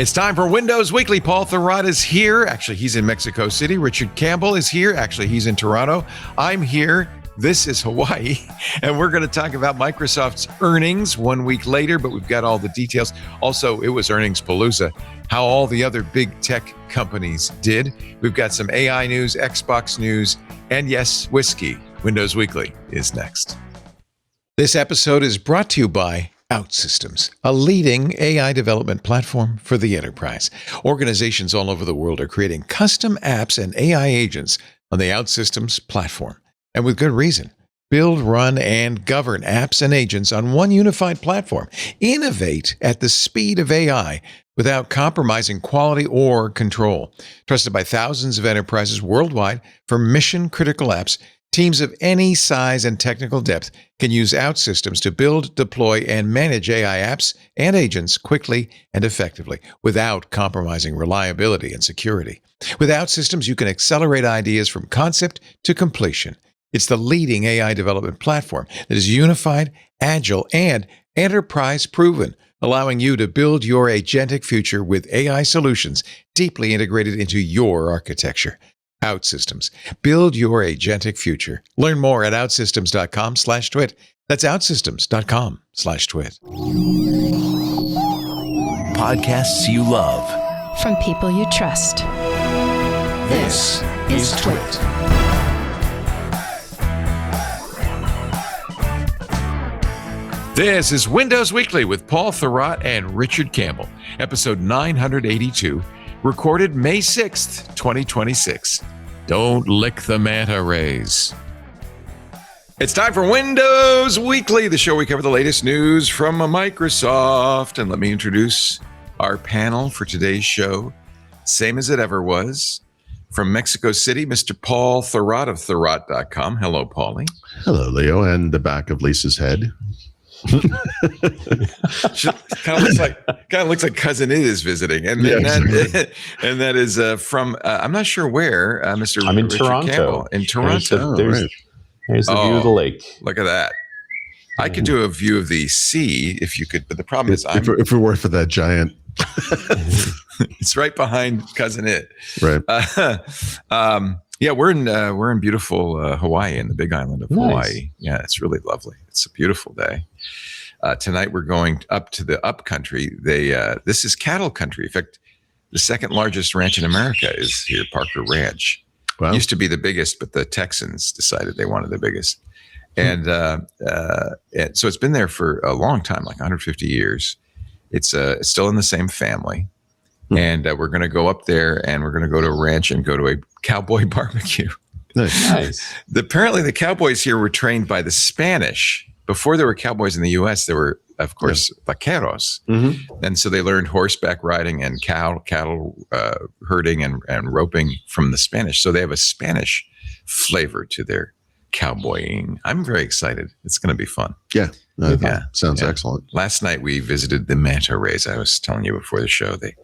It's time for Windows Weekly. Paul Thurrott is here. Actually, he's in Mexico City. Richard Campbell is here. Actually, he's in Toronto. I'm here. This is Hawaii. And we're going to talk about Microsoft's earnings 1 week later, but we've got all the details. Also, it was earnings palooza, how all the other big tech companies did. We've got some AI news, Xbox news, and yes, whiskey. Windows Weekly is next. This episode is brought to you by OutSystems, a leading AI development platform for the enterprise. Organizations all over the world are creating custom apps and AI agents on the OutSystems platform. And with good reason. Build, run, and govern apps and agents on one unified platform. Innovate at the speed of AI without compromising quality or control. Trusted by thousands of enterprises worldwide for mission-critical apps, teams of any size and technical depth can use OutSystems to build, deploy, and manage AI apps and agents quickly and effectively without compromising reliability and security. With OutSystems, you can accelerate ideas from concept to completion. It's the leading AI development platform that is unified, agile, and enterprise-proven, allowing you to build your agentic future with AI solutions deeply integrated into your architecture. OutSystems. Build your agentic future. Learn more at outsystems.com/twit. That's outsystems.com/twit. Podcasts you love. From people you trust. This is Twit. This is Windows Weekly with Paul Thurrott and Richard Campbell, episode 982, recorded May 6th, 2026. Don't lick the manta rays. It's time for Windows Weekly, the show we cover the latest news from Microsoft. And let me introduce our panel for today's show, same as it ever was. From Mexico City, Mr. Paul Thurrott of Thurrott.com. Hello, Paulie. Hello, Leo, and the back of Lisa's head. kind of looks like Cousin It is visiting, and that is from I'm not sure where Mr. I'm in Richard Toronto. Campbell in Toronto. There's the view of the lake. Look at that. I could do a view of the sea if you could, but the problem is if it were for that giant, it's right behind Cousin It. Right. Yeah, we're in beautiful Hawaii, in the Big Island of Hawaii. Yeah, it's really lovely. It's a beautiful day. Tonight we're going up to the up country. This is cattle country. In fact, the second largest ranch in America is here, Parker Ranch. Wow. It used to be the biggest, but the Texans decided they wanted the biggest. And so it's been there for a long time, like 150 years. It's still in the same family. And we're going to go up there and we're going to go to a ranch and go to a cowboy barbecue. Nice. Apparently the cowboys here were trained by the Spanish. Before there were cowboys in the U.S., there were, of course, vaqueros. Mm-hmm. And so they learned horseback riding and cattle herding and roping from the Spanish. So they have a Spanish flavor to their cowboying. I'm very excited. It's going to be fun. Yeah. Sounds excellent. Last night we visited the manta rays. I was telling you before the show, they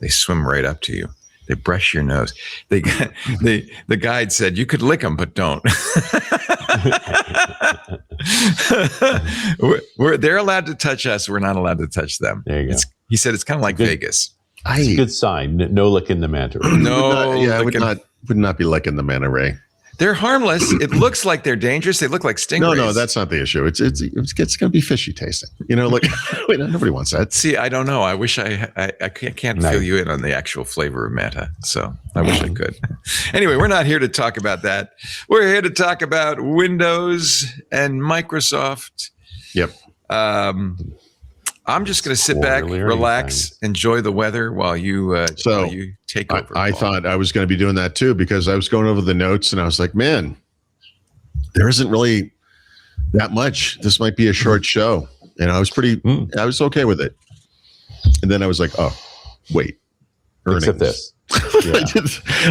swim right up to you. They brush your nose. The guide said you could lick them, but don't. They're allowed to touch us. We're not allowed to touch them. There you go. He said it's kind of like Vegas. It's a good sign. No licking the manta ray. No, would not be licking the manta ray. They're harmless. It looks like they're dangerous. They look like stingrays. No, that's not the issue. It's going to be fishy tasting. Wait, nobody wants that. See, I don't know. I wish I can't fill you in on the actual flavor of manta. So I wish I could. Anyway, we're not here to talk about that. We're here to talk about Windows and Microsoft. Yep. I'm just going to sit back, relax, enjoy the weather while you take over. I thought I was going to be doing that too, because I was going over the notes and I was like, man, there isn't really that much. This might be a short show. And I was I was okay with it. And then I was like, oh, wait. Earnings. Except this. Yeah.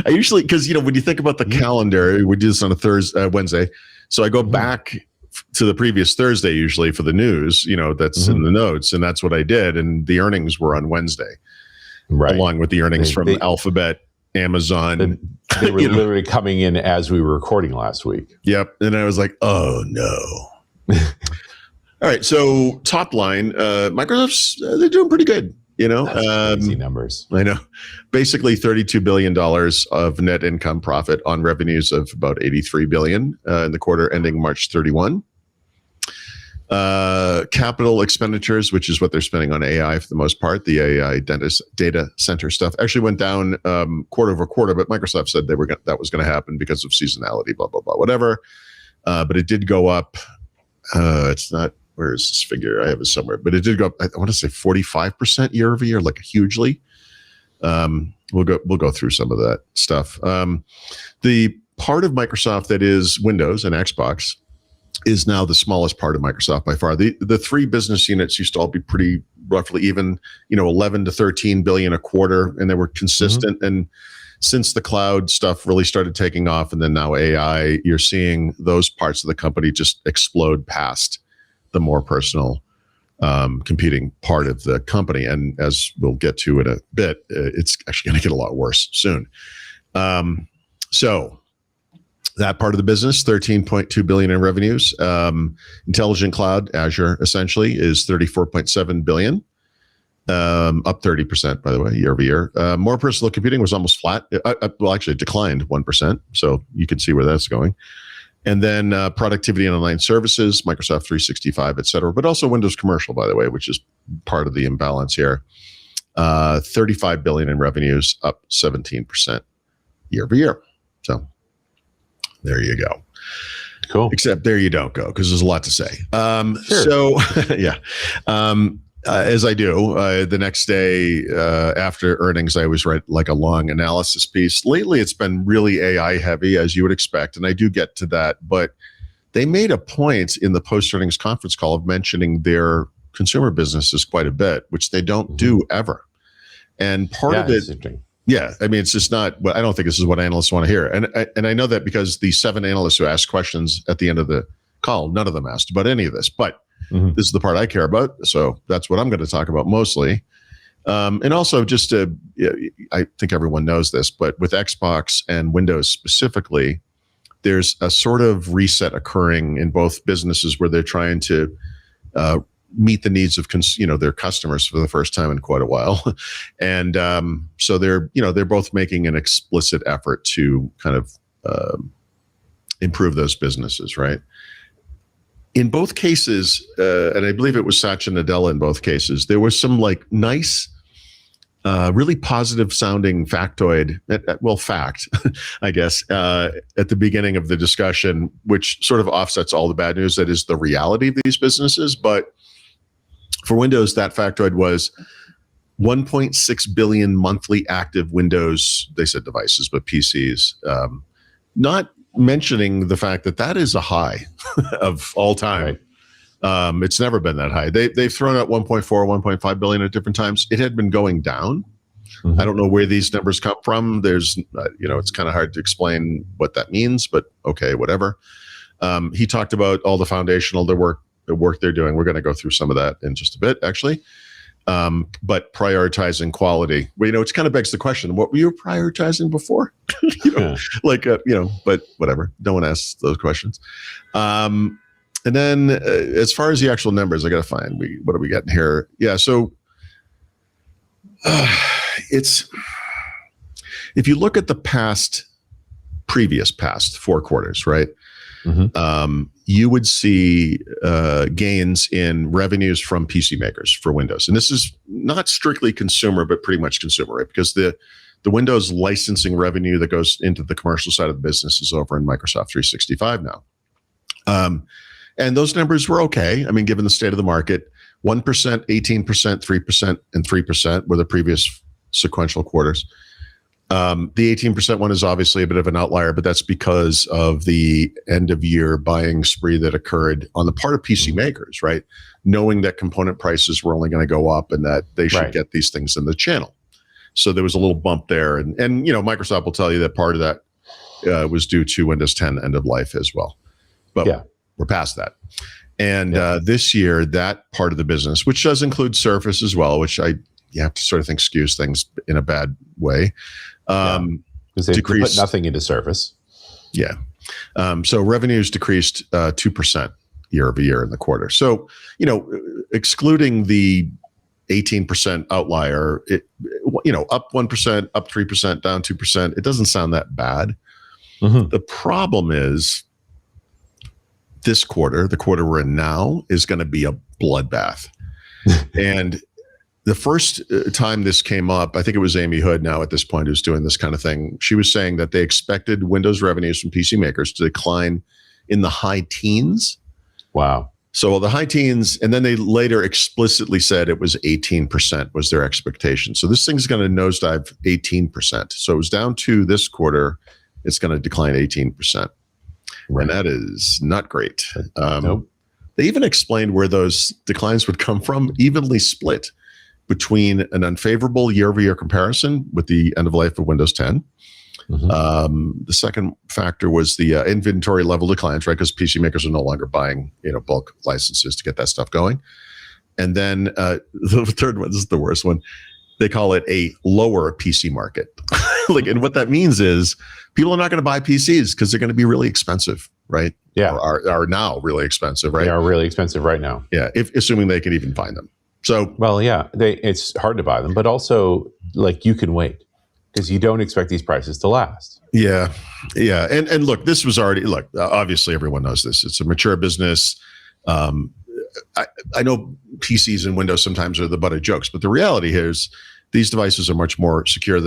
I usually, because, when you think about the calendar, we do this on a Wednesday. So I go back to the previous Thursday usually for the news, that's in the notes, and that's what I did. And the earnings were on Wednesday, right, along with the earnings from Alphabet, Amazon. They were literally coming in as we were recording last week. Yep. And I was like, oh no. All right. So top line, Microsoft's, they're doing pretty good. That's crazy numbers. I know. Basically, $32 billion of net income profit on revenues of about $83 billion in the quarter ending March 31. Capital expenditures, which is what they're spending on AI for the most part, the AI data center stuff, actually went down quarter over quarter, but Microsoft said that was going to happen because of seasonality, blah, blah, blah, whatever. But it did go up. It's not, where is this figure? I have it somewhere, but it did go up, I want to say 45% year over year, like hugely. We'll go through some of that stuff. The part of Microsoft that is Windows and Xbox is now the smallest part of Microsoft by far. The three business units used to all be pretty roughly even, 11 to 13 billion a quarter, and they were consistent. And since the cloud stuff really started taking off, and then now AI, you're seeing those parts of the company just explode past the more personal computing part of the company. And as we'll get to in a bit, it's actually going to get a lot worse soon. So that part of the business, 13.2 billion in revenues. Intelligent Cloud, Azure, essentially, is 34.7 billion. Up 30%, by the way, year over year. More personal computing was almost flat. Well, actually, it declined 1%. So you can see where that's going. And then productivity and online services, Microsoft 365, et cetera, but also Windows Commercial, by the way, which is part of the imbalance here. 35 billion in revenues, up 17% year over year. So there you go. Cool. Except there you don't go, because there's a lot to say. Sure. So, yeah. As I do, the next day after earnings, I always write like a long analysis piece. Lately, it's been really AI heavy, as you would expect, and I do get to that. But they made a point in the post-earnings conference call of mentioning their consumer businesses quite a bit, which they don't do ever. And part of it, yeah, I mean, it's just not. Well, I don't think this is what analysts want to hear, and I know that because the 7 analysts who asked questions at the end of the call, none of them asked about any of this, but. This is the part I care about, so that's what I'm going to talk about mostly. And also, just to, I think everyone knows this, but with Xbox and Windows specifically, there's a sort of reset occurring in both businesses where they're trying to meet the needs of their customers for the first time in quite a while, and so they're both making an explicit effort to kind of improve those businesses, right? In both cases, and I believe it was Satya Nadella in both cases, there was some like nice, really positive sounding factoid, fact, I guess, at the beginning of the discussion, which sort of offsets all the bad news that is the reality of these businesses. But for Windows, that factoid was 1.6 billion monthly active Windows, they said devices, but PCs, not mentioning the fact that is a high of all time. Right. It's never been that high. They've thrown out 1.4, 1.5 billion at different times. It had been going down. I don't know where these numbers come from. There's, it's kind of hard to explain what that means, but okay, whatever. He talked about all the foundational, the work they're doing. We're going to go through some of that in just a bit, actually. But prioritizing quality, which kind of begs the question: what were you prioritizing before? But whatever. No one asks those questions. And then, as far as the actual numbers, I got to find. What are we getting here? Yeah. So, it's if you look at the previous past 4 quarters, right? You would see gains in revenues from PC makers for Windows. And this is not strictly consumer, but pretty much consumer, right? Because the Windows licensing revenue that goes into the commercial side of the business is over in Microsoft 365 now. And those numbers were okay. I mean, given the state of the market, 1%, 18%, 3%, and 3% were the previous sequential quarters. The 18% one is obviously a bit of an outlier, but that's because of the end of year buying spree that occurred on the part of PC makers, right? Knowing that component prices were only going to go up and that they should get these things in the channel. So there was a little bump there. And Microsoft will tell you that part of that was due to Windows 10 end of life as well. But we're past that. And this year, that part of the business, which does include Surface as well, which you have to sort of think skews things in a bad way. Because they put nothing into Surface. Yeah. So revenues decreased 2% year over year in the quarter. So, excluding the 18% outlier, up 1%, up 3%, down 2%. It doesn't sound that bad. Mm-hmm. The problem is this quarter, the quarter we're in now, is going to be a bloodbath. And the first time this came up, I think it was Amy Hood now at this point who's doing this kind of thing. She was saying that they expected Windows revenues from PC makers to decline in the high teens. Wow. So the high teens, and then they later explicitly said it was 18% was their expectation. So this thing's going to nosedive 18%. So it was down to this quarter, it's going to decline 18%. Right. And that is not great. Nope. They even explained where those declines would come from, evenly split between an unfavorable year-over-year comparison with the end of life of Windows 10. Mm-hmm. The second factor was the inventory level declines, right? Because PC makers are no longer buying, bulk licenses to get that stuff going. And then the third one, this is the worst one. They call it a lower PC market. And what that means is people are not going to buy PCs because they're going to be really expensive, right? Yeah. Or are now really expensive, right? They are really expensive right now. Yeah, assuming they can even find them. So, well, yeah, it's hard to buy them, but also you can wait because you don't expect these prices to last. Yeah. And look, this was already, obviously everyone knows this. It's a mature business. I know PCs and Windows sometimes are the butt of jokes, but the reality is these devices are much more secure,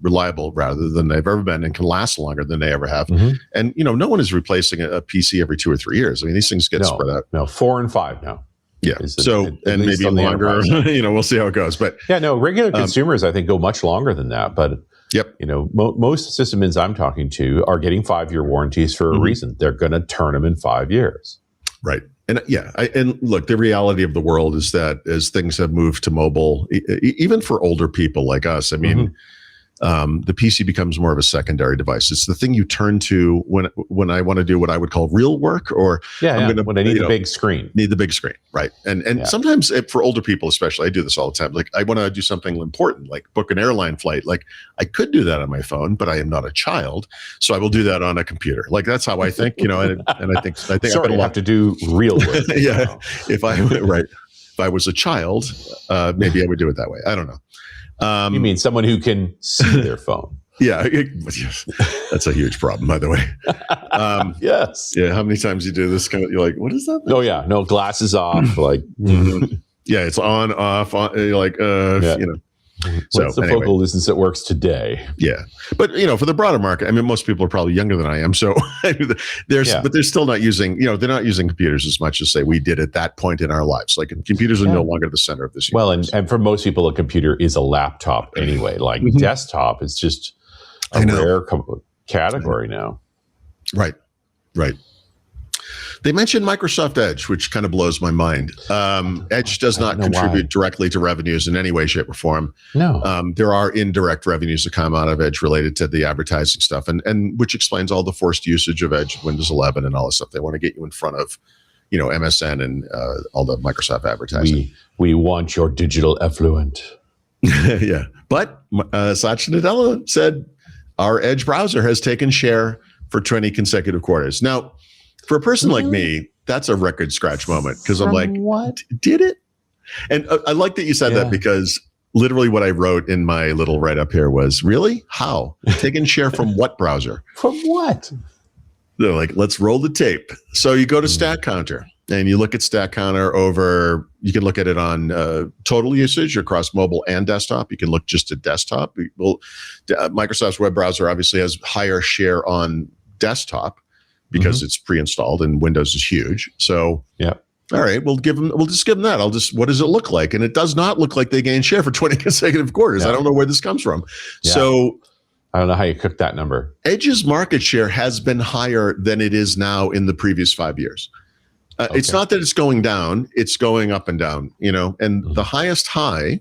reliable rather than they've ever been, and can last longer than they ever have. Mm-hmm. And no one is replacing a PC every 2 or 3 years. I mean, these things get spread out. No, 4 and 5 now. Yeah. And maybe longer. We'll see how it goes. But regular consumers I think go much longer than that. But yep. Most sysadmins I'm talking to are getting 5-year warranties for a reason. They're going to turn them in 5 years. Right. And and look, the reality of the world is that as things have moved to mobile, even for older people like us, I mean, the PC becomes more of a secondary device. It's the thing you turn to when I want to do what I would call real work, or when I need the big screen. Need the big screen, right? And sometimes for older people, especially, I do this all the time. I want to do something important, like book an airline flight. I could do that on my phone, but I am not a child, so I will do that on a computer. That's how I think, And I think sorry, you have to do real work. Yeah, if I was a child, maybe I would do it that way. I don't know. You mean someone who can see their phone? Yeah, that's a huge problem, by the way. Yes. Yeah. How many times you do this kind of? You're like, what is that? Oh yeah, no, glasses off. Yeah, it's on, off. You're like, What's the focal distance that works today? Yeah, but for the broader market, I mean, most people are probably younger than I am, so but they're still not using, they're not using computers as much as say we did at that point in our lives. Computers are no longer the center of this. Well, and for most people, a computer is a laptop anyway. Desktop is just a rare category now. Right. They mentioned Microsoft Edge, which kind of blows my mind. Edge does not contribute directly to revenues in any way, shape, or form. No. There are indirect revenues that come out of Edge related to the advertising stuff, and which explains all the forced usage of Edge, Windows 11, and all this stuff. They want to get you in front of, MSN and all the Microsoft advertising. We want your digital effluent. Yeah. But Satya Nadella said our Edge browser has taken share for 20 consecutive quarters. Now, for a person like me, that's a record scratch moment because I'm like, what? Did it? And I like that you said that because literally what I wrote in my little write-up here was, really? How? Taking share from what browser? From what? They're like, let's roll the tape. So you go to Stat Counter and you look at Stat Counter you can look at it on total usage across mobile and desktop. You can look just at desktop. Microsoft's web browser obviously has higher share on desktop, because it's pre-installed and Windows is huge. So, all right, we'll just give them that. What does it look like? And it does not look like they gained share for 20 consecutive quarters. I don't know where this comes from. Yeah. So I don't know how you cook that number. Edge's market share has been higher than it is now in the previous 5 years. It's not that it's going down, it's going up and down, and the highest high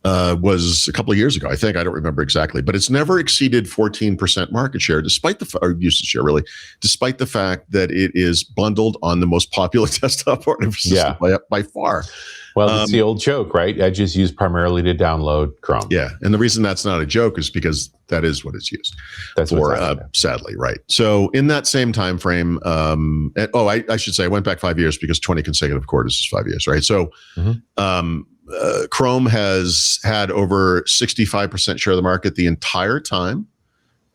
was a couple of years ago, I think. I don't remember exactly, but it's never exceeded 14% market share, despite the usage share, really, despite the fact that it is bundled on the most popular desktop operating system by far. Well, it's the old joke, right? Edge is used primarily to download Chrome. Yeah, and the reason that's not a joke is because That is what it's used That's for, sadly, right? So in that same time frame, I should say I went back 5 years because 20 consecutive quarters is 5 years, right? So Chrome has had over 65% share of the market the entire time.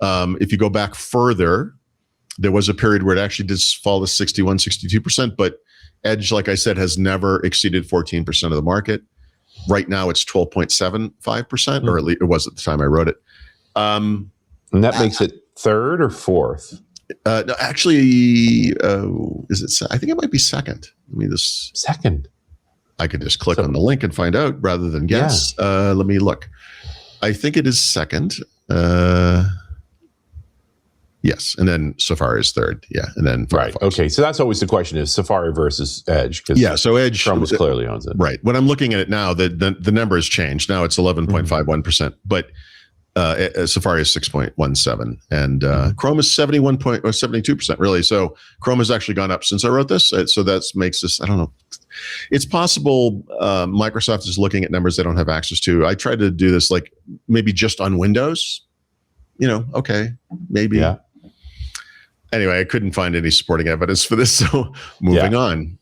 If you go back further, there was a period where it actually did fall to 61, 62%, but Edge, like I said, has never exceeded 14% of the market. Right now, it's 12.75%, or at least it was at the time I wrote it. And that makes it third or fourth? No, actually, is it? I think it might be second. Second. I could just click on the link and find out rather than guess. Yeah. Let me look. I think it is second. Yes, and then Safari is third. Yeah, and then Firefox. Right. Okay, so that's always the question: is Safari versus Edge? So Edge, Chrome clearly owns it. Right. When I'm looking at it now, the number has changed. Now it's 11.51%, but Safari is 6.17, and Chrome is 72%. Really, so Chrome has actually gone up since I wrote this. So that makes this. I don't know. It's possible Microsoft is looking at numbers they don't have access to. I tried to do this like maybe just on Windows. Okay, maybe. Yeah. Anyway, I couldn't find any supporting evidence for this, so moving on.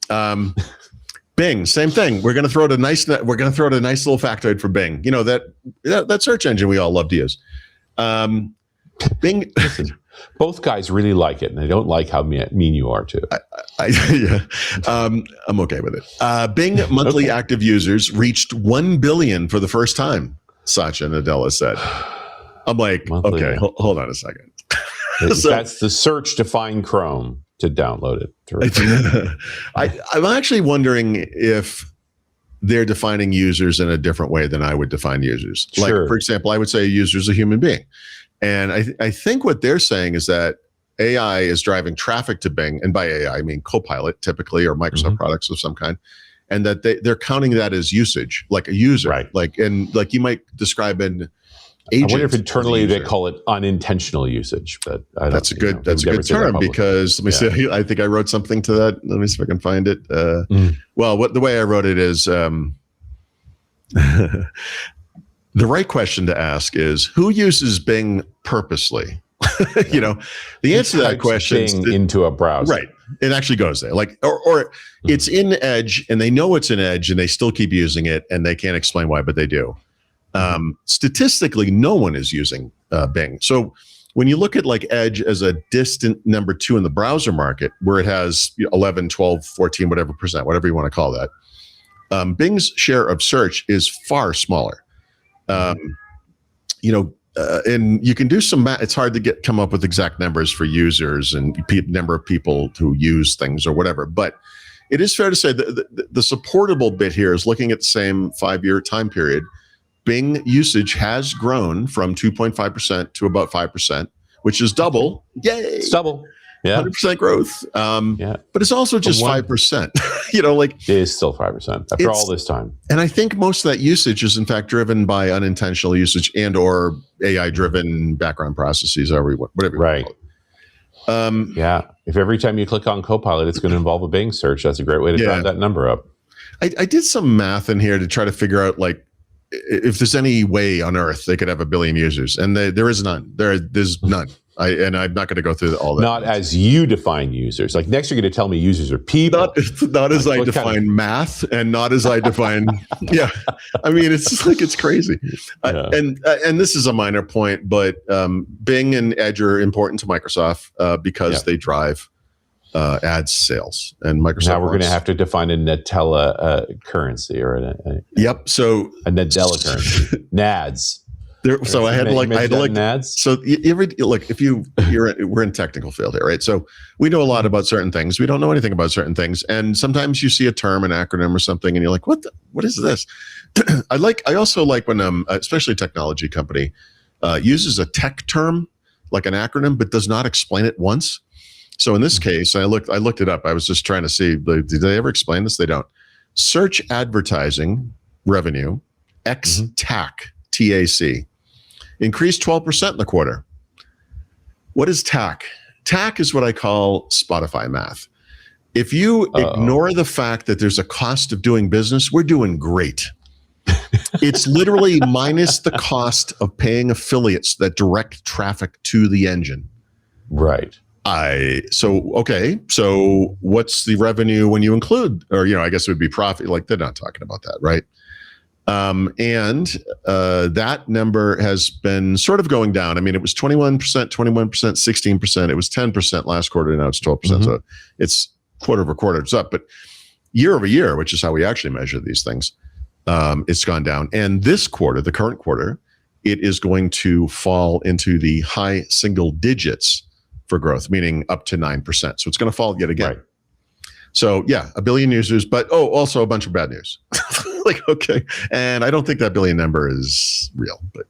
Bing, same thing. We're going to throw out a nice little factoid for Bing. That search engine we all love to use. Bing. Listen, both guys really like it, and they don't like how mean you are too. I'm okay with it. Bing monthly active users reached 1 billion for the first time. Satya Nadella said. I'm like, monthly. Okay, hold on a second. So, that's the search to find Chrome to download it. I'm actually wondering if they're defining users in a different way than I would define users. Like, for example, I would say a user is a human being. And I think what they're saying is that AI is driving traffic to Bing. And by AI, I mean Copilot typically, or Microsoft products of some kind. And that they're counting that as usage, like a user. Right. Like you might describe an agent. I wonder if internally they call it unintentional usage, but that's a good term because let me see. I think I wrote something to that. Let me see if I can find it. Well, the way I wrote it is the right question to ask is who uses Bing purposely? The answer to that question is into a browser, right? It actually goes there, like or it's in Edge, and they know it's in Edge, and they still keep using it, and they can't explain why, but they do. Statistically, no one is using Bing. So when you look at like Edge as a distant number 2 in the browser market, where it has 11, 12, 14, whatever percent, whatever you want to call that, Bing's share of search is far smaller. And you can do some math. It's hard to come up with exact numbers for users and number of people who use things or whatever. But it is fair to say that the supportable bit here is looking at the same 5-year time period. Bing usage has grown from 2.5% to about 5%, which is double. Yay! It's double. Yeah. 100% growth. But it's also just 5%. It is still 5% after all this time. And I think most of that usage is in fact driven by unintentional usage and or AI-driven background processes, whatever you want to call it. If every time you click on Copilot, it's going to involve a Bing search, that's a great way to drive that number up. I did some math in here to try to figure out if there's any way on earth they could have 1 billion users, and there is none. There's none. I'm not going to go through all that. Not as you define users. Like next, you're going to tell me users are people. Not as I define math, and not as I define. I mean, it's just it's crazy. And this is a minor point, but Bing and Edge are important to Microsoft because they drive ads sales, and Microsoft. Now we're going to have to define a Nutella currency or So a Nadella currency, NADS. So I had to look. NADS. So we're in technical field here, right? So we know a lot about certain things. We don't know anything about certain things, and sometimes you see a term, an acronym, or something, and you're like, "What is this?" I also like when especially a technology company uses a tech term like an acronym, but does not explain it once. So in this case, I looked it up. I was just trying to see, did they ever explain this? They don't. Search advertising revenue, ex-TAC, TAC, increased 12% in the quarter. What is TAC? TAC is what I call Spotify math. If you ignore the fact that there's a cost of doing business, we're doing great. It's literally minus the cost of paying affiliates that direct traffic to the engine. Right. So what's the revenue when you include, or, I guess it would be profit. Like, they're not talking about that, right? That number has been sort of going down. I mean, it was 21%, 16%. It was 10% last quarter. Now it's 12%. Mm-hmm. So it's quarter over quarter. It's up, but year over year, which is how we actually measure these things, it's gone down. And this quarter, the current quarter, it is going to fall into the high single digits for growth, meaning up to 9%. So it's going to fall yet again. Right. So yeah, 1 billion users, but also a bunch of bad news. Like, okay. And I don't think that billion number is real, but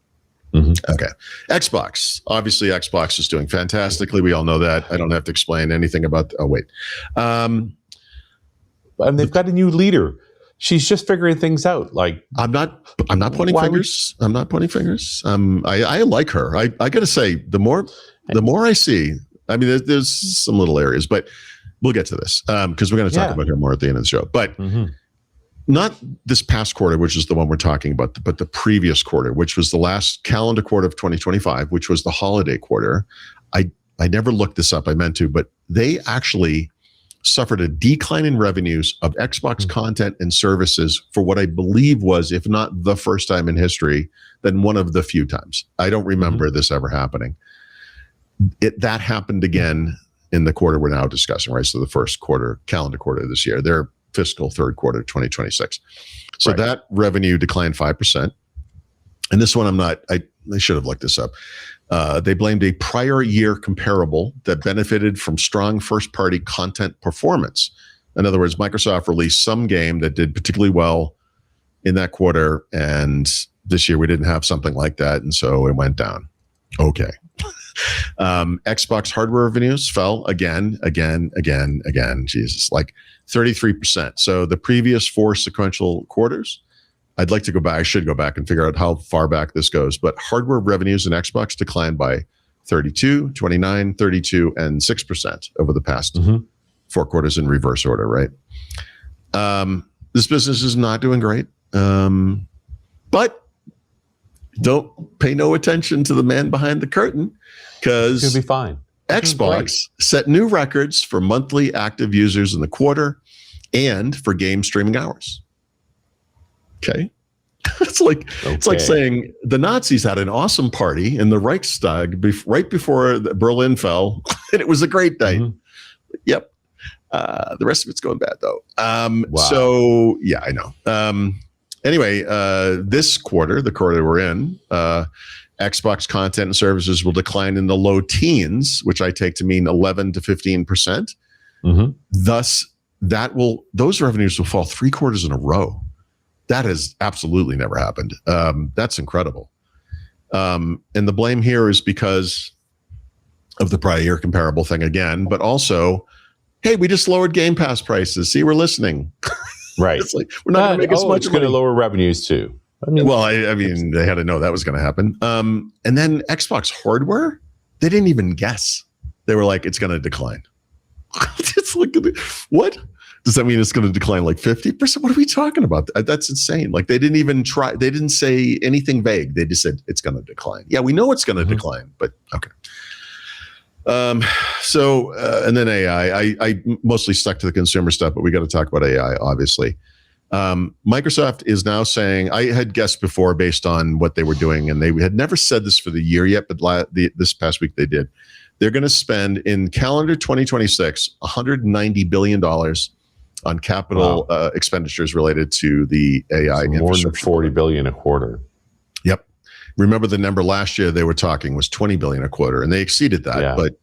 okay. Xbox. Obviously, Xbox is doing fantastically. We all know that. I don't have to explain anything about, and they've got a new leader. She's just figuring things out. Like, I'm not pointing fingers. I'm not pointing fingers. I like her. I got to say, the more I see, I mean, there's some little areas, but we'll get to this because we're going to talk about her more at the end of the show. But not this past quarter, which is the one we're talking about, but the previous quarter, which was the last calendar quarter of 2025, which was the holiday quarter. I never looked this up. I meant to, but they actually suffered a decline in revenues of Xbox content and services for what I believe was, if not the first time in history, then one of the few times. I don't remember this ever happening. That happened again in the quarter we're now discussing, right? So the first quarter, calendar quarter of this year, their fiscal third quarter, 2026. So that revenue declined 5%. And this one, I should have looked this up. They blamed a prior year comparable that benefited from strong first-party content performance. In other words, Microsoft released some game that did particularly well in that quarter, and this year we didn't have something like that, and so it went down. Okay. Xbox hardware revenues fell again. Jesus, like 33%. So the previous 4 sequential quarters, I'd like to go back. I should go back and figure out how far back this goes. But hardware revenues in Xbox declined by 32, 29, 32, and 6% over the past 4 quarters in reverse order, right? This business is not doing great. But don't pay no attention to the man behind the curtain, because it'll be fine. Xbox set new records for monthly active users in the quarter and for game streaming hours. Okay. It's like saying the Nazis had an awesome party in the Reichstag right before Berlin fell, and it was a great night. Yep. The rest of it's going bad though. Wow. So yeah, I know. Anyway, this quarter, the quarter we're in, Xbox content and services will decline in the low teens, which I take to mean 11 to 15%. Thus, those revenues will fall 3 quarters in a row. That has absolutely never happened. That's incredible. And the blame here is because of the prior year comparable thing again, but also, hey, we just lowered Game Pass prices. See, we're listening. Right. It's like, we're not going to make as much. It's going to lower revenues too. I mean, they had to know that was going to happen. And then Xbox hardware, they didn't even guess. They were like, it's going to decline. It's like, what? Does that mean it's going to decline like 50%? What are we talking about? That's insane. Like, they didn't even try. They didn't say anything vague. They just said it's going to decline. Yeah, we know it's going to decline, but okay. And then AI, I mostly stuck to the consumer stuff, but we got to talk about AI, obviously. Microsoft is now saying, I had guessed before based on what they were doing, and they had never said this for the year yet, but this past week they did. They're going to spend in calendar 2026, $190 billion on capital expenditures related to the AI infrastructure. More than $40 billion a quarter. Yep. Remember the number last year they were talking was $20 billion a quarter, and they exceeded that. Yeah. But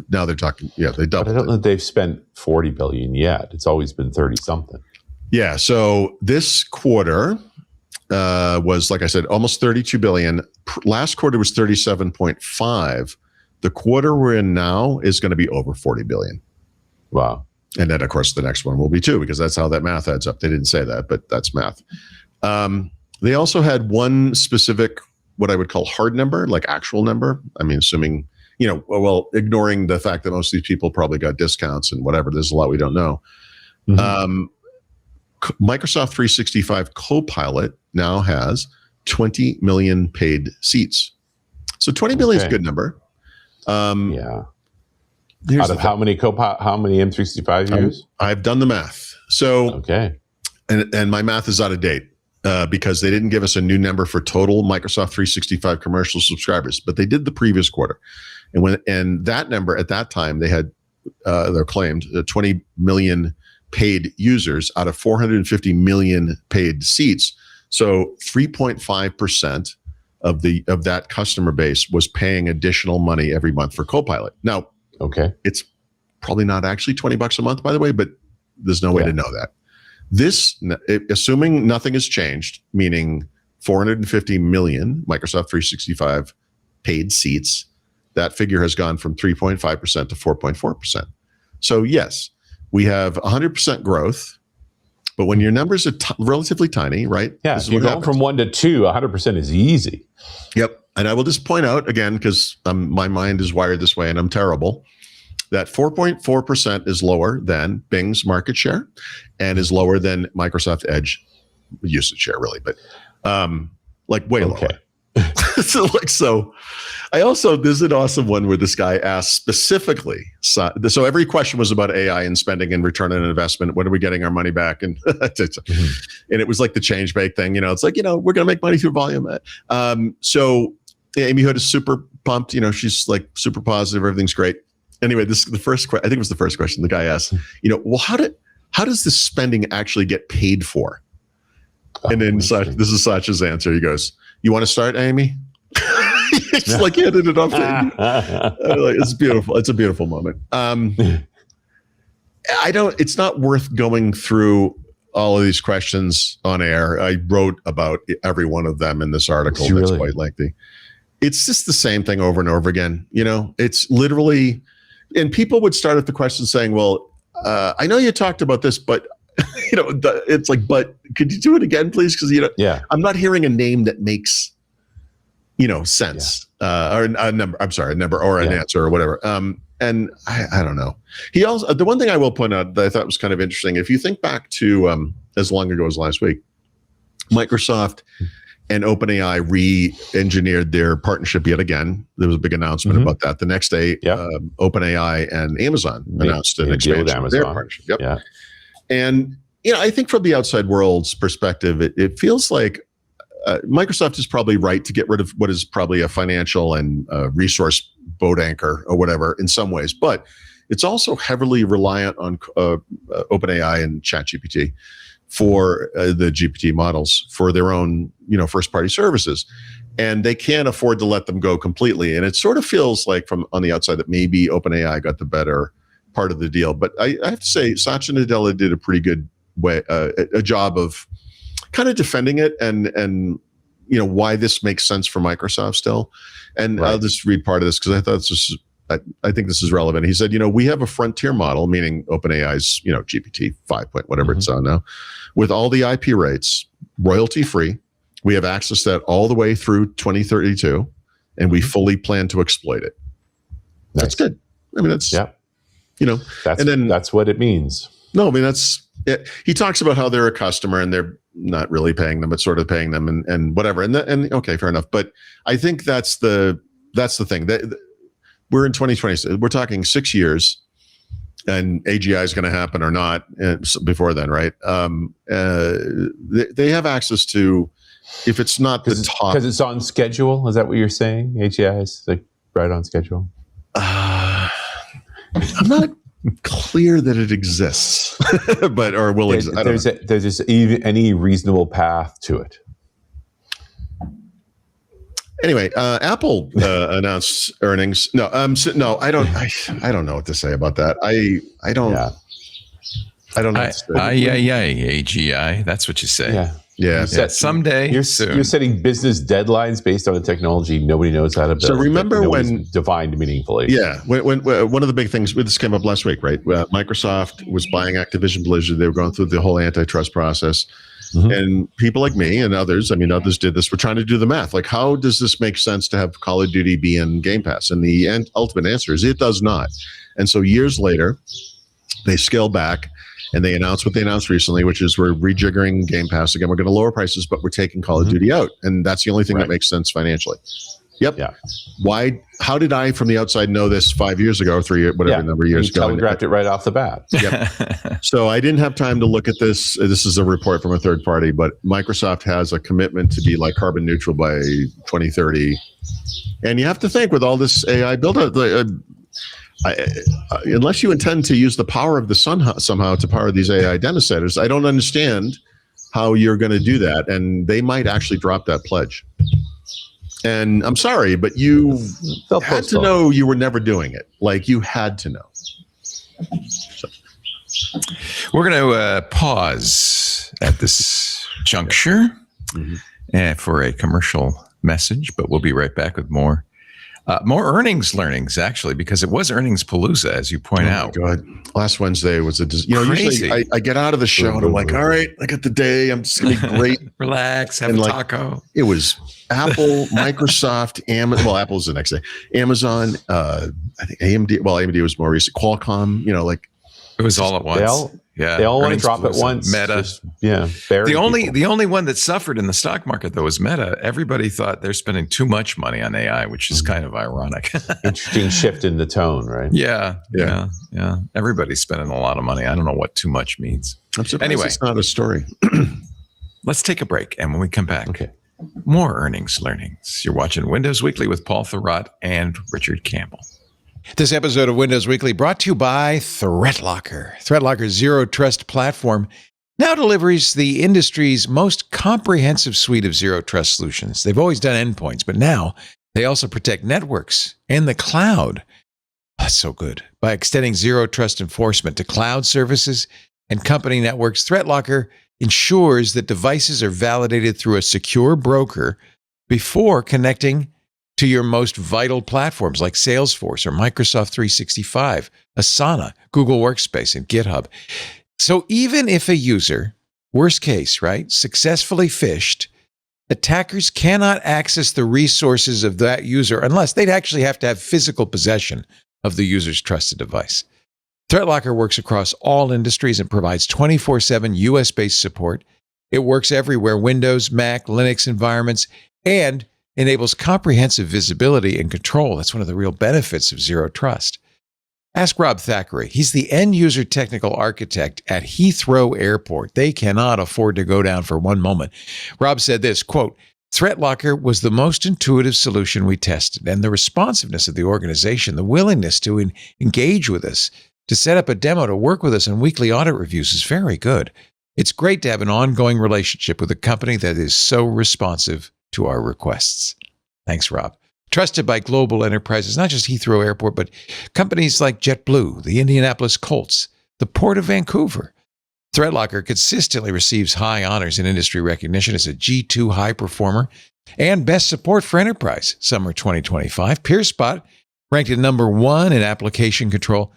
now they're talking, they doubled. But I don't know if they've spent $40 billion yet. It's always been 30 something. Yeah. So this quarter was, like I said, almost 32 billion. Last quarter was 37.5. The quarter we're in now is going to be over 40 billion. Wow. And then, of course, the next one will be too, because that's how that math adds up. They didn't say that, but that's math. They also had one specific, what I would call hard number, like actual number. I mean, assuming, ignoring the fact that most of these people probably got discounts and whatever. There's a lot we don't know. Microsoft 365 Copilot now has 20 million paid seats. So 20 million is a good number. Yeah. Out of how many M365 you use? I've done the math. So okay, and my math is out of date because they didn't give us a new number for total Microsoft 365 commercial subscribers, but they did the previous quarter, and that number at that time they had they're claimed 20 million paid users out of 450 million paid seats. So 3.5% of that customer base was paying additional money every month for Copilot. Now, it's probably not actually $20 a month, by the way, but there's no way to know that. This, assuming nothing has changed, meaning 450 million Microsoft 365 paid seats, that figure has gone from 3.5% to 4.4%. So yes, we have 100% growth, but when your numbers are relatively tiny, right? Yeah, if you're going from 1 to 2, 100% is easy. Yep. And I will just point out again, because my mind is wired this way and I'm terrible, that 4.4% is lower than Bing's market share and is lower than Microsoft Edge usage share, really, but way lower. So I also, this is an awesome one where this guy asked specifically, so every question was about AI and spending and return on investment. When are we getting our money back? And and it was like the change bake thing, it's like, we're going to make money through volume. So Amy Hood is super pumped, she's like super positive, everything's great. Anyway, I think it was the first question the guy asked, well, how does this spending actually get paid for? And then this is Satya's answer. He goes, "You want to start, Amy?" It's like handed it off to Amy. It's beautiful. It's a beautiful moment. It's not worth going through all of these questions on air. I wrote about every one of them in this article. That's quite lengthy. It's just the same thing over and over again. It's literally, and people would start at the question saying, well, I know you talked about this, but it's like, but could you do it again, please? Because I'm not hearing a name that makes sense, or a number. I'm sorry, a number or an answer or whatever. And I don't know. He also, the one thing I will point out that I thought was kind of interesting, if you think back to as long ago as last week, Microsoft and OpenAI re-engineered their partnership yet again. There was a big announcement about that. The next day, OpenAI and Amazon announced an expansion of their partnership. Yep. Yeah. And I think from the outside world's perspective, it feels like Microsoft is probably right to get rid of what is probably a financial and resource boat anchor or whatever in some ways, but it's also heavily reliant on OpenAI and ChatGPT for the GPT models for their own, first-party services, and they can't afford to let them go completely. And it sort of feels like from on the outside that maybe OpenAI got the better part of the deal. But I have to say, Satya Nadella did a pretty good a job of kind of defending it and why this makes sense for Microsoft still. And I'll just read part of this because I thought I think this is relevant. He said, we have a frontier model, meaning OpenAI's, GPT 5 point whatever it's on now, with all the IP rights, royalty free. We have access to that all the way through 2032, and we fully plan to exploit it. That's good. I mean, that's that's what it means. No, I mean that's it. He talks about how they're a customer and they're not really paying them, but sort of paying them and whatever. And okay, fair enough. But I think that's the thing that. We're in 2020. We're talking 6 years, and AGI is going to happen or not before then, right? They have access to, if it's not the top, because it's on schedule. Is that what you're saying? AGI is like right on schedule. I'm not clear that it exists, but or will exist. There's any reasonable path to it. Anyway, Apple announced earnings. No, I don't know what to say about that. I don't. Yeah. I don't know. AGI. That's what you say. Yeah. Someday. You're setting business deadlines based on a technology nobody knows how to build. So remember when defined meaningfully? Yeah. When one of the big things, this came up last week, right? Microsoft was buying Activision Blizzard. They were going through the whole antitrust process. Mm-hmm. And people like me and others, others did this. We're trying to do the math. Like, how does this make sense to have Call of Duty be in Game Pass? And the ultimate answer is it does not. And so years later, they scale back And they announced what they announced recently, which is we're rejiggering Game Pass again. We're going to lower prices, but we're taking Call of Duty out. And that's the only thing that makes sense financially. Yep. Yeah. Why? How did I, from the outside, know this 5 years ago, 3 years, whatever number of years ago? Telegraphed it right off the bat. Yep. So I didn't have time to look at this. This is a report from a third party, but Microsoft has a commitment to be like carbon neutral by 2030. And you have to think with all this AI build up, unless you intend to use the power of the sun somehow to power these AI data centers, I don't understand how you're going to do that. And they might actually drop that pledge. And I'm sorry, but you had to know you were never doing it. Like you had to know. So. We're going to pause at this juncture for a commercial message, but we'll be right back with more earnings learnings, actually, because it was earnings palooza, as you point out. God, last Wednesday was usually I get out of the show and I'm like, all right, I got the day. I'm just going to be great. Relax, have a taco. It was Apple, Microsoft, Amazon. Well, Apple's the next day. Amazon, I think AMD. Well, AMD was more recent. Qualcomm, it was all at once. They all want to drop at once. Meta. The only one that suffered in the stock market, though, was Meta. Everybody thought they're spending too much money on AI, which is kind of ironic. Interesting shift in the tone, right? Yeah. Everybody's spending a lot of money. I don't know what too much means. I'm surprised it's not a story. Let's take a break. And when we come back, more earnings learnings. You're watching Windows Weekly with Paul Thurrott and Richard Campbell. This episode of Windows Weekly brought to you by ThreatLocker. ThreatLocker's zero trust platform now delivers the industry's most comprehensive suite of zero trust solutions. They've always done endpoints, but now they also protect networks and the cloud. That's so good. By extending zero trust enforcement to cloud services and company networks, ThreatLocker ensures that devices are validated through a secure broker before connecting to your most vital platforms like Salesforce or Microsoft 365, Asana, Google Workspace, and GitHub. So even if a user, worst case, right, successfully phished, attackers cannot access the resources of that user unless they'd actually have to have physical possession of the user's trusted device. ThreatLocker works across all industries and provides 24/7 US-based support. It works everywhere, Windows, Mac, Linux environments, and enables comprehensive visibility and control. That's one of the real benefits of zero trust. Ask Rob Thackeray. He's the end-user technical architect at Heathrow Airport. They cannot afford to go down for one moment. Rob said this, quote, ThreatLocker was the most intuitive solution we tested, and the responsiveness of the organization, the willingness to engage with us, to set up a demo, to work with us on weekly audit reviews is very good. It's great to have an ongoing relationship with a company that is so responsive to our requests. Thanks, Rob. Trusted by global enterprises, not just Heathrow Airport, but companies like JetBlue, the Indianapolis Colts, the Port of Vancouver. ThreatLocker consistently receives high honors and industry recognition as a G2 high performer and best support for enterprise, summer 2025. PeerSpot ranked it number 1 in application control,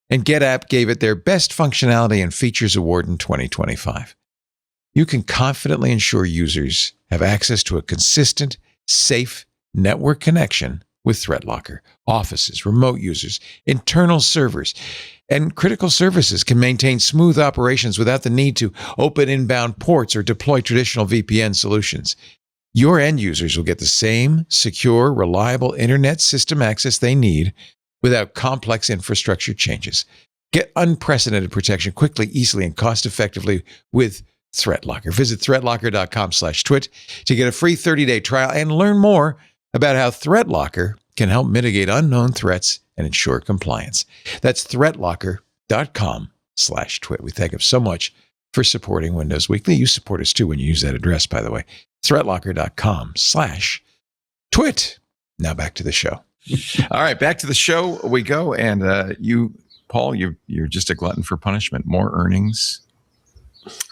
and GetApp gave it their best functionality and features award in 2025. You can confidently ensure users have access to a consistent, safe network connection with ThreatLocker. Offices, remote users, internal servers, and critical services can maintain smooth operations without the need to open inbound ports or deploy traditional VPN solutions. Your end users will get the same secure, reliable internet system access they need without complex infrastructure changes. Get unprecedented protection quickly, easily, and cost-effectively with ThreatLocker. Visit threatlocker.com/twit to get a free 30-day trial and learn more about how ThreatLocker can help mitigate unknown threats and ensure compliance. That's threatlocker.com/twit. We thank them so much for supporting Windows Weekly. You support us too when you use that address, by the way. threatlocker.com/twit. Now back to the show. All right, back to the show we go. And you, Paul, you're just a glutton for punishment. More earnings.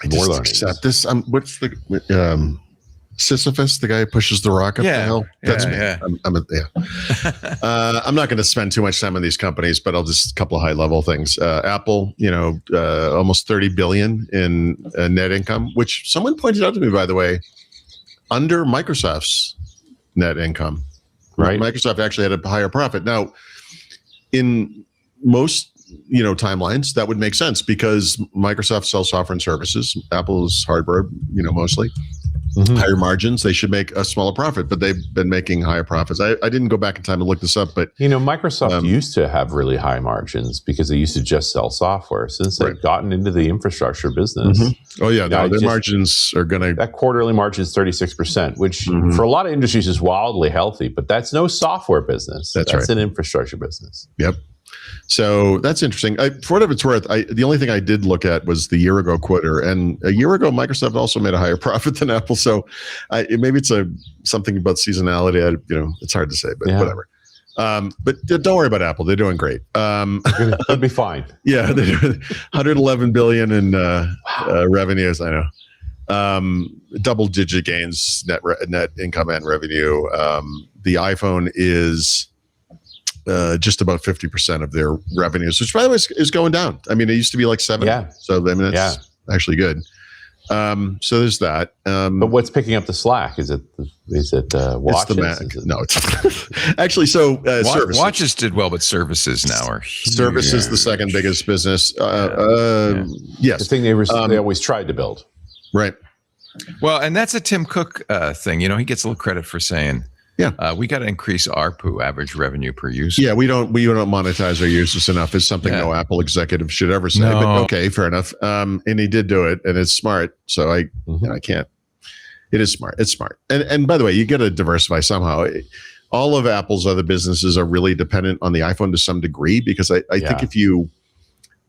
I just accept this. What's the Sisyphus, the guy who pushes the rock up the hill? That's me. Yeah. I'm not going to spend too much time on these companies, but I'll just a couple of high level things. Apple, almost $30 billion in net income, which someone pointed out to me, by the way, under Microsoft's net income. Right. Microsoft actually had a higher profit. Now, in most timelines, that would make sense because Microsoft sells software and services. Apple is hardware, mostly. Higher margins, they should make a smaller profit, but they've been making higher profits. I didn't go back in time to look this up, but Microsoft used to have really high margins because they used to just sell software. Since they've gotten into the infrastructure business, oh yeah, their margins are going to. That quarterly margin is 36%, which for a lot of industries is wildly healthy, but that's no software business. That's an infrastructure business. Yep. So that's interesting. For whatever it's worth, the only thing I did look at was the year ago quarter, and a year ago Microsoft also made a higher profit than Apple. So maybe it's something about seasonality. It's hard to say, but whatever. But don't worry about Apple; they're doing great. They'll be fine. Yeah, they're doing 111 billion in revenues. I know, double-digit gains, net income and revenue. The iPhone is. Just about 50% of their revenues, which by the way is going down. I mean, it used to be like 7. Yeah. So that's actually good. So there's that. But what's picking up the slack? Is it watches? It's the Mac. No, it's actually so services. Watches did well, but services now are huge. Services the second biggest business. Yes, the thing they always tried to build. Right. Well, and that's a Tim Cook thing. He gets a little credit for saying. Yeah, we got to increase ARPU, average revenue per user. Yeah, we don't monetize our users enough. It's something no Apple executive should ever say. No. But okay, fair enough. And he did do it, and it's smart. So I can't. It is smart. It's smart. And by the way, you got to diversify somehow. All of Apple's other businesses are really dependent on the iPhone to some degree because I think if you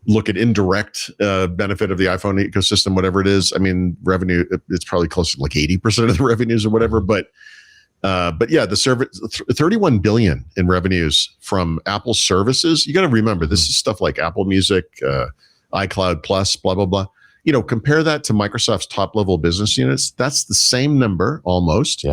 look at indirect benefit of the iPhone ecosystem, whatever it is, I mean, revenue, it's probably close to like 80% of the revenues or whatever, but yeah, the service, 31 billion in revenues from Apple services. You got to remember, this is stuff like Apple Music, iCloud Plus, blah, blah, blah. Compare that to Microsoft's top level business units. That's the same number almost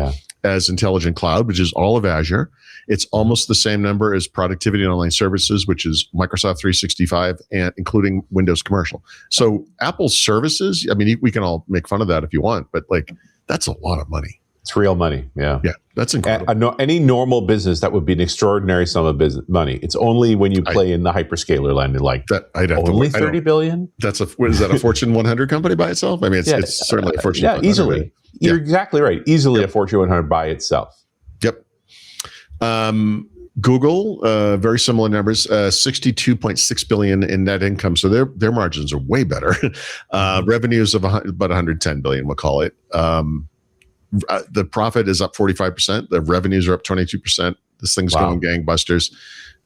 as Intelligent Cloud, which is all of Azure. It's almost the same number as Productivity and Online Services, which is Microsoft 365 and including Windows Commercial. So Apple's services, I mean, we can all make fun of that if you want, but that's a lot of money. It's real money. Yeah. Yeah. That's incredible. Any normal business, that would be an extraordinary sum of money. It's only when you play in the hyperscaler land, only 30 billion. What is that, a Fortune 100 company by itself? I mean, it's certainly a Fortune 100. Easily. Right? You're exactly right. Easily a Fortune 100 by itself. Yep. Google, very similar numbers, 62.6 billion in net income. So their margins are way better. Revenues of about 110 billion, we'll call it. The profit is up 45%. The revenues are up 22%. This thing's going gangbusters.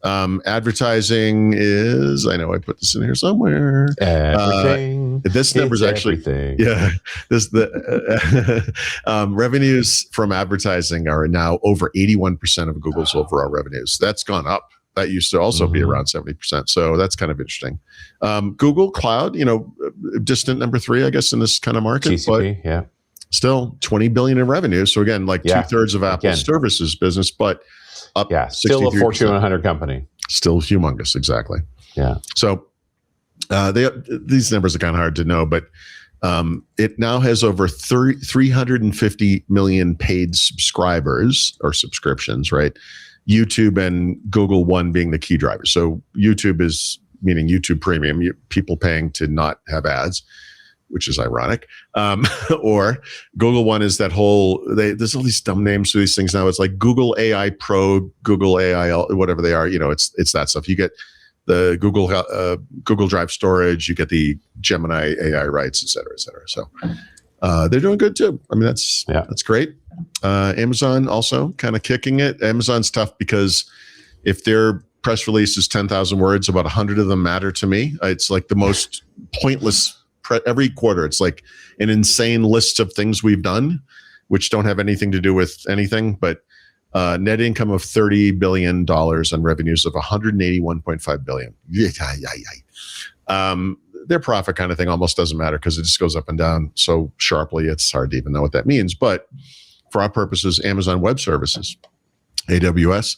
Advertising is, I know I put this in here somewhere. Everything. This number's actually, revenues from advertising are now over 81% of Google's overall revenues. That's gone up. That used to also be around 70%. So that's kind of interesting. Google Cloud, distant number 3, I guess, in this kind of market. GCP, but still 20 billion in revenue. So again, 2/3 of Apple's services business, but up. Yeah, still a Fortune 100 company. Still humongous, exactly. Yeah. So these numbers are kind of hard to know, but it now has over 350 million paid subscribers or subscriptions, right? YouTube and Google One being the key drivers. So YouTube is meaning YouTube Premium, people paying to not have ads, which is ironic. Or Google One is that whole, there's all these dumb names for these things now. It's like Google AI Pro, Google AI, whatever they are, it's that stuff. You get the Google Drive storage, you get the Gemini AI rights, et cetera, et cetera. So they're doing good too. I mean, that's great. Amazon also kind of kicking it. Amazon's tough because if their press release is 10,000 words, about 100 of them matter to me. It's like the most pointless every quarter. It's like an insane list of things we've done, which don't have anything to do with anything, but net income of $30 billion and revenues of $181.5 billion. Their profit kind of thing almost doesn't matter because it just goes up and down so sharply. It's hard to even know what that means. But for our purposes, Amazon Web Services, AWS,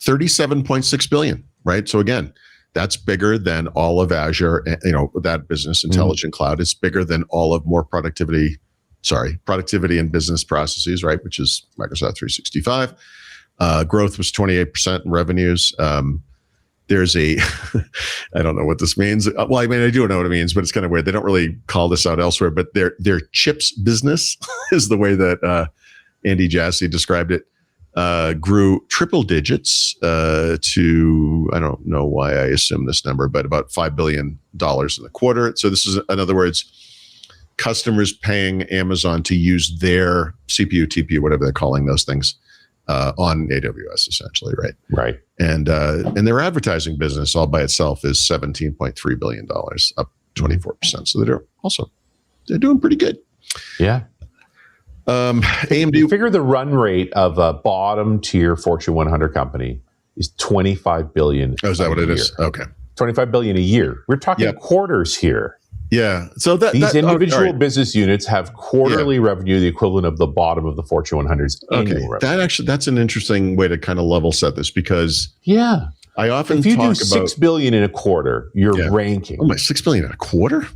37.6 billion, right? So again, that's bigger than all of Azure, that business, Intelligent Cloud. It's bigger than all of productivity and business processes, right? Which is Microsoft 365. Growth was 28% in revenues. there's a, I don't know what this means. Well, I mean, I do know what it means, but it's kind of weird. They don't really call this out elsewhere, but their chips business is the way that Andy Jassy described it, grew triple digits to, I don't know why I assume this number, but about $5 billion in the quarter. So this is, in other words, customers paying Amazon to use their CPU, TPU, whatever they're calling those things, on AWS, essentially, right? Right. And their advertising business all by itself is $17.3 billion, up 24%. So they're doing pretty good. Yeah. AMD, You figure the run rate of a bottom tier Fortune 100 company is $25 billion. oh, is that what it is? Okay. $25 billion a year. We're talking quarters here. Yeah. So these individual business units have quarterly revenue, the equivalent of the bottom of the Fortune 100's annual revenue. That's an interesting way to kind of level set this, because I often if you talk do $6 billion in a quarter, you're ranking. Oh my, $6 billion in a quarter?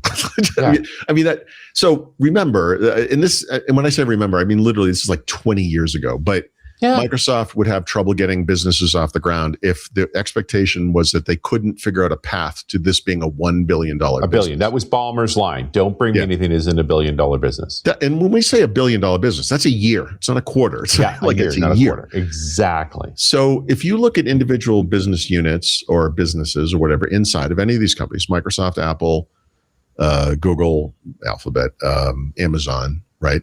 I mean that. So remember, and when I say remember, I mean literally this is like 20 years ago. But Microsoft would have trouble getting businesses off the ground if the expectation was that they couldn't figure out a path to this being a $1 billion business. $1 billion. That was Ballmer's line. Don't bring me anything that isn't $1 billion business. And when we say $1 billion business, that's a year. It's not a quarter. It's not a quarter. Exactly. So if you look at individual business units or businesses or whatever inside of any of these companies, Microsoft, Apple, Google, Alphabet, Amazon, right?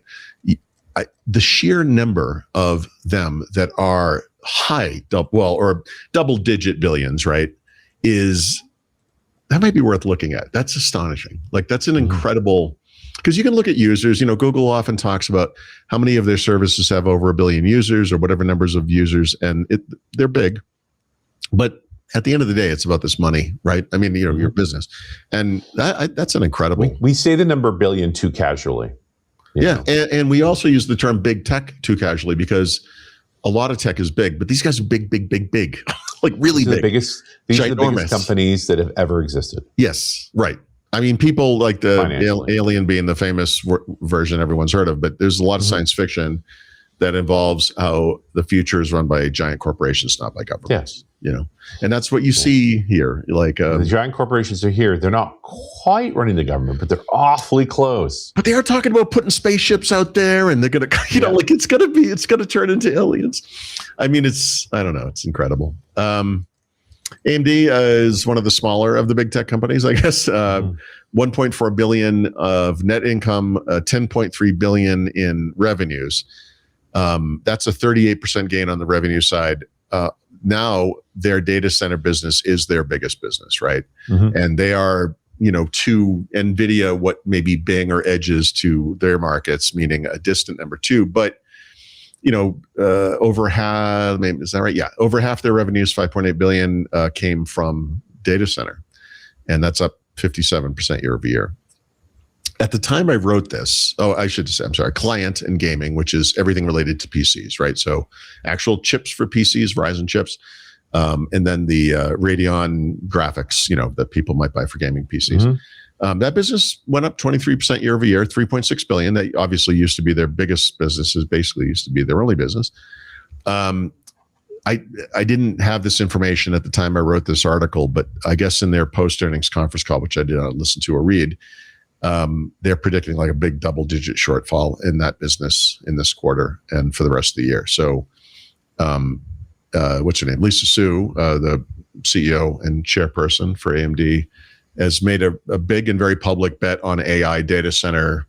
The sheer number of them that are double-digit billions, right, that might be worth looking at. That's astonishing. Like that's an incredible, because you can look at users. Google often talks about how many of their services have over 1 billion users or whatever numbers of users, and they're big. But at the end of the day, it's about this money, right? I mean, your business, and that's an incredible. We say the number billion too casually. Yeah. And we also use the term big tech too casually, because a lot of tech is big, but these guys are big, like really big. These are the biggest companies that have ever existed. Yes, right. I mean, people like the Alien being the famous version everyone's heard of, but there's a lot of science fiction that involves how the future is run by giant corporations, not by governments. Yes. And that's what you see here. Like the giant corporations are here. They're not quite running the government, but they're awfully close. But they are talking about putting spaceships out there, and they're going to, like it's going to turn into aliens. I mean, I don't know. It's incredible. AMD is one of the smaller of the big tech companies, I guess. 1.4 billion of net income, 10.3 billion in revenues. That's a 38% gain on the revenue side. Now their data center business is their biggest business, right? And they are, to NVIDIA what maybe Bing or Edge is to their markets, meaning a distant number two. But over half, is that right? Yeah, over half their revenues, 5.8 billion, came from data center, and that's up 57% year over year. At the time I wrote this, client and gaming, which is everything related to PCs, right? So actual chips for PCs, Ryzen chips, and then the Radeon graphics, that people might buy for gaming PCs. That business went up 23% year over year, 3.6 billion. That obviously used to be their biggest business, basically used to be their only business. I didn't have this information at the time I wrote this article, but I guess in their post-earnings conference call, which I did not listen to or read, they're predicting like a big double-digit shortfall in that business in this quarter and for the rest of the year. So, what's her name? Lisa Su, the CEO and chairperson for AMD, has made a big and very public bet on AI data center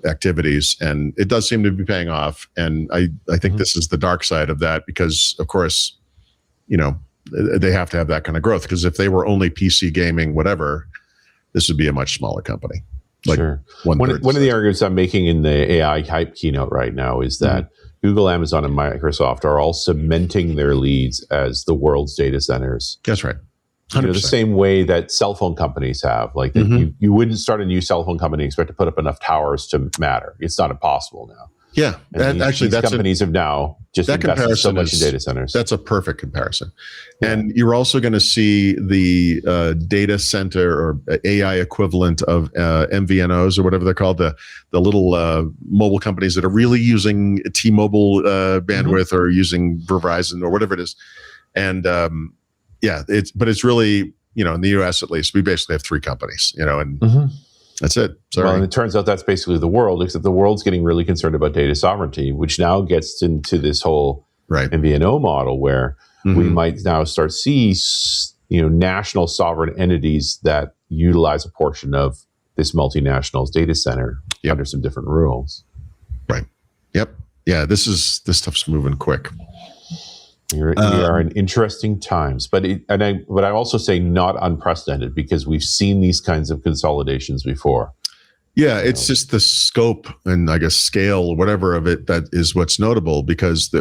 activities, and it does seem to be paying off. And I think this is the dark side of that, because of course, they have to have that kind of growth, because if they were only PC gaming, whatever, this would be a much smaller company. Sure. One of the arguments I'm making in the AI hype keynote right now is that Google, Amazon, and Microsoft are all cementing their leads as the world's data centers. That's right. The same way that cell phone companies have. Like you wouldn't start a new cell phone company and expect to put up enough towers to matter. It's not impossible now. Yeah, these companies have now just invested so much in data centers. That's a perfect comparison. And you're also going to see the data center or AI equivalent of MVNOs or whatever they're called, the little mobile companies that are really using T-Mobile bandwidth or using Verizon or whatever it is. And it's really, in the US at least, we basically have 3 companies, and that's it. Sorry. Well, and it turns out that's basically the world, except the world's getting really concerned about data sovereignty, which now gets into this whole MVNO model where we might now start see, national sovereign entities that utilize a portion of this multinational's data center under some different rules. Right. Yep. Yeah. This stuff's moving quick. We are in interesting times, but I also say not unprecedented, because we've seen these kinds of consolidations before. Yeah, it's just the scope and I guess scale or whatever of it that is what's notable, because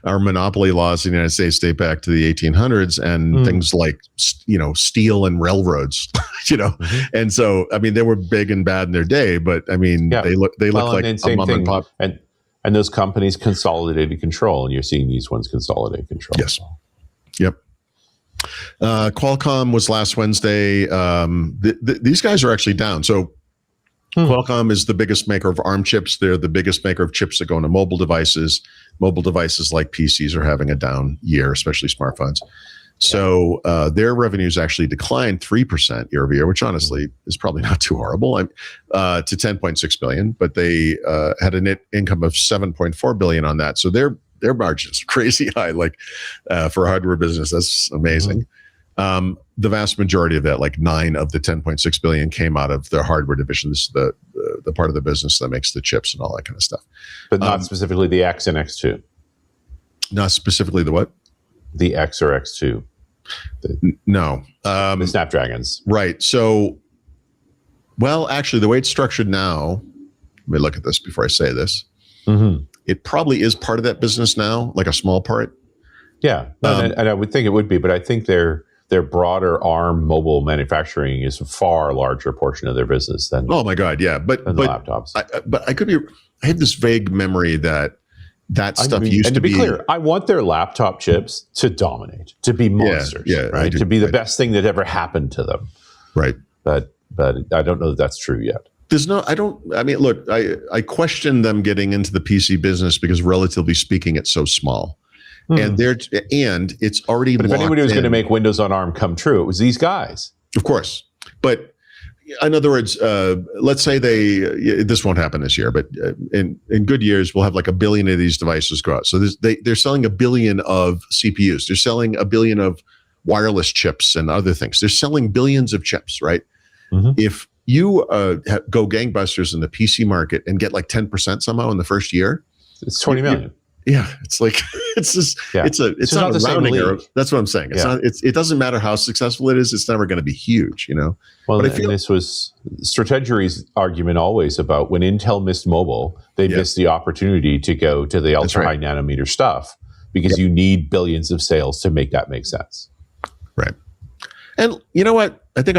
our monopoly laws in the United States date back to the 1800s, and things like steel and railroads, and so they were big and bad in their day, but they look like a mom and pop. And those companies consolidated control, and you're seeing these ones consolidate control. Yes. Yep. Qualcomm was last Wednesday. These guys are actually down. So Qualcomm is the biggest maker of ARM chips. They're the biggest maker of chips that go into mobile devices. Mobile devices like PCs are having a down year, especially smartphones. So their revenues actually declined 3% year over year, which honestly is probably not too horrible, to $10.6 billion. But they had a net income of $7.4 billion on that. So their margins are crazy high, for a hardware business. That's amazing. The vast majority of that, like 9 of the $10.6 billion, came out of their hardware division. This is the part of the business that makes the chips and all that kind of stuff. But not specifically the X and X2. Not specifically the what? The X or X2. No. The Snapdragons. Right. So, actually, the way it's structured now, let me look at this before I say this. It probably is part of that business now, like a small part. Yeah. And I would think it would be, but I think their broader ARM mobile manufacturing is a far larger portion of their business than. Oh my God. Yeah. But the laptops. I could be, I have this vague memory that stuff used to be clear, I want their laptop chips to dominate, to be monsters, right? To be the best thing that ever happened to them. Right. But I don't know that that's true yet. Look, I question them getting into the PC business because relatively speaking, it's so small. And it's already But if anybody was going to make Windows on ARM come true, it was these guys. Of course. But in other words, let's say this won't happen this year, but in good years, we'll have like 1 billion of these devices go out. So they're selling 1 billion of CPUs. They're selling 1 billion of wireless chips and other things. They're selling billions of chips, right? If you go gangbusters in the PC market and get like 10% somehow in the first year, it's 20 million. Yeah, it's like it's not a rounding error. That's what I'm saying. It doesn't matter how successful it is. It's never going to be huge, Well, but this was Strategery's argument always about when Intel missed mobile, they missed the opportunity to go to the ultra high nanometer stuff because you need billions of sales to make that make sense. Right. And you know what? I think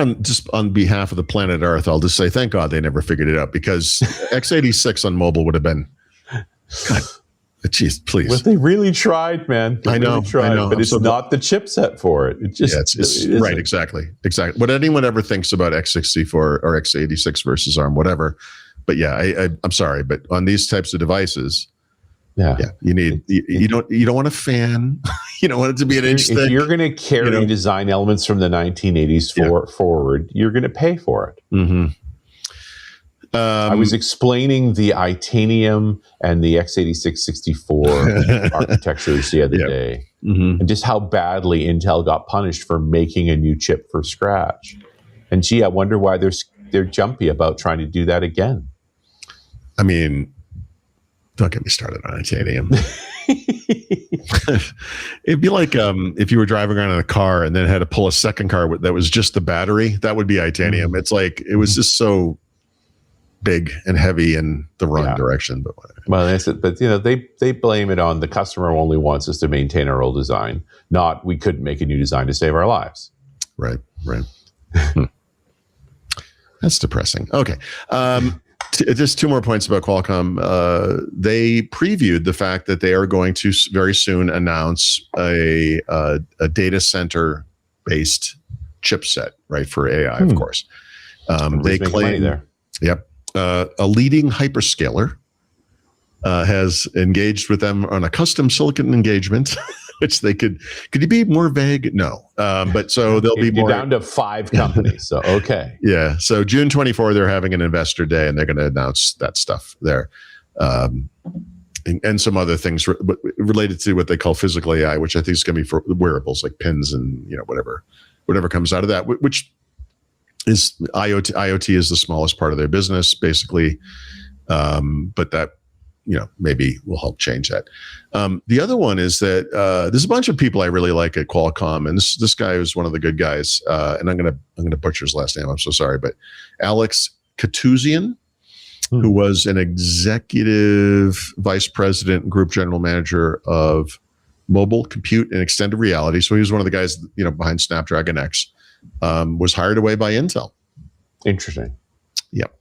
on behalf of the planet Earth, I'll just say thank God they never figured it out, because x86 on mobile would have been. God, jeez, please. But they really tried, man. I know, but it's not the chipset for it. It just it's right, exactly. What anyone ever thinks about x64 or x86 versus ARM, whatever. But I'm sorry, but on these types of devices, you need you don't want a fan. You don't want it to be an inch thick. If you're going to carry design elements from the 1980s forward, you're going to pay for it. I was explaining the Itanium and the x86-64 architectures the other day, and just how badly Intel got punished for making a new chip from scratch. And I wonder why they're jumpy about trying to do that again. I mean, don't get me started on Itanium. It'd be like if you were driving around in a car and then had to pull a second car that was just the battery. That would be Itanium. It's like it was just so big and heavy in the wrong direction, but whatever. Well, that's it. But they blame it on the customer only wants us to maintain our old design, not we couldn't make a new design to save our lives. Right. That's depressing. Okay, just 2 more points about Qualcomm. They previewed the fact that they are going to very soon announce a data center based chipset, right, for AI, of course. They claim money there. Yep. A leading hyperscaler has engaged with them on a custom silicon engagement which they could you be more vague? No. But so they'll be more down to 5 companies. So, okay. Yeah. So June 24, they're having an investor day and they're going to announce that stuff there. And some other things related to what they call physical AI, which I think is going to be for wearables like pins and, whatever comes out of that, which is IoT. IoT is the smallest part of their business, basically. But that, maybe will help change that. The other one is that there's a bunch of people I really like at Qualcomm, and this guy is one of the good guys. And I'm gonna butcher his last name. I'm so sorry, but Alex Katuzian, who was an executive vice president and group general manager of mobile compute and extended reality. So he was one of the guys, behind Snapdragon X, was hired away by Intel. Interesting. Yep.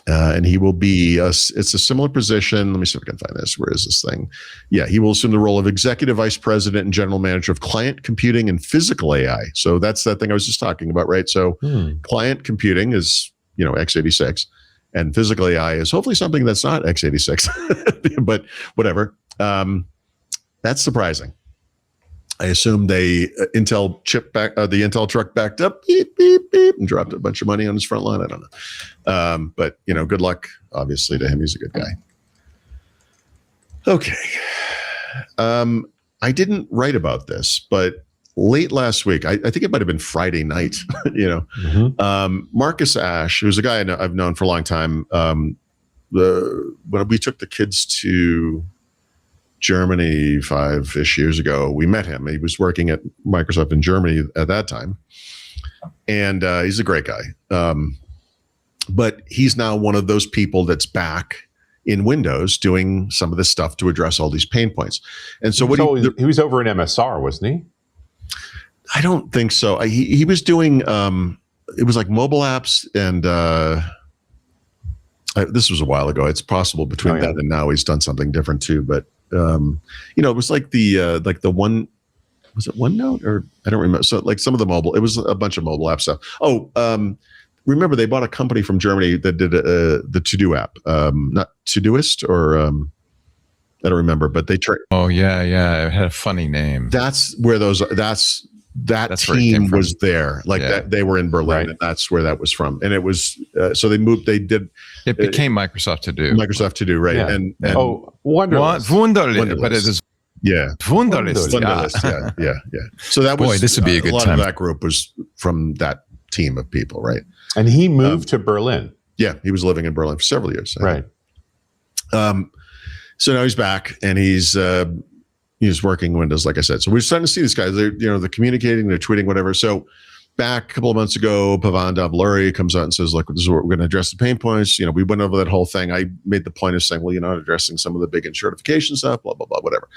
And he will be, it's a similar position. Let me see if I can find this. Where is this thing? Yeah, he will assume the role of executive vice president and general manager of client computing and physical AI. So that's that thing I was just talking about, right? So client computing is, x86, and physical AI is hopefully something that's not x86, but whatever. That's surprising. I assume Intel the Intel truck backed up, beep, beep, beep, and dropped a bunch of money on his front line. I don't know. But, good luck, obviously, to him. He's a good guy. Okay. I didn't write about this, but late last week, I think it might have been Friday night, Marcus Ashe, who's a guy I've known for a long time, when we took the kids to Germany 5-ish years ago, we met him. He was working at Microsoft in Germany at that time. And he's a great guy. But he's now one of those people that's back in Windows doing some of this stuff to address all these pain points. And so he was over in MSR, wasn't he? I don't think so. He was doing, it was like mobile apps, and this was a while ago. It's possible between that and now he's done something different too. But it was like the one, was it OneNote, or I don't remember. So like some of the mobile, it was a bunch of mobile app stuff. Remember they bought a company from Germany that did the To-Do app, not Todoist, or I don't remember, but they tried. Oh yeah, it had a funny name. That's where that team was there. That they were in Berlin, right. And that's where that was from. And it was so they moved. They did. It became Microsoft To Do. Microsoft To Do, right? Yeah. And Wunderlist. But it is. Yeah, Wunderlist. Yeah. So that was. This would be a good time. A lot of that group was from that team of people, right? And he moved to Berlin. Yeah, he was living in Berlin for several years. Right. So now he's back, and he's working Windows, like I said. So we're starting to see these guys. They're communicating, they're tweeting, whatever. So back a couple of months ago, Pavan Davluri comes out and says, "Look, this is what we're going to address the pain points." We went over that whole thing. I made the point of saying, "Well, you're not addressing some of the big enshittification stuff, blah blah blah, whatever."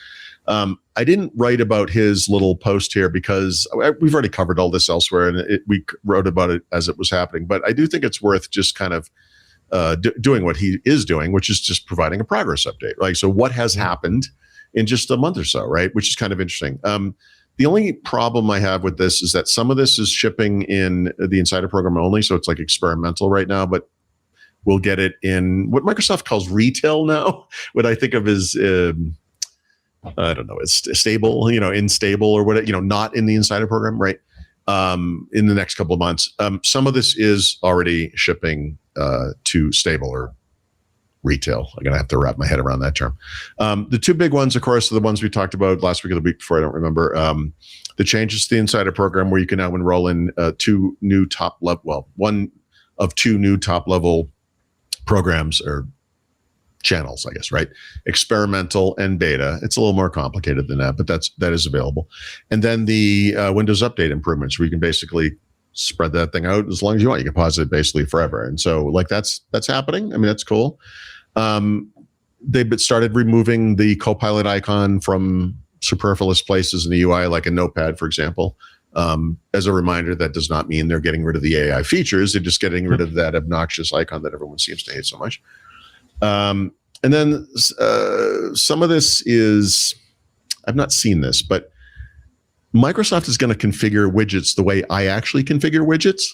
I didn't write about his little post here because we've already covered all this elsewhere, and we wrote about it as it was happening. But I do think it's worth just kind of doing what he is doing, which is just providing a progress update. Like, so what has happened in just a month or so, right? Which is kind of interesting. The only problem I have with this is that some of this is shipping in the Insider program only, so it's like experimental right now, but we'll get it in what Microsoft calls retail now, what I think of as, I don't know, it's stable, in stable or whatever, not in the Insider program, right? In the next couple of months. Some of this is already shipping to stable or retail. I'm going to have to wrap my head around that term. The two big ones, of course, are the ones we talked about last week or the week before, I don't remember. The changes to the Insider program, where you can now enroll in one of two new top-level programs or channels, I guess, right? Experimental and beta. It's a little more complicated than that, but that is available. And then the Windows Update improvements, where you can basically spread that thing out as long as you want. You can pause it basically forever. And so that's happening. I mean, that's cool. They started removing the Copilot icon from superfluous places in the UI, like a Notepad, for example. As a reminder, that does not mean they're getting rid of the AI features. They're just getting rid of that obnoxious icon that everyone seems to hate so much. And then some of this is, I've not seen this, but Microsoft is going to configure widgets the way I actually configure widgets,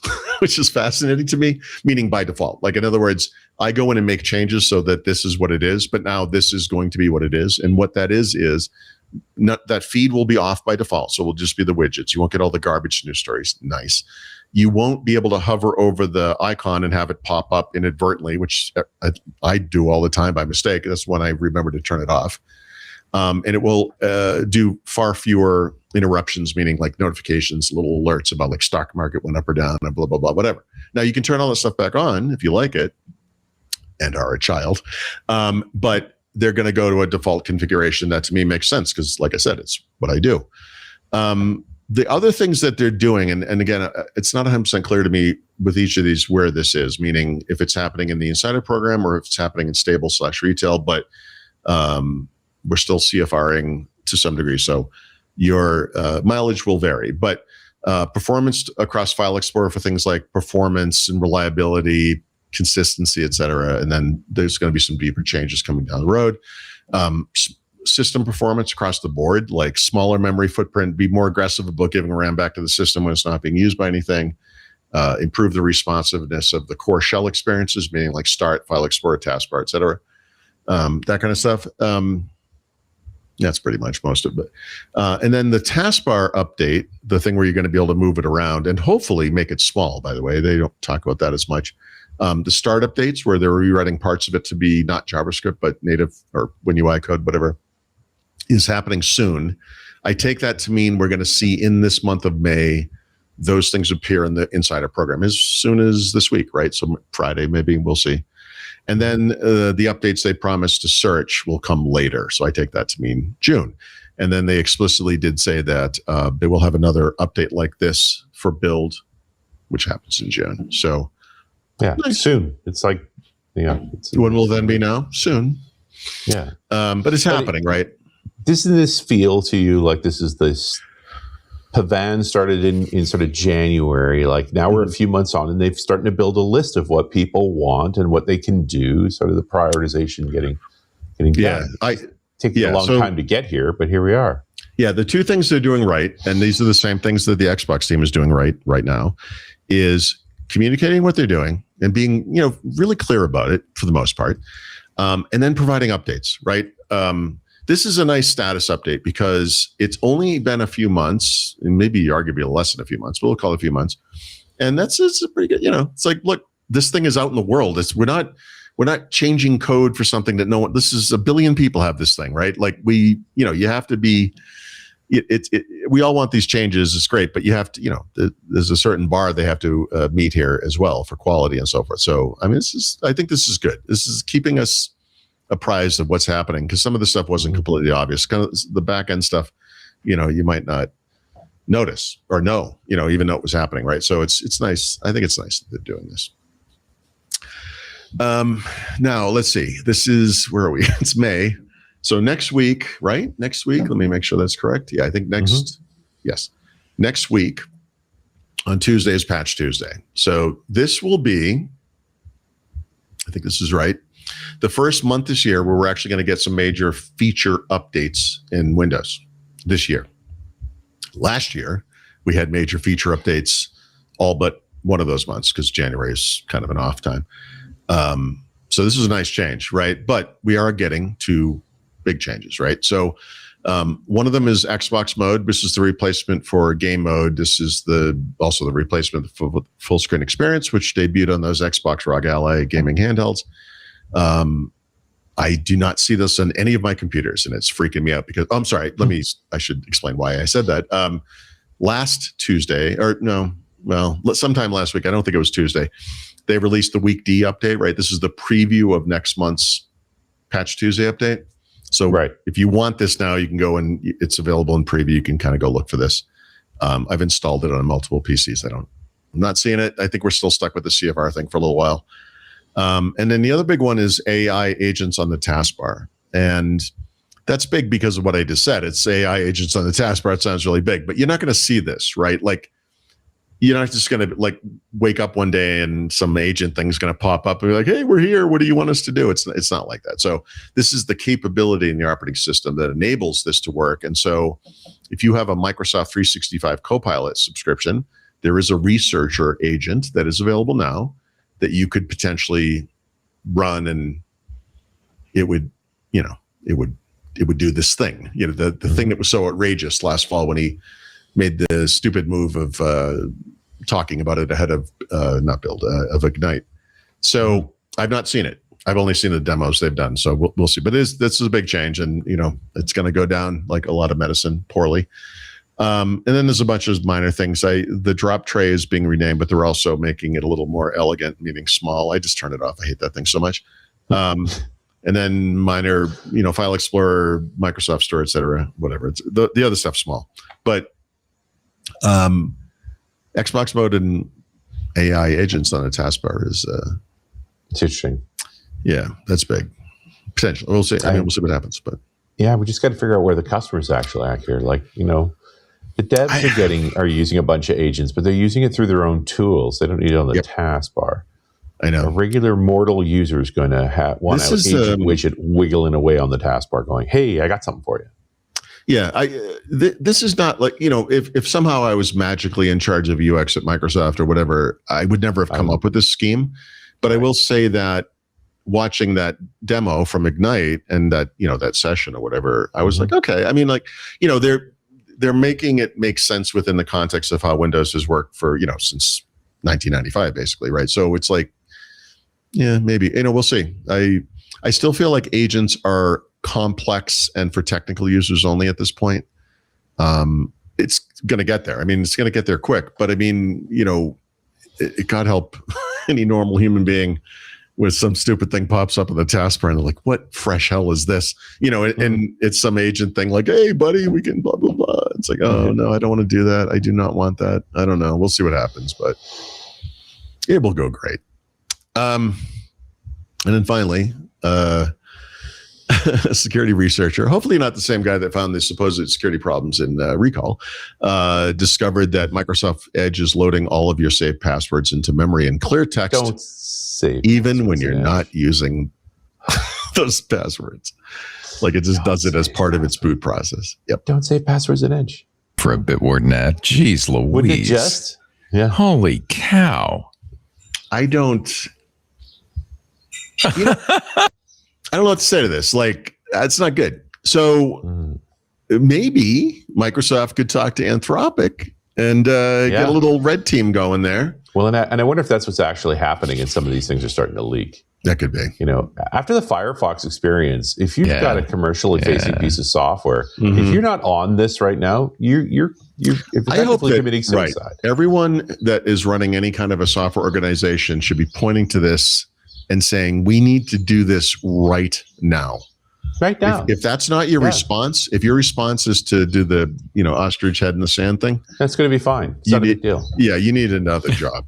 which is fascinating to me, meaning by default. Like, in other words, I go in and make changes so that this is what it is, but now this is going to be what it is. And what that is that feed will be off by default. So it will just be the widgets. You won't get all the garbage news stories. Nice. You won't be able to hover over the icon and have it pop up inadvertently, which I do all the time by mistake. That's when I remember to turn it off. And it will do far fewer interruptions, meaning like notifications, little alerts about like stock market went up or down and blah, blah, blah, whatever. Now you can turn all that stuff back on if you like it and are a child. But they're going to go to a default configuration that to me makes sense because, like I said, it's what I do. The other things that they're doing, and again, it's not 100% clear to me with each of these where this is, meaning if it's happening in the insider program or if it's happening in stable/retail, but we're still CFRing to some degree. So your mileage will vary, but performance across File Explorer for things like performance and reliability, consistency, et cetera. And then there's going to be some deeper changes coming down the road. System performance across the board, like smaller memory footprint, be more aggressive about giving RAM back to the system when it's not being used by anything, improve the responsiveness of the core shell experiences, meaning like Start, File Explorer, Taskbar, et cetera. That kind of stuff. That's pretty much most of it. And then the taskbar update, the thing where you're going to be able to move it around and hopefully make it small, by the way. They don't talk about that as much. The start updates where they're rewriting parts of it to be not JavaScript, but native or WinUI code, whatever, is happening soon. I take that to mean we're going to see in this month of May, those things appear in the Insider program as soon as this week, right? So Friday, maybe, we'll see. And then the updates they promised to search will come later. So I take that to mean June. And then they explicitly did say that they will have another update like this for build, which happens in June. So yeah, nice. Soon. It's like, when will then be now? Soon. Yeah. But it's happening, right? Doesn't this feel to you like this Pavan started in sort of January, like now we're a few months on and they've starting to build a list of what people want and what they can do, sort of the prioritization getting done. Taking a long time to get here, but here we are. Yeah, the two things they're doing right, and these are the same things that the Xbox team is doing right now, is communicating what they're doing and being, really clear about it for the most part, and then providing updates, right? This is a nice status update because it's only been a few months, and maybe arguably less than a few months, but we'll call it a few months. And it's a pretty good, it's like, look, this thing is out in the world. We're not changing code for something that this is 1 billion people have this thing, right? Like you have to be, we all want these changes. It's great, but you have to, there's a certain bar they have to meet here as well for quality and so forth. So, I mean, I think this is good. This is keeping us apprised of what's happening because some of the stuff wasn't completely obvious. Kind of the back end stuff, you might not notice or know, even know it was happening, right? So it's nice. I think it's nice that they're doing this. Now let's see. This is, where are we? It's May. So next week, right? Next week. Let me make sure that's correct. Yeah, I think yes. Next week on Tuesday is Patch Tuesday. So this will be, I think this is right, the first month this year where we're actually going to get some major feature updates in Windows this year. Last year, we had major feature updates all but one of those months because January is kind of an off time. So this is a nice change, right? But we are getting to big changes, right? So one of them is Xbox mode. This is the replacement for game mode. This is also the replacement for full screen experience, which debuted on those Xbox ROG Ally gaming handhelds. I do not see this on any of my computers, and it's freaking me out because I'm sorry. I should explain why I said that. Last Tuesday, sometime last week, I don't think it was Tuesday, they released the Week D update, right? This is the preview of next month's Patch Tuesday update. So if you want this now, you can go and it's available in preview. You can kind of go look for this. I've installed it on multiple PCs. I'm not seeing it. I think we're still stuck with the CFR thing for a little while. And then the other big one is AI agents on the taskbar. And that's big because of what I just said. It's AI agents on the taskbar. It sounds really big, but you're not going to see this, right? Like, you're not just going to wake up one day and some agent thing's going to pop up and be like, hey, we're here. What do you want us to do? It's not like that. So this is the capability in the operating system that enables this to work. And so if you have a Microsoft 365 Copilot subscription, there is a researcher agent that is available now that you could potentially run, and it would would do this thing. You know, the thing that was so outrageous last fall when he made the stupid move of talking about it ahead of of Ignite. So I've not seen it. I've only seen the demos they've done. So we'll see. But this is a big change, and you know it's going to go down like a lot of medicine poorly. And then there's a bunch of minor things. The drop tray is being renamed, but they're also making it a little more elegant, meaning small. I just turned it off. I hate that thing so much. And then minor, you know, File Explorer, Microsoft Store, et cetera, whatever. It's the other stuff's small. But Xbox mode and AI agents on a taskbar is it's interesting. Yeah, that's big. Potential. We'll see. I mean, we'll see what happens. But yeah, we just got to figure out where the customers actually are here. Like, you know, the devs are using a bunch of agents, but they're using it through their own tools. They don't need it on the taskbar. I know. A regular mortal user is going to want an agent widget wiggling away on the taskbar going, hey, I got something for you. Yeah, this is not like, you know, if somehow I was magically in charge of UX at Microsoft or whatever, I would never have come up with this scheme. But I will say that watching that demo from Ignite and that, you know, that session or whatever, I was like, okay. I mean, like, you know, they're making it make sense within the context of how Windows has worked for, you know, since 1995, basically, right? So it's like, yeah, maybe, you know, we'll see. I still feel like agents are complex and for technical users only at this point. It's going to get there. I mean, it's going to get there quick, but I mean, you know, it God help any normal human being with some stupid thing pops up in the taskbar and they're like, what fresh hell is this? You know, and it's some agent thing like, hey, buddy, we can blah, blah, blah. It's like, oh, no, I don't want to do that. I do not want that. I don't know. We'll see what happens, but it will go great. And then finally, a security researcher, hopefully not the same guy that found the supposed security problems in Recall, discovered that Microsoft Edge is loading all of your saved passwords into memory in clear text. Don't save even when you're not using those passwords. Like it just does it as part of its boot process. Yep. Don't save passwords in Edge. For a Bitwarden ad. Jeez Louise. Wouldn't it just? Yeah. Holy cow. I don't know what to say to this. Like, that's not good. So maybe Microsoft could talk to Anthropic and get a little red team going there. Well, and I wonder if that's what's actually happening, and some of these things are starting to leak. That could be. You know, after the Firefox experience, if you've got a commercially facing piece of software, if you're not on this right now, you're effectively committing suicide. Right. Everyone that is running any kind of a software organization should be pointing to this and saying, we need to do this right now. Right now. If that's not your response, if your response is to do the, you know, ostrich head in the sand thing, that's going to be fine. It's not a big deal. Yeah, you need another job.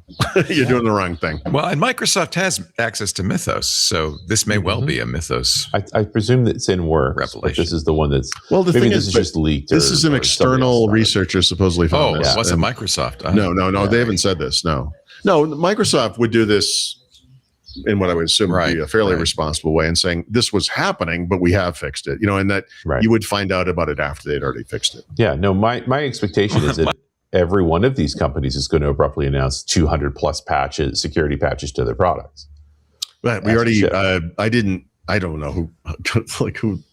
You're doing the wrong thing. Well, and Microsoft has access to Mythos, so this may well be a Mythos. I presume that it's in works. Revelation. But this is the one that's well. The maybe thing this is just leaked. This is an external researcher supposedly found this. Oh, what's a Microsoft? No, they haven't said this. No, Microsoft would do this in what I would assume would be a fairly responsible way, and saying this was happening, but we have fixed it. You know, and that you would find out about it after they'd already fixed it. Yeah, no, my expectation is that every one of these companies is going to abruptly announce 200 plus security patches to their products. Right. We already. I don't know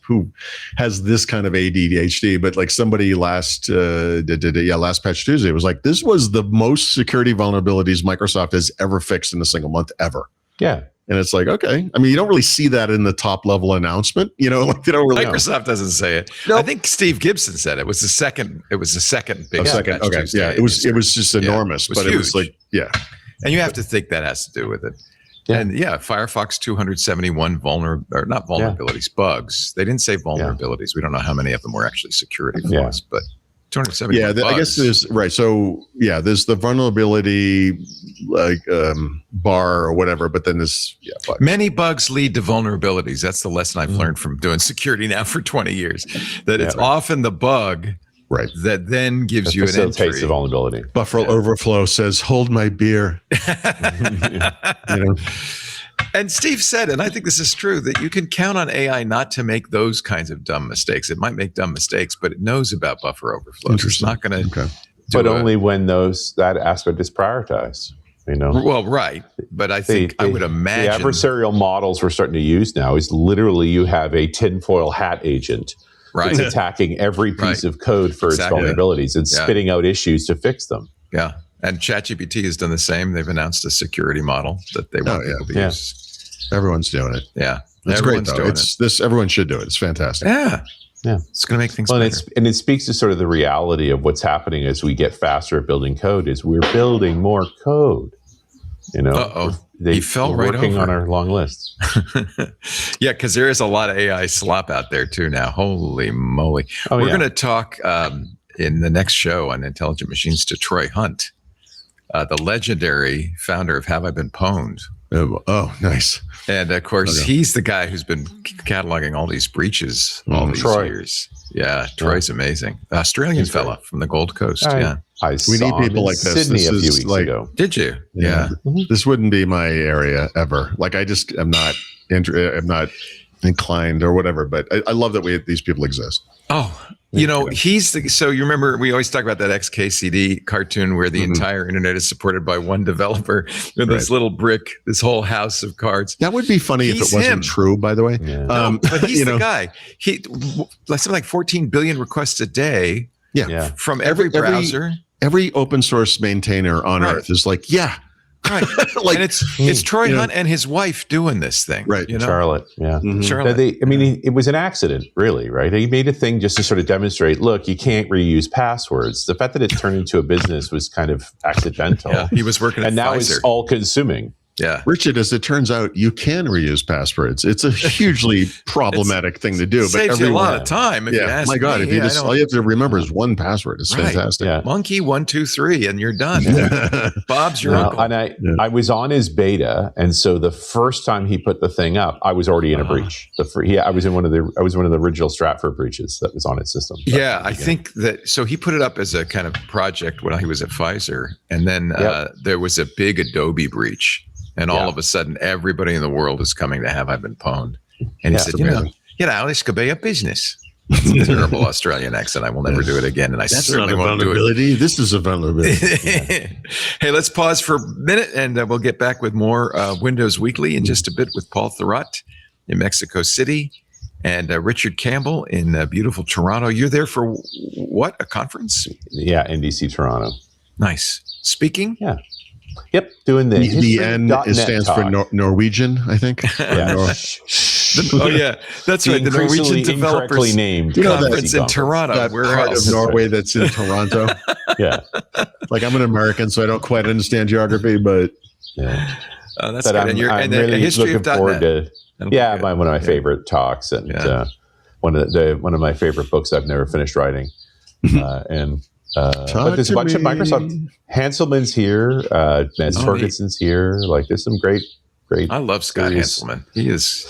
who has this kind of ADHD, but like somebody last Patch Tuesday was like, this was the most security vulnerabilities Microsoft has ever fixed in a single month ever. Yeah. And it's like, okay. I mean, you don't really see that in the top level announcement, you know, like they don't really Microsoft doesn't say it. Nope. I think Steve Gibson said it was the second big Patch Tuesday. Yeah. It was just enormous, but huge. It was like, And you have to think that has to do with it. Yeah. And Firefox 271 bugs. They didn't say vulnerabilities. We don't know how many of them were actually security flaws, but 271 bugs. I guess there's So there's the vulnerability bar or whatever, but then there's bugs. Many bugs lead to vulnerabilities. That's the lesson I've learned from doing security now for 20 years. That it's often the bug that then gives you an entry. The vulnerability. Buffer overflow says, "Hold my beer." You know? And Steve said, and I think this is true, that you can count on AI not to make those kinds of dumb mistakes. It might make dumb mistakes, but it knows about buffer overflows. It's not going to. But only when that aspect is prioritized. Well, right. But I think I would imagine the adversarial models we're starting to use now is literally you have a tinfoil hat agent that's attacking every piece of code for its vulnerabilities and spitting out issues to fix them. Yeah. And ChatGPT has done the same. They've announced a security model that they want people to use. Everyone's doing it. Yeah. That's great, though. Everyone should do it. It's fantastic. Yeah. It's going to make things better. And it speaks to sort of the reality of what's happening as we get faster at building code is we're building more code. He fell right working over on our long list. Yeah, because there is a lot of AI slop out there too now. Holy moly. We're going to talk in the next show on Intelligent Machines to Troy Hunt, the legendary founder of Have I Been Pwned? Oh, nice. And of course, he's the guy who's been cataloging all these breaches all these years. Yeah, Troy's amazing. Australian fella from the Gold Coast. We need people like this. Sydney a few weeks ago. Did you? Yeah. This wouldn't be my area ever. Like I'm not inclined or whatever, but I love that these people exist. Oh, so you remember we always talk about that XKCD cartoon where the entire internet is supported by one developer with this little brick, this whole house of cards. That would be funny if it wasn't true, by the way. Yeah. But he's the guy. He something like 14 billion requests a day from every browser. Every open source maintainer on earth is like, right. And it's Troy Hunt and his wife doing this thing. Right. Charlotte. Yeah. Charlotte. It was an accident, really, right? He made a thing just to sort of demonstrate, look, you can't reuse passwords. The fact that it turned into a business was kind of accidental. Yeah. He was working at Pfizer. Now it's all consuming. Yeah. Richard, as it turns out, you can reuse passwords. It's a hugely problematic thing to do. It saves you a lot of time. If you ask my God, me, all you have to remember is one password. It's fantastic. Yeah. Monkey 123 and you're done. Bob's your uncle. And I was on his beta, and so the first time he put the thing up, I was already in a breach. I was one of the original Stratford breaches that was on its system. I think that. So he put it up as a kind of project when he was at Pfizer, and then there was a big Adobe breach. And all of a sudden, everybody in the world is coming to Have I Been Pwned? And he said, this could be a business. That's a terrible Australian accent. I will never do it again. And That's certainly not a vulnerability. This is a vulnerability. Hey, let's pause for a minute, and we'll get back with more Windows Weekly in just a bit with Paul Thurrott in Mexico City and Richard Campbell in beautiful Toronto. You're there for what? A conference? Yeah, NDC Toronto. Nice. Speaking? Yeah. Yep, doing the N stands talk. For Norwegian, I think. That's right. The Norwegian Developers named Conference in Toronto. That part of Norway that's in Toronto. Like I'm an American, so I don't quite understand geography, but that's good. I'm really looking forward to. One of my favorite talks, and one of my favorite books I've never finished writing, but there's a bunch of Microsoft. Hanselman's here. Nance Ferguson's here. Like there's some great. I love Scott Hanselman. He's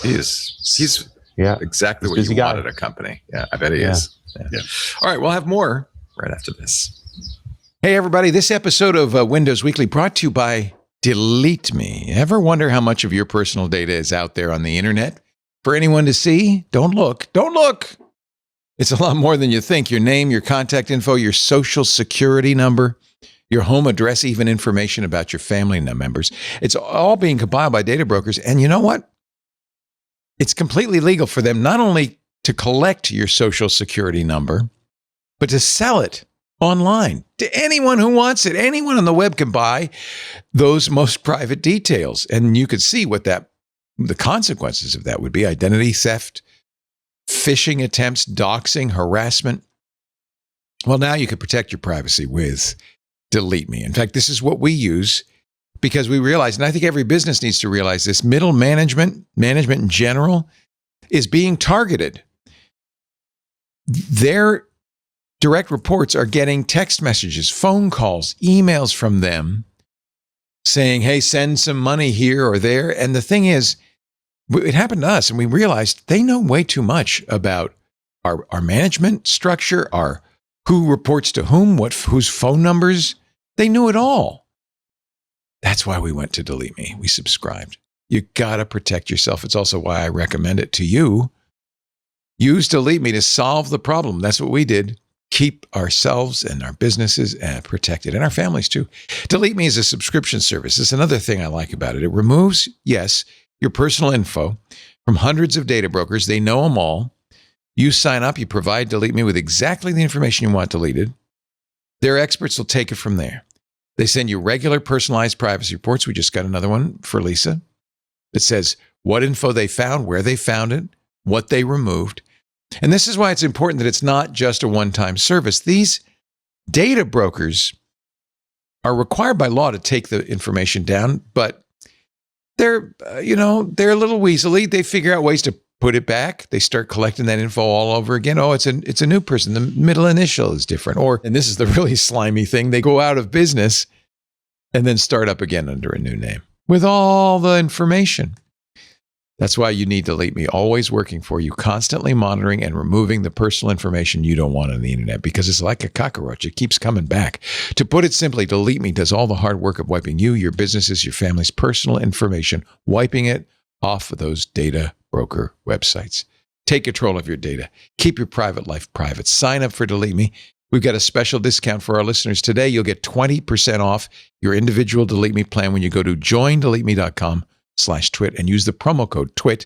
exactly what you want at a company. Yeah, I bet he is. Yeah. All right, we'll have more right after this. Hey, everybody. This episode of Windows Weekly brought to you by Delete Me. Ever wonder how much of your personal data is out there on the internet for anyone to see? Don't look. Don't look. It's a lot more than you think. Your name, your contact info, your social security number, your home address, even information about your family members. It's all being compiled by data brokers. And you know what? It's completely legal for them not only to collect your social security number, but to sell it online to anyone who wants it. Anyone on the web can buy those most private details. And you could see what the consequences of that would be: identity theft, phishing attempts, doxing, harassment. Well, now you can protect your privacy with Delete Me. In fact, this is what we use because we realize, and I think every business needs to realize this, middle management in general, is being targeted. Their direct reports are getting text messages, phone calls, emails from them saying, hey, send some money here or there. And the thing is, it happened to us, and we realized they know way too much about our management structure, our who reports to whom, whose phone numbers. They knew it all. That's why we went to Delete Me. We subscribed. You got to protect yourself. It's also why I recommend it to you. Use Delete Me to solve the problem. That's what we did. keep ourselves and our businesses protected, and our families too. Delete Me is a subscription service. It's another thing I like about it. It removes, yes, your personal info from hundreds of data brokers. They know them all. You sign up, you provide Delete Me with exactly the information you want deleted. Their experts will take it from there. They send you regular personalized privacy reports. We just got another one for Lisa. It says what info they found, where they found it, what they removed. And this is why it's important that it's not just a one-time service. These data brokers are required by law to take the information down, but they're a little weaselly. They figure out ways to put it back. They start collecting that info all over again. Oh, it's a new person. The middle initial is different. And this is the really slimy thing, they go out of business and then start up again under a new name with all the information. That's why you need Delete Me, always working for you, constantly monitoring and removing the personal information you don't want on the internet, because it's like a cockroach. It keeps coming back. To put it simply, Delete Me does all the hard work of wiping you, your businesses, your family's personal information, wiping it off of those data broker websites. Take control of your data. Keep your private life private. Sign up for Delete Me. We've got a special discount for our listeners today. You'll get 20% off your individual Delete Me plan when you go to joindeleteme.com/twit and use the promo code TWIT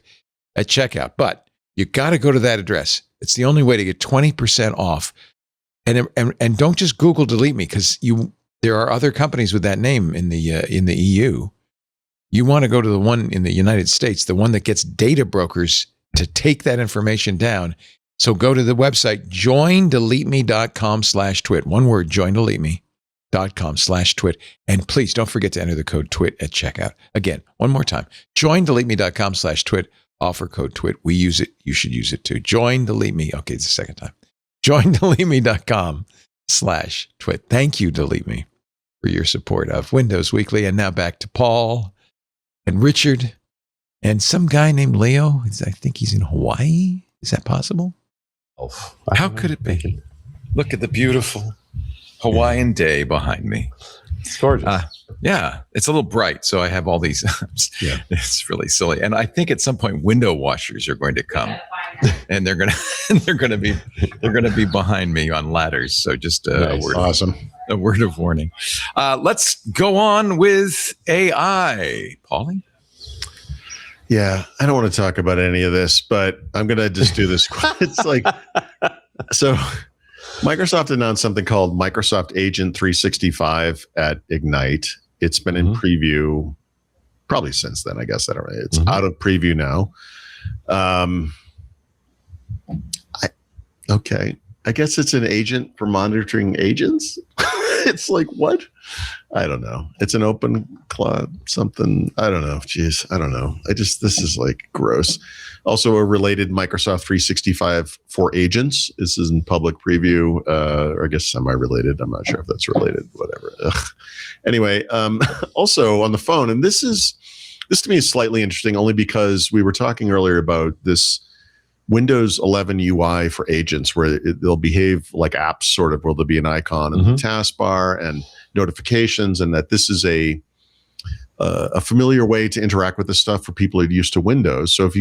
at checkout. But you got to go to that address. It's the only way to get 20% off. And don't just Google Delete Me, because there are other companies with that name in the EU. You want to go to the one in the United States, the one that gets data brokers to take that information down. So go to the website, joindeleteme.com/twit. One word, joindeleteme.com/twit. And please don't forget to enter the code TWIT at checkout. Again, one more time, joindeleteme.com/twit. Offer code TWIT. We use it. You should use it too. Join Delete Me. Okay, it's the second time. joindeleteme.com/twit. Thank you, Delete Me, for your support of Windows Weekly. And now back to Paul and Richard and some guy named Leo. I think he's in Hawaii. Is that possible? How could it be? Look at the beautiful Hawaiian day behind me. It's gorgeous. Yeah, it's a little bright, so I have all these. Yeah, it's really silly. And I think at some point window washers are going to come, and they're going to be behind me on ladders. So just nice. A word of warning. Let's go on with AI, Paulie. Yeah, I don't want to talk about any of this, but I'm going to just do this. It's like, so Microsoft announced something called Microsoft Agent 365 at Ignite. It's been in preview probably since then, I guess. I don't know. It's out of preview now. I guess it's an agent for monitoring agents. It's like, what? I don't know. It's an open cloud something. I don't know. Jeez, I don't know. This is like gross. Also, a related Microsoft 365 for agents. This is in public preview, or I guess semi-related. I'm not sure if that's related. Whatever. Ugh. Anyway, also on the phone, and this to me is slightly interesting, only because we were talking earlier about this Windows 11 UI for agents, where they'll behave like apps, sort of, where there'll be an icon in the taskbar and notifications, and that this is a familiar way to interact with this stuff for people who are used to Windows. So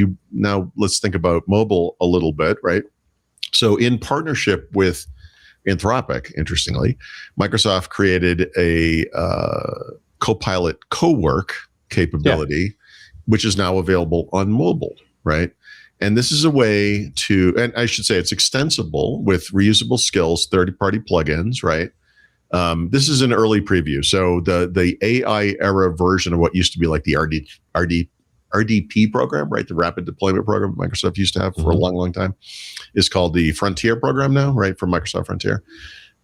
let's think about mobile a little bit, right? So in partnership with Anthropic, interestingly, Microsoft created a Copilot co-work capability, which is now available on mobile, right? And this is a way to, and I should say it's extensible with reusable skills, third-party plugins, right? This is an early preview. So the AI era version of what used to be like the RDP program, right? The rapid deployment program Microsoft used to have for a long, long time, is called the Frontier program now, right? From Microsoft Frontier.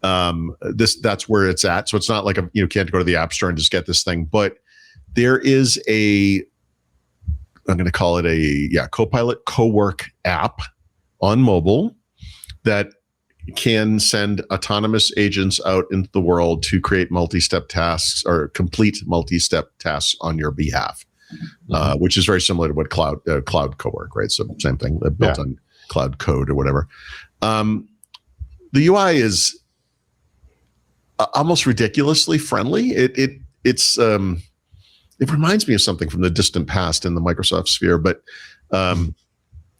That's where it's at. So it's not like you can't go to the App Store and just get this thing, but there is I'm going to call it a Copilot co-work app on mobile that can send autonomous agents out into the world to create multi-step tasks or complete multi-step tasks on your behalf, which is very similar to what cloud co-work, right? So same thing, built on cloud code or whatever. The UI is almost ridiculously friendly. It reminds me of something from the distant past in the Microsoft sphere, but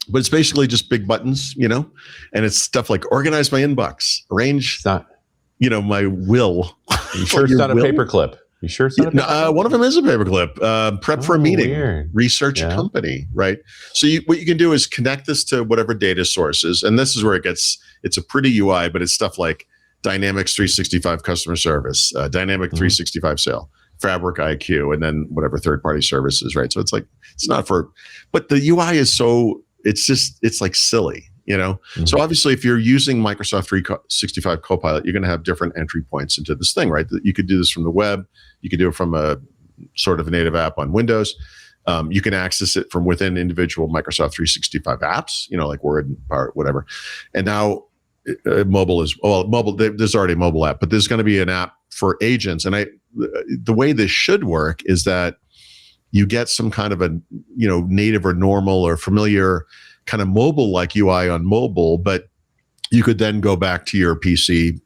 but it's basically just big buttons, and it's stuff like organize my inbox, arrange, my will. You sure it's not a paperclip? You sure it's not a paperclip? One of them is a paperclip. Prep for a meeting, weird. Research a company, right? So what you can do is connect this to whatever data sources, and this is where it's a pretty UI, but it's stuff like Dynamics 365 customer service, Dynamic 365 sale, Fabric IQ, and then whatever third-party services, right? So it's not for, but the UI is it's like silly. So obviously if you're using Microsoft 365 Copilot, you're going to have different entry points into this thing, right? You could do this from the web. You could do it from a sort of a native app on Windows. You can access it from within individual Microsoft 365 apps, like Word and Power, whatever. And now mobile. There's already a mobile app, but there's going to be an app for agents. And the way this should work is that you get some kind of a, native or normal or familiar kind of mobile-like UI on mobile, but you could then go back to your PC,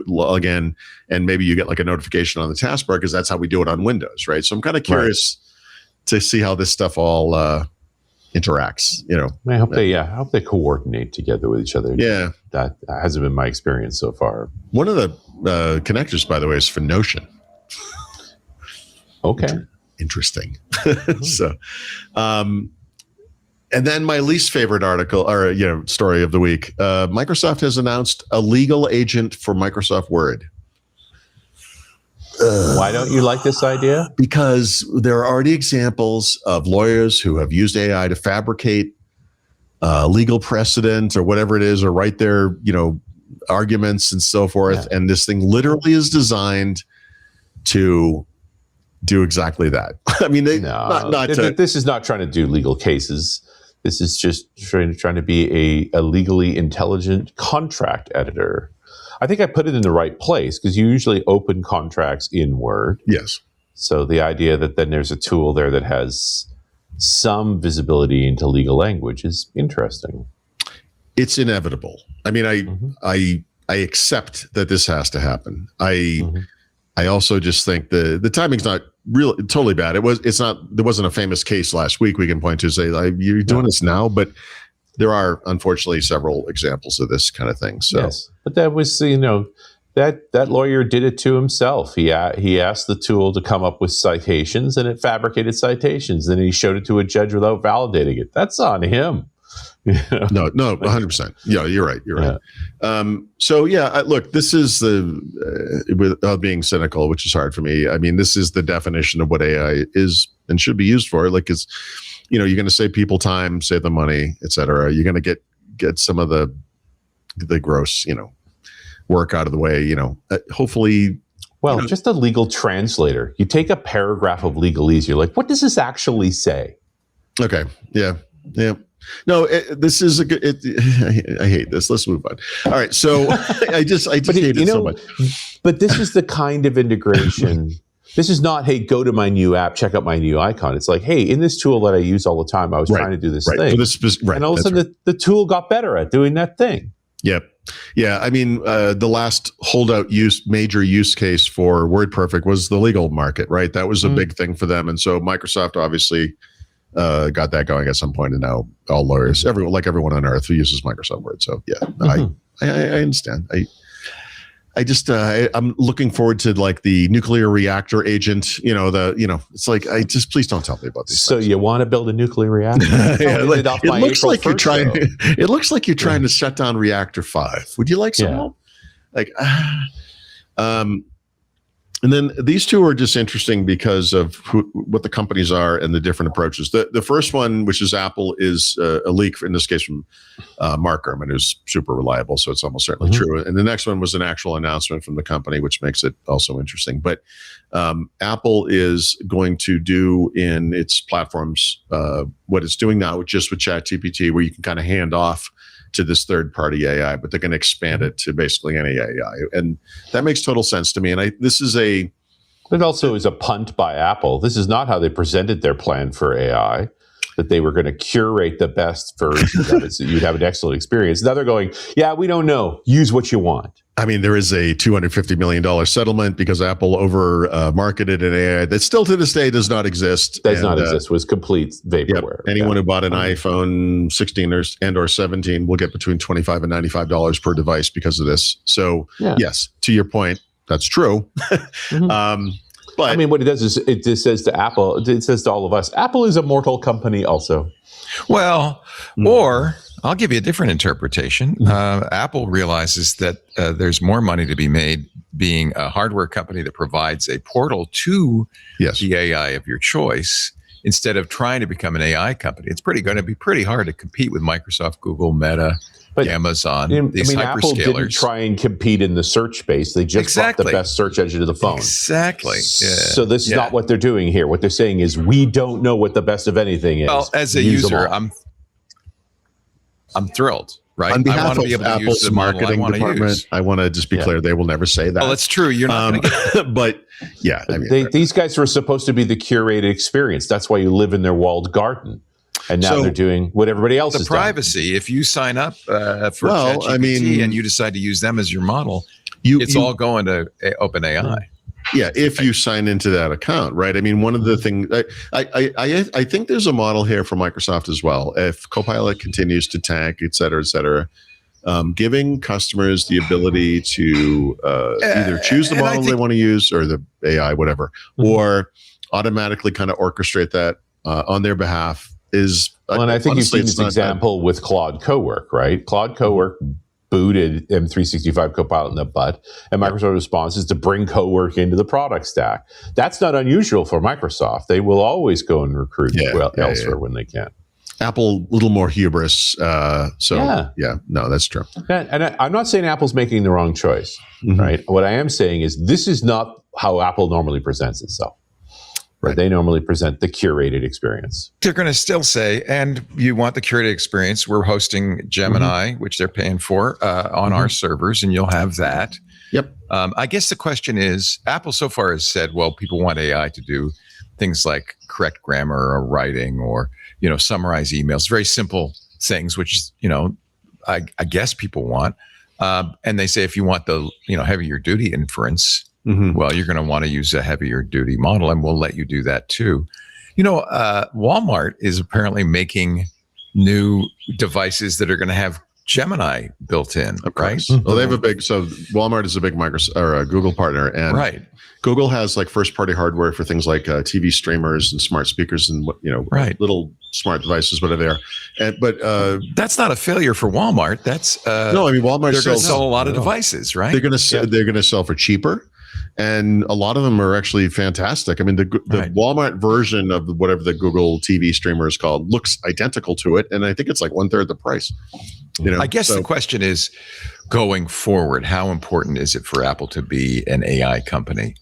log in, and maybe you get like a notification on the taskbar because that's how we do it on Windows, right? So I'm kind of curious to see how this stuff all interacts. I hope they coordinate together with each other. Yeah, that hasn't been my experience so far. One of the connectors, by the way, is for Notion. Okay, interesting. So. And then my least favorite article or story of the week. Microsoft has announced a legal agent for Microsoft Word. Why don't you like this idea? Because there are already examples of lawyers who have used AI to fabricate legal precedent or whatever it is, or write their arguments and so forth. Yeah. And this thing literally is designed to do exactly that. I mean, this is not trying to do legal cases. This is just trying to be a legally intelligent contract editor. I think I put it in the right place because you usually open contracts in Word. Yes. So the idea that then there's a tool there that has some visibility into legal language is interesting. It's inevitable. I mean, I accept that this has to happen. I also just think the timing's not really totally bad. There wasn't a famous case last week we can point to say you're doing this now, but there are unfortunately several examples of this kind of thing. So, yes, but that was that lawyer did it to himself. He asked the tool to come up with citations, and it fabricated citations. Then he showed it to a judge without validating it. That's on him. No, 100%. Yeah, you're right. You're right. So look, this is without being cynical, which is hard for me. I mean, this is the definition of what AI is and should be used for. Like, you're going to save people time, save them money, et cetera. You're going to get some of the gross, work out of the way. Hopefully. Well, just a legal translator. You take a paragraph of legalese. You're like, what does this actually say? Okay. Yeah. Yeah. No, this is a good. I hate this. Let's move on. All right, so I just hate it so much. But this is the kind of integration. This is not, hey, go to my new app, check out my new icon. It's like, hey, in this tool that I use all the time, I was trying to do this thing, and all of a sudden the tool got better at doing that thing. Yep. Yeah. I mean, the last major use case for WordPerfect was the legal market, right? That was a big thing for them, and so Microsoft obviously. Got that going at some point, and now all lawyers, everyone on earth who uses Microsoft Word. So I understand. I'm looking forward to like the nuclear reactor agent. It's like please don't tell me about these. So things. You want to build a nuclear reactor? It looks like you're trying to shut down Reactor 5. Would you like some help? And then these two are just interesting because of what the companies are and the different approaches. The first one, which is Apple, is a leak, in this case from Mark Gurman, who's super reliable, so it's almost certainly true. And the next one was an actual announcement from the company, which makes it also interesting. But Apple is going to do in its platforms what it's doing now, just with ChatGPT, where you can kind of hand off to this third-party AI, but they're going to expand it to basically any AI, and that makes total sense to me. And it also is a punt by Apple. This is not how they presented their plan for AI, that they were going to curate the best version of it so you'd have an excellent experience. Now they're going, yeah, we don't know. Use what you want. I mean, there is a $250 million settlement because Apple over marketed an AI that still to this day does not exist. Was complete vaporware. Anyone who bought an iPhone 16 or 17 will get between $25 and $95 per device because of this. So yes, to your point, that's true. But I mean, what it does is it just says to Apple, it says to all of us, Apple is a mortal company also. Well, or I'll give you a different interpretation. Apple realizes that there's more money to be made being a hardware company that provides a portal to the AI of your choice instead of trying to become an AI company. It's going to be pretty hard to compete with Microsoft, Google, Meta, Amazon, these hyperscalers. Apple didn't try and compete in the search space. They just brought the best search engine to the phone. Exactly. So this is not what they're doing here. What they're saying is we don't know what the best of anything is. Well, as a user, I'm thrilled. Right. On behalf of Apple's marketing department, I want to just be clear, they will never say that. Well, that's true. You're not going to get it. But I mean, these guys were supposed to be the curated experience. That's why you live in their walled garden. And now they're doing what everybody else is doing. The privacy, if you sign up for ChatGPT and you decide to use them as your model, it's all going to OpenAI. Yeah, if you sign into that account, right? I mean, one of the things I think there's a model here for Microsoft as well. If Copilot continues to tank, et cetera, giving customers the ability to either choose the model they want to use or the AI, whatever, or automatically kind of orchestrate that on their behalf is. Well, and I think you've seen this example with Claude Cowork, right? Claude Cowork booted M365 Copilot in the butt, and Microsoft's response is to bring Cowork into the product stack. That's not unusual for Microsoft. They will always go and recruit elsewhere when they can. Apple, a little more hubris. No, that's true. And I'm not saying Apple's making the wrong choice, right? What I am saying is this is not how Apple normally presents itself. Right. They normally present the curated experience. They're going to still say, and you want the curated experience, we're hosting Gemini, which they're paying for on our servers, and you'll have that. Yep. I guess the question is, Apple so far has said, well, people want AI to do things like correct grammar or writing or, summarize emails, very simple things, which, I guess people want. And they say, if you want the, heavier duty inference, well, you're going to want to use a heavier duty model, and we'll let you do that too. Walmart is apparently making new devices that are going to have Gemini built in, right? Well, they have Walmart is a big Microsoft or a Google partner, and Google has like first-party hardware for things like TV streamers and smart speakers and little smart devices, whatever they are. But that's not a failure for Walmart. That's no, I mean Walmart. They're going to sell a lot of devices, right? They're going to sell for cheaper. And a lot of them are actually fantastic. I mean, the Walmart version of whatever the Google TV streamer is called looks identical to it. And I think it's like 1/3 the price. I guess the question is, going forward, how important is it for Apple to be an AI company?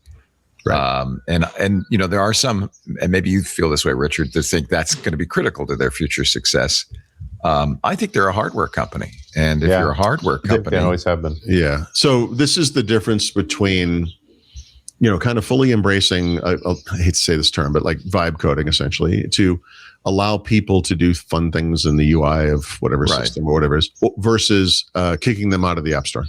Right. And there are some, and maybe you feel this way, Richard, to think that's going to be critical to their future success. I think they're a hardware company. And if you're a hardware company. They always have been. Yeah. So this is the difference between kind of fully embracing, I hate to say this term, but like vibe coding essentially to allow people to do fun things in the UI of whatever system or whatever it is versus kicking them out of the App Store,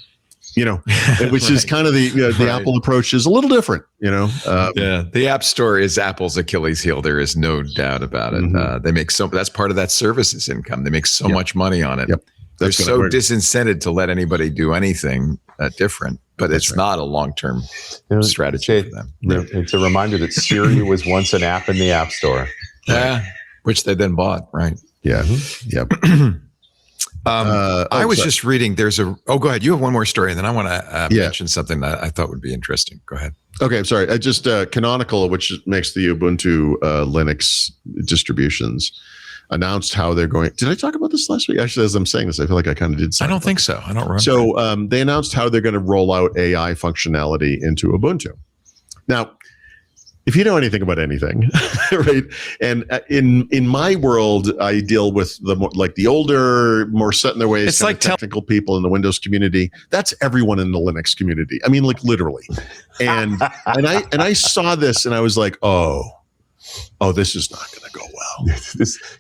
which is kind of the Apple approach is a little different, the App Store is Apple's Achilles heel. There is no doubt about it. They make that's part of that services income. They make so much money on it. Yep. They're so disincented to let anybody do anything different, but it's not a long-term strategy for them. It's a reminder that Siri was once an app in the App Store. Yeah, which they then bought, right? Yeah. Yep. I was just reading, go ahead. You have one more story, and then I want to mention something that I thought would be interesting. Go ahead. Okay, I'm sorry. Just Canonical, which makes the Ubuntu Linux distributions, announced how they're going. Did I talk about this last week? Actually, as I'm saying this, I feel like I kind of did. I don't think so. I don't remember. So they announced how they're going to roll out AI functionality into Ubuntu. Now, if you know anything about anything, right? And in my world, I deal with the older, more set in their ways, it's like technical people in the Windows community. That's everyone in the Linux community. I mean, like literally. And I saw this and I was like, oh. oh, this is not going to go well.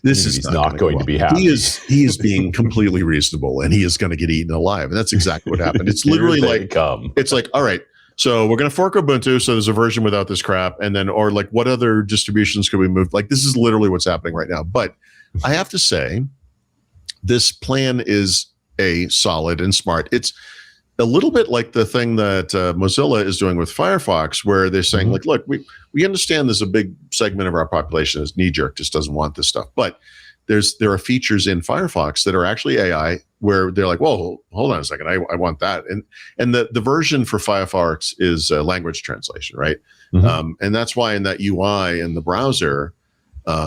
this is not going to be happy. He is being completely reasonable, and he is going to get eaten alive. And that's exactly what happened. It's literally it's like, all right, so we're going to fork Ubuntu. So there's a version without this crap. And then, or like, what other distributions could we move? Like, this is literally what's happening right now. But I have to say, this plan is solid and smart. It's a little bit like the thing that Mozilla is doing with Firefox, where they're saying, like, look, we understand there's a big segment of our population is knee-jerk, just doesn't want this stuff. But there are features in Firefox that are actually AI where they're like, whoa, hold on a second, I want that. And the version for Firefox is language translation, right? And that's why in that UI in the browser,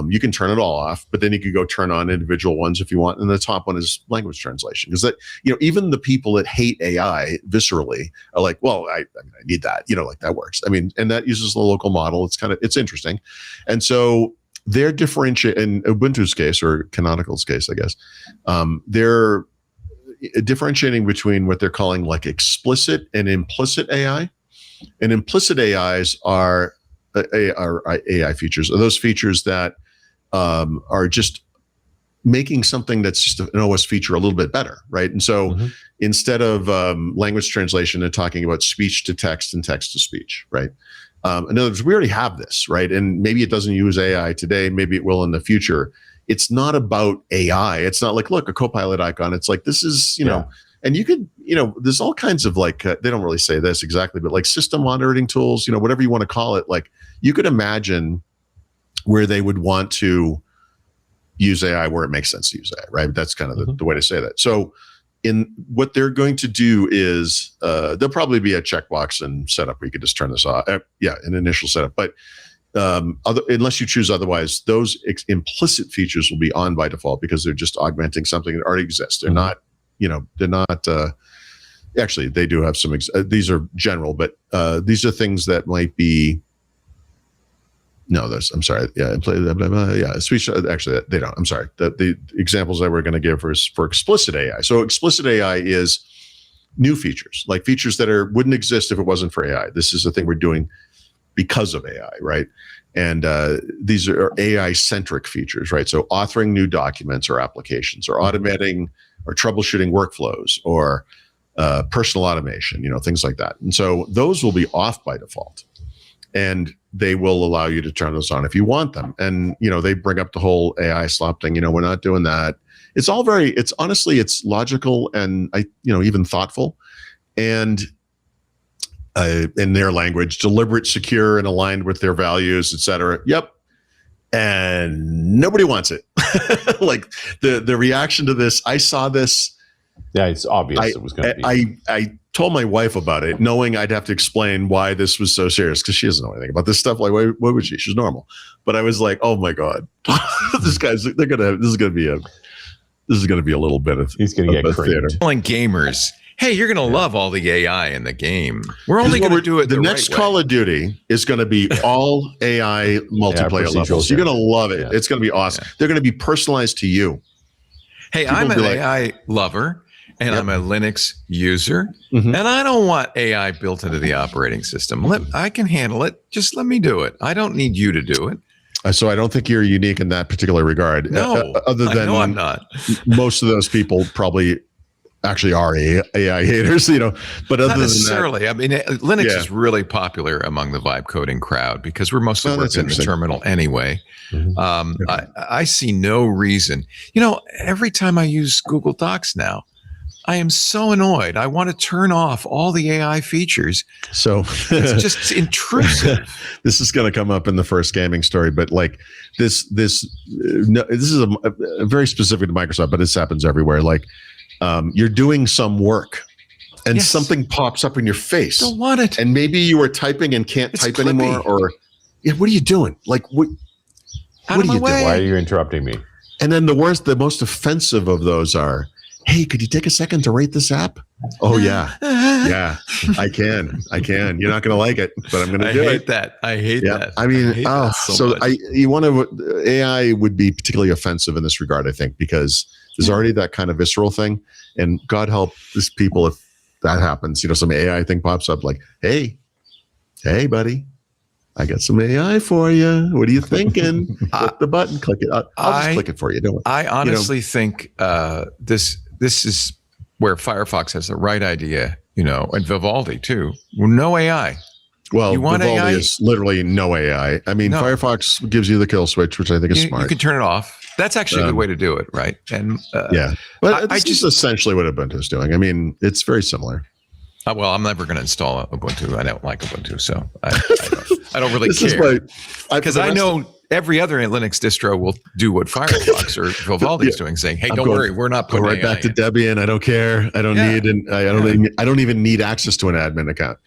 you can turn it all off, but then you can go turn on individual ones if you want. And the top one is language translation. Because that, even the people that hate AI viscerally are like, well, I need that, like that works. I mean, and that uses the local model. It's interesting. And so they're in Ubuntu's case, or Canonical's case, I guess, they're differentiating between what they're calling like explicit and implicit AI. And implicit AIs are AI features, are those features that are just making something that's just an OS feature a little bit better, right? And so instead of language translation and talking about speech to text and text to speech, right? In other words, we already have this, right? And maybe it doesn't use AI today, maybe it will in the future. It's not about AI. It's not like, look, a Copilot icon. It's like, this is, know, and you could, there's all kinds of like, they don't really say this exactly, but like system monitoring tools, whatever you want to call it, like you could imagine where they would want to use AI where it makes sense to use AI, right? That's kind of the way to say that. So in what they're going to do is there'll probably be a checkbox and setup where you could just turn this off. An initial setup. But unless you choose otherwise, those implicit features will be on by default because they're just augmenting something that already exists. They're not, they're not, actually they do have some, these are general, but these are things that might be, I'm sorry. Yeah. Speech. Actually, they don't. I'm sorry. The examples that we're going to give is for explicit AI. So explicit AI is new features, like features that wouldn't exist if it wasn't for AI. This is the thing we're doing because of AI, right? And these are AI-centric features, right? So authoring new documents or applications, or automating or troubleshooting workflows, or personal automation, things like that. And so those will be off by default. And they will allow you to turn those on if you want them. And, they bring up the whole AI slop thing. We're not doing that. It's all honestly, it's logical and even thoughtful. And in their language, deliberate, secure, and aligned with their values, et cetera. Yep. And nobody wants it. Like the reaction to this, I saw this. Yeah, it's obvious it was going to be. I told my wife about it, knowing I'd have to explain why this was so serious, because she doesn't know anything about this stuff. Like, why would she? She's normal. But I was like, oh my God, this is going to be a little bit of, he's going to get theater. Telling gamers, hey, you're going to love all the AI in the game. We're only going to do it the next right Call way. of Duty is going to be all AI multiplayer levels. You're going to love it. Yeah. It's going to be awesome. Yeah. They're going to be personalized to you. Hey, I'm an AI lover. And I'm a Linux user, and I don't want AI built into the operating system. I can handle it. Just let me do it. I don't need you to do it. So I don't think you're unique in that particular regard. No, other than I'm not. Most of those people probably actually are AI haters, But other not necessarily. Than that, I mean, Linux is really popular among the vibe coding crowd because we're mostly working in the terminal anyway. I see no reason. Every time I use Google Docs now, I am so annoyed. I want to turn off all the AI features. So it's just intrusive. This is going to come up in the first gaming story, but like this is a very specific to Microsoft, but this happens everywhere. Like you're doing some work and something pops up in your face. Don't want it. And maybe you were typing and can't type anymore, or what are you doing? Like what are you doing? Why are you interrupting me? And then the most offensive of those are, hey, could you take a second to rate this app? Oh, yeah. Yeah, I can. You're not going to like it, but I'm going to do it. I hate that. I mean, AI would be particularly offensive in this regard, I think, because there's already that kind of visceral thing. And God help these people if that happens. Some AI thing pops up like, hey, buddy, I got some AI for you. What are you thinking? Click the button, click it. I'll just click it for you. Don't worry. I honestly think this is where Firefox has the right idea, and Vivaldi too. No AI. Well, you want Vivaldi AI? is literally no AI. I mean, Firefox gives you the kill switch, which I think is smart. You can turn it off. That's actually a good way to do it, right? And but this is essentially what Ubuntu is doing. I mean, it's very similar. Well, I'm never going to install Ubuntu. I don't like Ubuntu, so I don't really care. Because I know every other Linux distro will do what Firefox or Vivaldi is doing, saying, "Hey, don't worry, we're not putting right back to Debian. I don't care. I don't need, and I don't even need access to an admin account."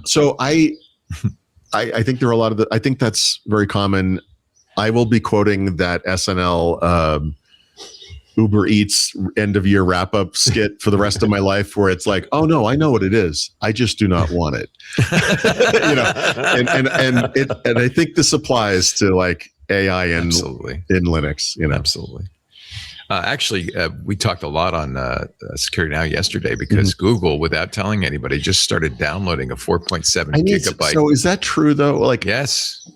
So I think there are a lot of I think that's very common. I will be quoting that SNL Uber Eats end of year wrap up skit for the rest of my life, where it's like, "Oh no, I know what it is. I just do not want it." and I think this applies to like AI in Linux. Absolutely. Actually, we talked a lot on Security Now yesterday because Google, without telling anybody, just started downloading a 4.7 gigabyte. So is that true though? Like, yes.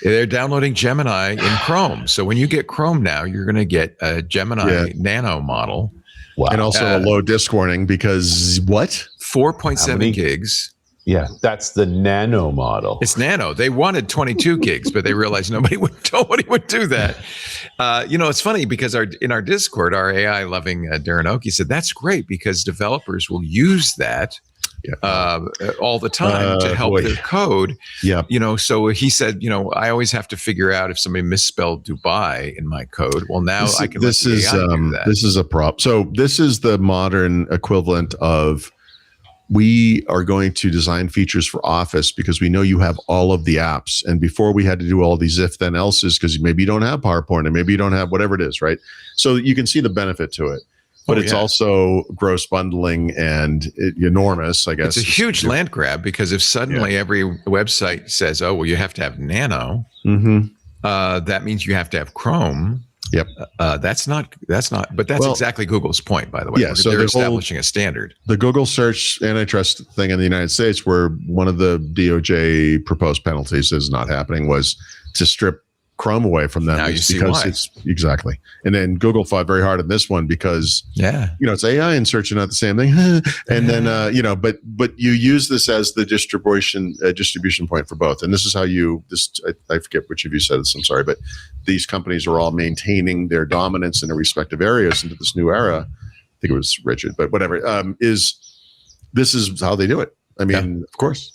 They're downloading Gemini in Chrome. So when you get Chrome now, you're going to get a Gemini Nano model. Wow. And also a low disk warning because what? 4.7 gigs. Yeah, that's the Nano model. It's Nano. They wanted 22 gigs, but they realized nobody would do that. It's funny because in our Discord, our AI-loving Darren Oki said, that's great because developers will use that all the time to help their code. Yeah. So he said, I always have to figure out if somebody misspelled Dubai in my code. Well, now I can let the AI do that. This is a prop. So this is the modern equivalent of we are going to design features for Office because we know you have all of the apps. And before we had to do all these if then else's because maybe you don't have PowerPoint and maybe you don't have whatever it is, right? So you can see the benefit to it. But it's also gross bundling and enormous, I guess. It's a huge land grab because if suddenly every website says, oh, well, you have to have Nano, that means you have to have Chrome. Yep. That's exactly Google's point, by the way. Yeah, so they're establishing a standard. The Google search antitrust thing in the United States, where one of the DOJ proposed penalties is not happening, was to strip Chrome away from them. Now you see why. It's exactly. And then Google fought very hard in this one because it's AI and search are not the same thing. And then but you use this as the distribution point for both. And this is how I forget which of you said this, I'm sorry, but these companies are all maintaining their dominance in their respective areas into this new era. I think it was Richard, but whatever. This is how they do it. I mean, of course.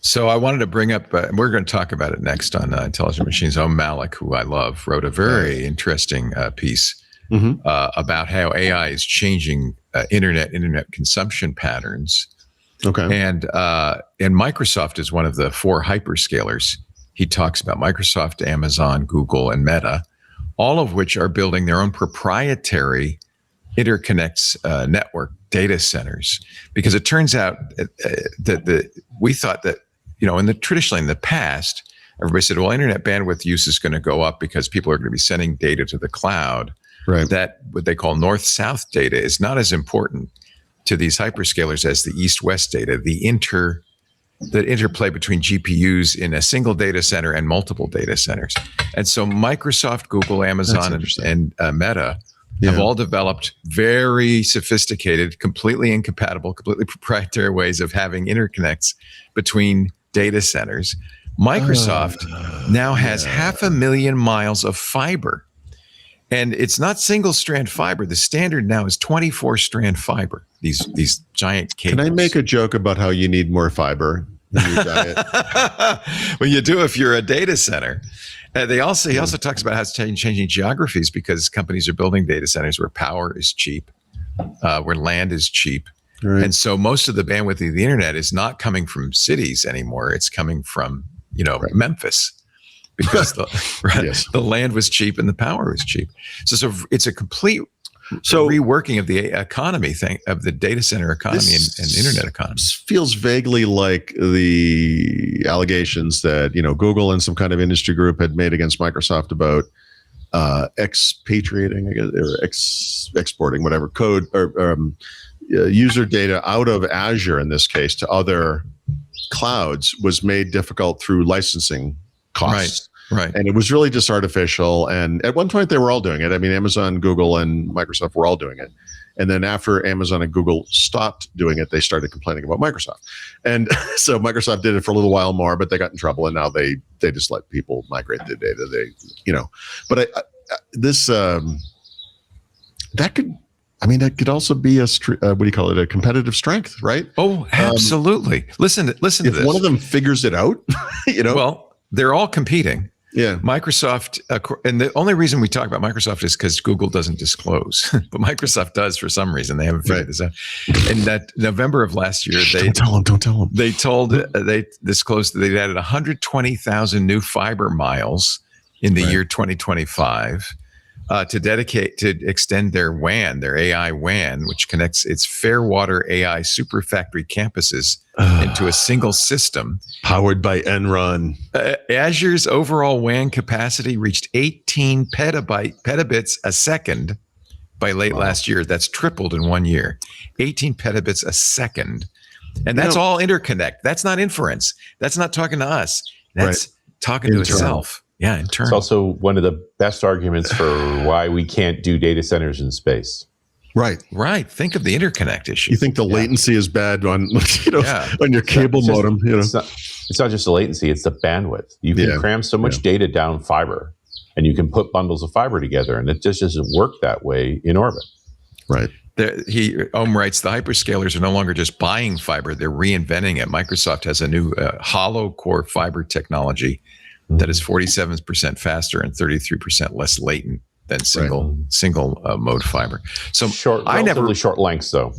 So I wanted to bring up, we're going to talk about it next on Intelligent Machines. Malik, who I love, wrote a very interesting piece about how AI is changing internet consumption patterns. Okay. And Microsoft is one of the 4 hyperscalers. He talks about Microsoft, Amazon, Google, and Meta, all of which are building their own proprietary interconnects network data centers. Because it turns out that we thought that, traditionally in the past, everybody said, well, internet bandwidth use is going to go up because people are going to be sending data to the cloud. Right. That what they call north-south data is not as important to these hyperscalers as the east-west data, the interplay between GPUs in a single data center and multiple data centers. And so Microsoft, Google, Amazon, and Meta have all developed very sophisticated, completely incompatible, completely proprietary ways of having interconnects between data centers. Microsoft now has 500,000 miles of fiber. And it's not single strand fiber. The standard now is 24 strand fiber, these giant cables. Can I make a joke about how you need more fiber in your diet? Well, you do if you're a data center. He also talks about how it's changing geographies because companies are building data centers where power is cheap, where land is cheap. Right. And so most of the bandwidth of the internet is not coming from cities anymore. It's coming from, Memphis because the land was cheap and the power was cheap. So it's a complete reworking of the economy thing, of the data center economy and internet economy. Feels vaguely like the allegations that Google and some kind of industry group had made against Microsoft about expatriating, I guess, or exporting whatever code or user data out of Azure in this case to other clouds was made difficult through licensing costs. Right. And it was really just artificial. And at one point, they were all doing it. I mean, Amazon, Google, and Microsoft were all doing it. And then after Amazon and Google stopped doing it, they started complaining about Microsoft. And so Microsoft did it for a little while more, but they got in trouble. And now they just let people migrate their data. But that could also be a a competitive strength, right? Oh, absolutely. Listen to this. If one of them figures it out, Well, they're all competing. Yeah. Microsoft, and the only reason we talk about Microsoft is because Google doesn't disclose, but Microsoft does for some reason. They haven't figured this out. In that November of last year, don't tell them. They disclosed that they'd added 120,000 new fiber miles in the year 2025 to extend their WAN, their AI WAN, which connects its Fairwater AI super factory campuses into a single system. Powered by Enron. Azure's overall WAN capacity reached 18 petabits a second by late last year. That's tripled in 1 year. 18 petabits a second. And that's all interconnect. That's not inference. That's not talking to us. That's talking to itself. Yeah, internal. It's also one of the best arguments for why we can't do data centers in space. Right. Think of the interconnect issue. You think the latency is bad on on your cable modem? It's not just the latency; it's the bandwidth. You can cram so much data down fiber, and you can put bundles of fiber together, and it just doesn't work that way in orbit. Right. Ohm writes, the hyperscalers are no longer just buying fiber; they're reinventing it. Microsoft has a new hollow core fiber technology that is 47% faster and 33% less latent than single mode fiber. So relatively short lengths, though.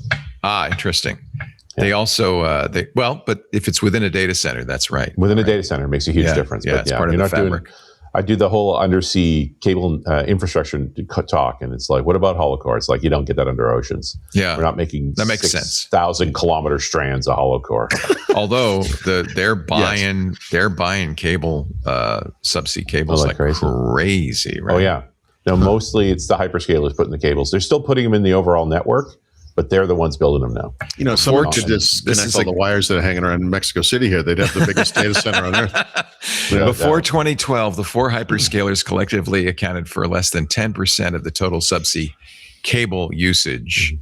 Interesting. Yeah. They also but if it's within a data center, that's right. Within a data center, it makes a huge difference. Yeah, it's part of the fabric. I do the whole undersea cable infrastructure talk, and it's like, what about hollow core? It's like, you don't get that under oceans. Yeah, we're not making that makes sense. 6,000-kilometer strands of hollow core. Although they're buying cable, subsea cables like crazy, right? Oh yeah. No, mostly it's the hyperscalers putting the cables. They're still putting them in the overall network, but they're the ones building them now. Someone could just connect all the wires that are hanging around Mexico City here. They'd have the biggest data center on earth. Before 2012, the four hyperscalers collectively accounted for less than 10% of the total subsea cable usage.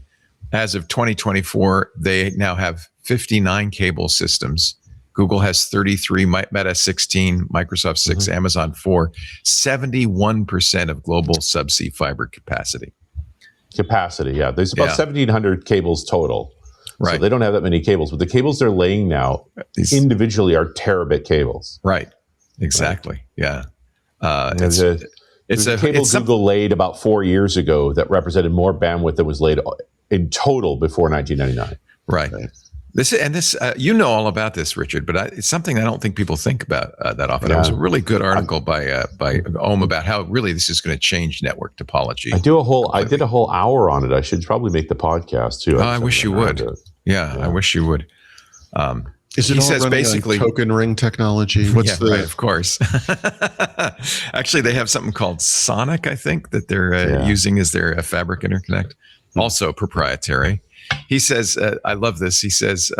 As of 2024, they now have 59 cable systems. Google has 33, Meta 16, Microsoft 6, Amazon 4, 71% of global subsea fiber capacity. Yeah. There's about 1,700 cables total. Right. So they don't have that many cables, but the cables they're laying now individually are terabit cables. Right. Exactly. Right. Yeah. It's a cable Google laid about 4 years ago that represented more bandwidth than was laid in total before 1999. Right. This you know all about this, Richard, but it's something I don't think people think about that often. It was a really good article by Ohm about how really this is going to change network topology. I did a whole hour on it. I should probably make the podcast too. I wish you would. Yeah, I wish you would. Is it all running basically on token ring technology? Right, of course. Actually, they have something called Sonic, I think, that they're using as their fabric interconnect, also proprietary. He says, I love this. He says,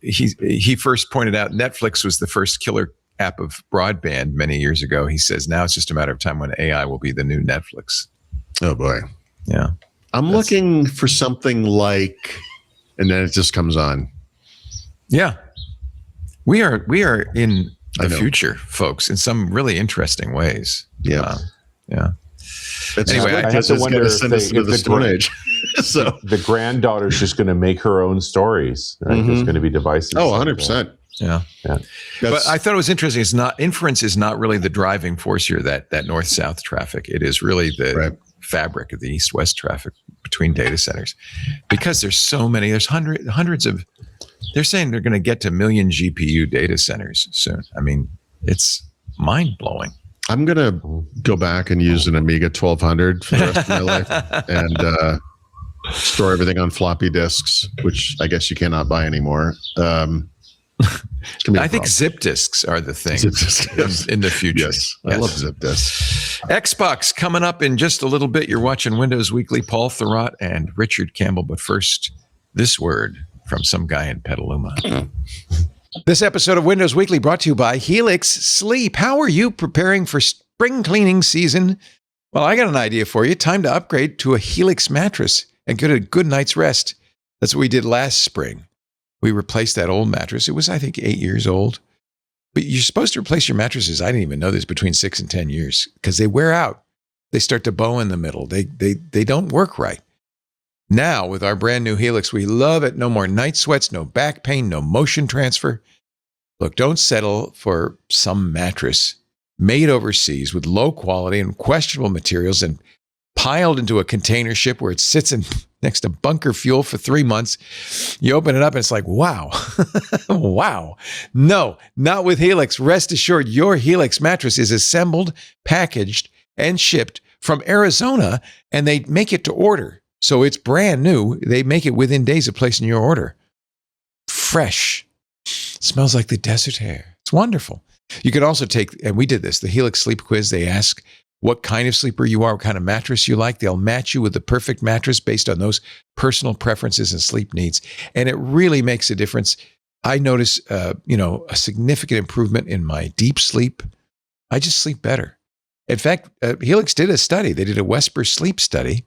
he first pointed out Netflix was the first killer app of broadband many years ago. He says, now it's just a matter of time when AI will be the new Netflix. Oh, boy. Yeah. I'm looking for something like, and then it just comes on. Yeah. We are in the future, folks, in some really interesting ways. Yeah. Anyway, I have to wonder if the Stone Age. So the granddaughter's just going to make her own stories. Right? There's going to be devices. Oh, 100%. Yeah. But I thought it was interesting. Inference is not really the driving force here. That north-south traffic. It is really the fabric of the east-west traffic between data centers, because there's so many. There's hundreds of. They're saying they're going to get to million GPU data centers soon. I mean, it's mind-blowing. I'm going to go back and use an Amiga 1200 for the rest of my life and store everything on floppy disks, which I guess you cannot buy anymore. I think zip disks are the thing in the future. Yes, I love zip disks. Xbox coming up in just a little bit. You're watching Windows Weekly. Paul Thurrott and Richard Campbell. But first, this word from some guy in Petaluma. This episode of Windows Weekly brought to you by Helix Sleep. How are you preparing for spring cleaning season? Well, I got an idea for you. Time to upgrade to a Helix mattress and get a good night's rest. That's what we did last spring. We replaced that old mattress. It was, I think, 8 years old. But you're supposed to replace your mattresses, I didn't even know this, between 6 and 10 years because they wear out. They start to bow in the middle. They don't work right. Now, with our brand new Helix, we love it. No more night sweats, no back pain, no motion transfer. Look, don't settle for some mattress made overseas with low quality and questionable materials and piled into a container ship where it sits next to bunker fuel for 3 months. You open it up and it's like, wow. Wow. No, not with Helix. Rest assured, your Helix mattress is assembled, packaged, and shipped from Arizona, and they make it to order. So it's brand new. They make it within days of placing your order. Fresh. Smells like the desert air. It's wonderful. You can also take, and we did this, the Helix Sleep Quiz. They ask what kind of sleeper you are, what kind of mattress you like. They'll match you with the perfect mattress based on those personal preferences and sleep needs. And it really makes a difference. I notice, a significant improvement in my deep sleep. I just sleep better. In fact, Helix did a study. They did a Whisper sleep study.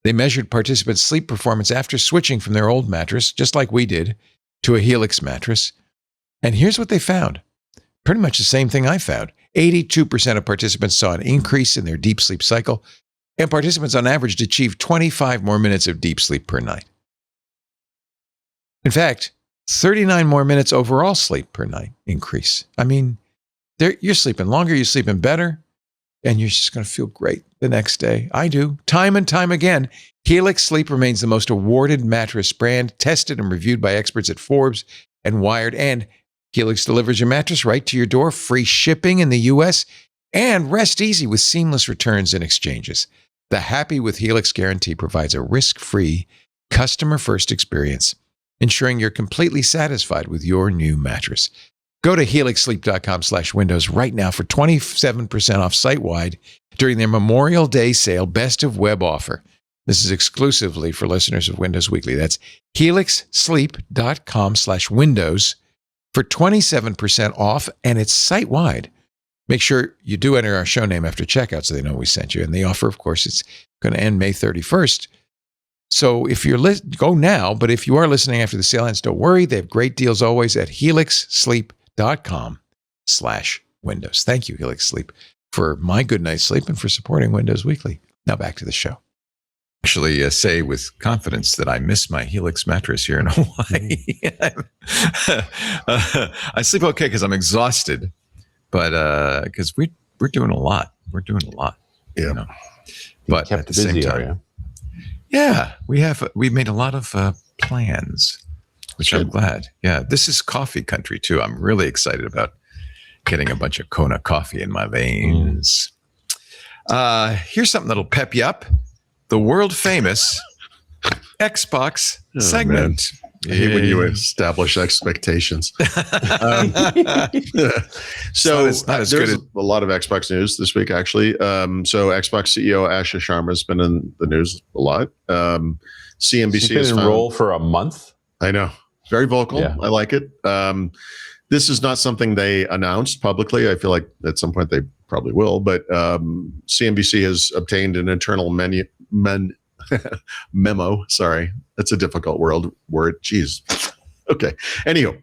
They measured participants' sleep performance after switching from their old mattress, just like we did, to a Helix mattress. And here's what they found. Pretty much the same thing I found. 82% of participants saw an increase in their deep sleep cycle, and participants on average achieved 25 more minutes of deep sleep per night. In fact, 39 more minutes overall sleep per night increase. I mean, you're sleeping longer, you're sleeping better, and you're just going to feel great the next day. I do. Time and time again, Helix Sleep remains the most awarded mattress brand, tested and reviewed by experts at Forbes and Wired. And Helix delivers your mattress right to your door, free shipping in the U.S., and rest easy with seamless returns and exchanges. The Happy with Helix guarantee provides a risk-free, customer-first experience, ensuring you're completely satisfied with your new mattress. Go to helixsleep.com/windows right now for 27% off site-wide during their Memorial Day sale Best of Web offer. This is exclusively for listeners of Windows Weekly. That's helixsleep.com/windows for 27% off, and it's site-wide. Make sure you do enter our show name after checkout so they know we sent you. And the offer, of course, it's going to end May 31st. So if you're go now, but if you are listening after the sale ends, don't worry. They have great deals always at helixsleep.com/windows. Thank you, Helix Sleep, for my good night's sleep and for supporting Windows Weekly. Now back to the show. Actually say with confidence that I miss my Helix mattress here in Hawaii. I sleep okay because I'm exhausted, but because we're doing a lot. We're doing a lot. Yeah. You know? But kept at the busy, same time, yeah, we made a lot of plans, which I'm glad. Yeah, this is coffee country too. I'm really excited about getting a bunch of Kona coffee in my veins. Here's something that'll pep you up. The world famous Xbox segment. I hate when you establish expectations. So there's a lot of Xbox news this week, actually. So Xbox CEO Asha Sharma has been in the news a lot. CNBC has been in role for a month. I know. Very vocal. Yeah. I like it. This is not something they announced publicly. I feel like at some point they probably will, but CNBC has obtained an internal memo. Sorry, that's a difficult word. Jeez. Okay. Anywho,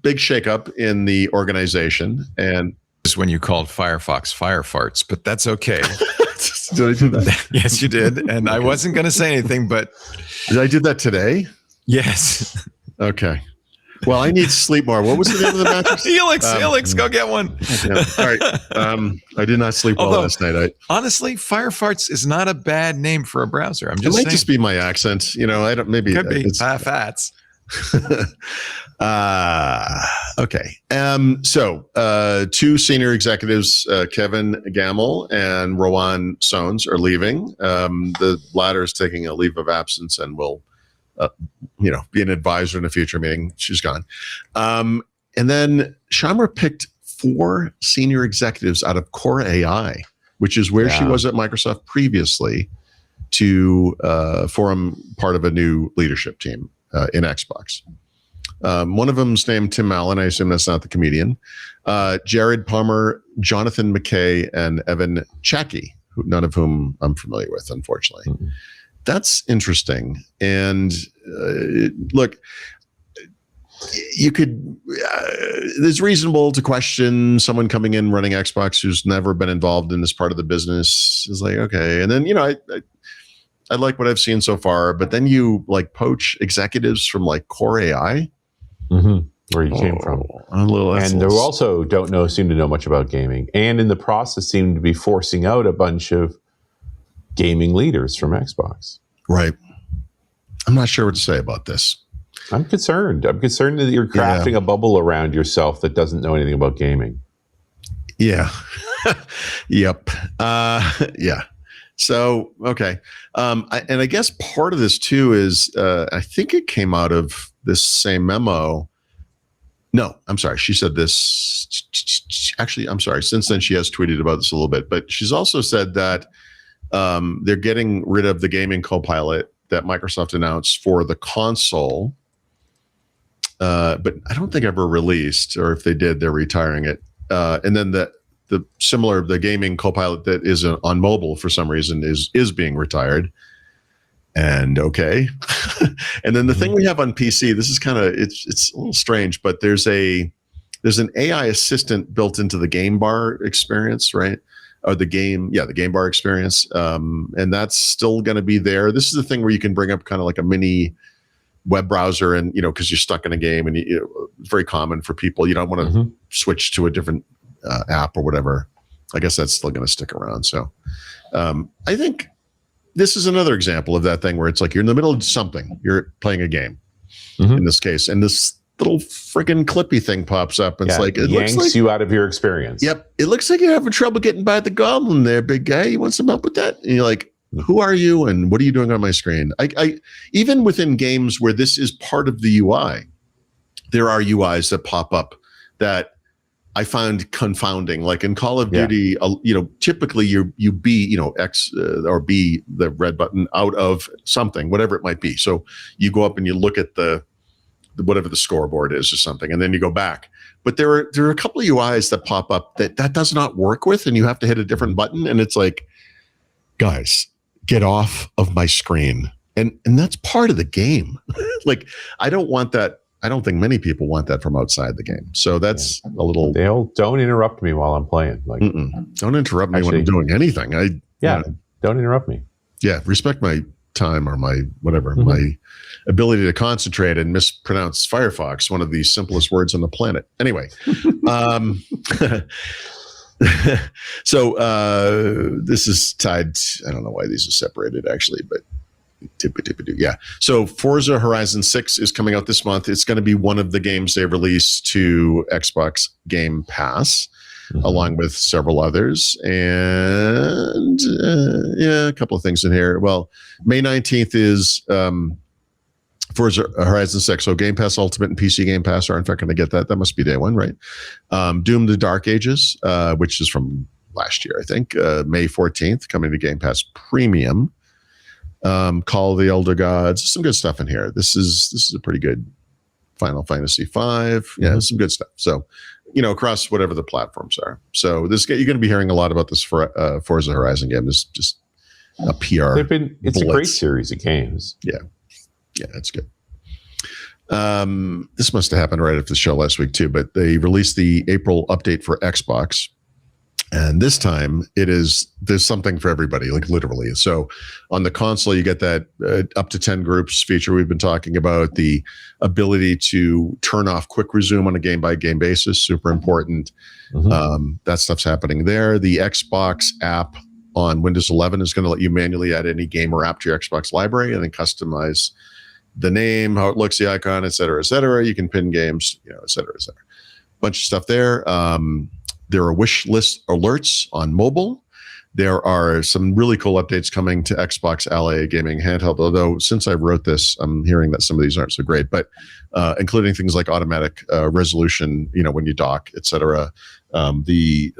big shakeup in the organization, and is when you called Firefox fire farts, but that's okay. Did I do that? Yes, you did, and I wasn't going to say anything, but did I do that today? Yes. Okay. Well, I need to sleep more. What was the name of the mattress? Helix, go get one. Yeah. All right. I did not sleep well last night. Honestly, Firefarts is not a bad name for a browser. I'm just saying. It might just be my accent. You know, I don't. Maybe could be fats. Okay. So two senior executives, Kevin Gamble and Rowan Sones, are leaving. The latter is taking a leave of absence and will be an advisor in a future meeting. She's gone. And then Sharma picked 4 senior executives out of Core AI, which is where she was at Microsoft previously, to form part of a new leadership team. in Xbox. One of them's named Tim Allen. I assume that's not the comedian. Jared Palmer, Jonathan McKay, and Evan Chackey, none of whom I'm familiar with, unfortunately. Mm-hmm. That's interesting. And look, you could, it's reasonable to question someone coming in running Xbox who's never been involved in this part of the business. Is like, okay. And then, I like what I've seen so far, but then you like poach executives from like Core AI. Mm-hmm. Where you came from. And they also seem to know much about gaming. And in the process seem to be forcing out a bunch of gaming leaders from Xbox. Right. I'm not sure what to say about this. I'm concerned. I'm concerned that you're crafting a bubble around yourself that doesn't know anything about gaming. Yeah. Yep. Yeah. So, okay. And I guess part of this too is, I think it came out of this same memo. No, I'm sorry. She said this. Actually, I'm sorry. Since then, she has tweeted about this a little bit, but she's also said that they're getting rid of the gaming Copilot that Microsoft announced for the console. But I don't think ever released, or if they did, they're retiring it. And then the gaming Copilot that is on mobile for some reason is being retired. And okay. And then the thing we have on PC, this is kind of, it's a little strange, but there's an AI assistant built into the game bar experience, right? Or the game bar experience. And that's still going to be there. This is the thing where you can bring up kind of like a mini web browser and, because you're stuck in a game and it's very common for people. You don't want to switch to a different app or whatever. I guess that's still going to stick around. So I think this is another example of that thing where it's like you're in the middle of something. You're playing a game in this case. And this little freaking clippy thing pops up. And it's like, it yanks looks like you out of your experience. Yep. It looks like you're having trouble getting by the goblin there, big guy. You want some help with that? And you're like, who are you? And what are you doing on my screen? I even within games where this is part of the UI, there are UIs that pop up that I find confounding. Like in Call of Duty, typically you B, X or B, the red button out of something, whatever it might be. So you go up and you look at the whatever the scoreboard is or something, and then you go back. But there are a couple of UIs that pop up that does not work with, and you have to hit a different button, and it's like, guys, get off of my screen. And that's part of the game. Like, I don't want that. I don't think many people want that from outside the game. So that's a little. Don't interrupt me while I'm playing. Like, don't interrupt me when I'm doing anything. Don't interrupt me. Yeah, respect my time or my whatever, my ability to concentrate and mispronounce Firefox, one of the simplest words on the planet. Anyway, so this is tied. I don't know why these are separated actually, but. Yeah. So Forza Horizon 6 is coming out this month. It's going to be one of the games they release to Xbox Game Pass, along with several others. And a couple of things in here. Well, May 19th is Forza Horizon 6. So Game Pass Ultimate and PC Game Pass are in fact going to get that. That must be day one, right? Doom the Dark Ages, which is from last year, I think. May 14th, coming to Game Pass Premium. Call of the Elder Gods, some good stuff in here. This is a pretty good Final Fantasy V. Yeah, some good stuff. So, across whatever the platforms are. So you're going to be hearing a lot about this for Forza Horizon game. This is just a PR. It's a great series of games. Yeah, that's good. This must have happened right after the show last week too. But they released the April update for Xbox. And this time there's something for everybody, like literally. So on the console, you get that up to 10 groups feature we've been talking about, the ability to turn off quick resume on a game by game basis. Super important. That stuff's happening there. The Xbox app on Windows 11 is going to let you manually add any game or app to your Xbox library and then customize the name, how it looks, the icon, et cetera, et cetera. You can pin games, et cetera, et cetera. Bunch of stuff there. There are wish list alerts on mobile. There are some really cool updates coming to Xbox Ally Gaming Handheld, although since I wrote this, I'm hearing that some of these aren't so great, but including things like automatic resolution, when you dock, et cetera. The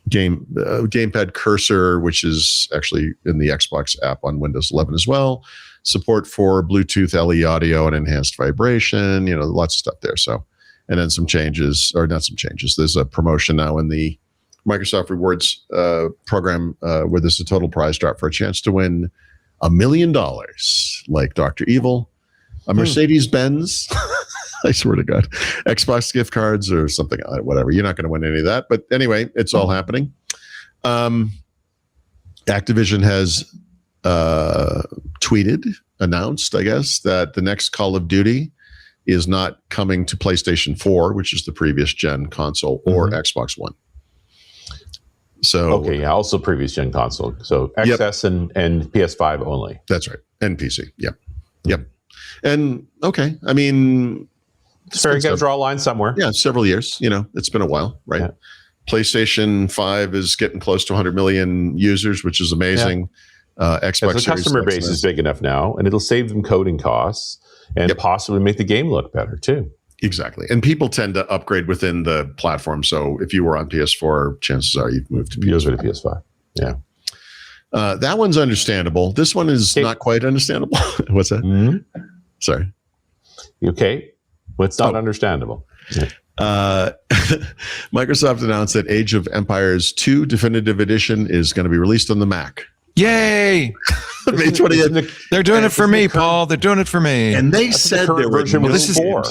gamepad cursor, which is actually in the Xbox app on Windows 11 as well. support for Bluetooth LE audio and enhanced vibration, lots of stuff there. So, and then some changes, or not some changes. There's a promotion now in the Microsoft Rewards program where there's a total prize drop for a chance to win $1 million, like Dr. Evil, a Mercedes-Benz, I swear to God, Xbox gift cards or something, whatever. You're not going to win any of that. But anyway, it's all happening. Activision has announced, I guess, that the next Call of Duty is not coming to PlayStation 4, which is the previous gen console, or Xbox One. So also previous gen console. So XS and PS5 only. That's right, and PC. Yep. And I mean, fair, you got to draw a line somewhere. Yeah, several years. It's been a while, right? Yeah. PlayStation 5 is getting close to 100 million users, which is amazing. Xbox the customer base is big enough now, and it'll save them coding costs and possibly make the game look better too. Exactly. And people tend to upgrade within the platform. So if you were on PS4, chances are you've moved to PS5. Yeah. That one's understandable. This one is not quite understandable. What's that? Mm-hmm. Sorry. Okay. What's not understandable? Microsoft announced that Age of Empires 2 Definitive Edition is going to be released on the Mac. Yay! May 20th. They're doing it for me, Paul. They're doing it for me. And they said there were this is 4.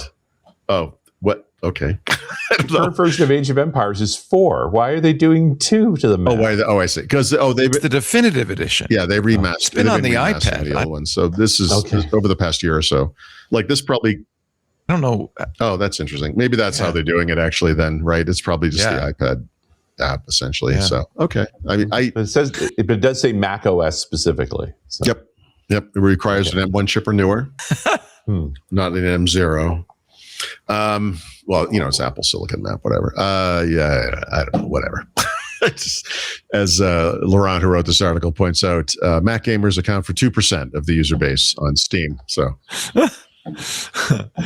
Oh, what? Okay. The current version of Age of Empires is 4. Why are they doing 2 to the Mac? I see. Because it's the definitive edition. Yeah, they remastered. It's been on the iPad. The old one. So this is over the past year or so. Like this probably. I don't know. Oh, that's interesting. Maybe that's how they're doing it. Actually, then, right? It's probably just the iPad app essentially. Yeah. So I mean, it does say Mac OS specifically. So. Yep. It requires an M1 chip or newer, not an M0. Well, it's Apple Silicon Map, whatever. I don't know, whatever. As Laurent, who wrote this article, points out, Mac gamers account for 2% of the user base on Steam. So I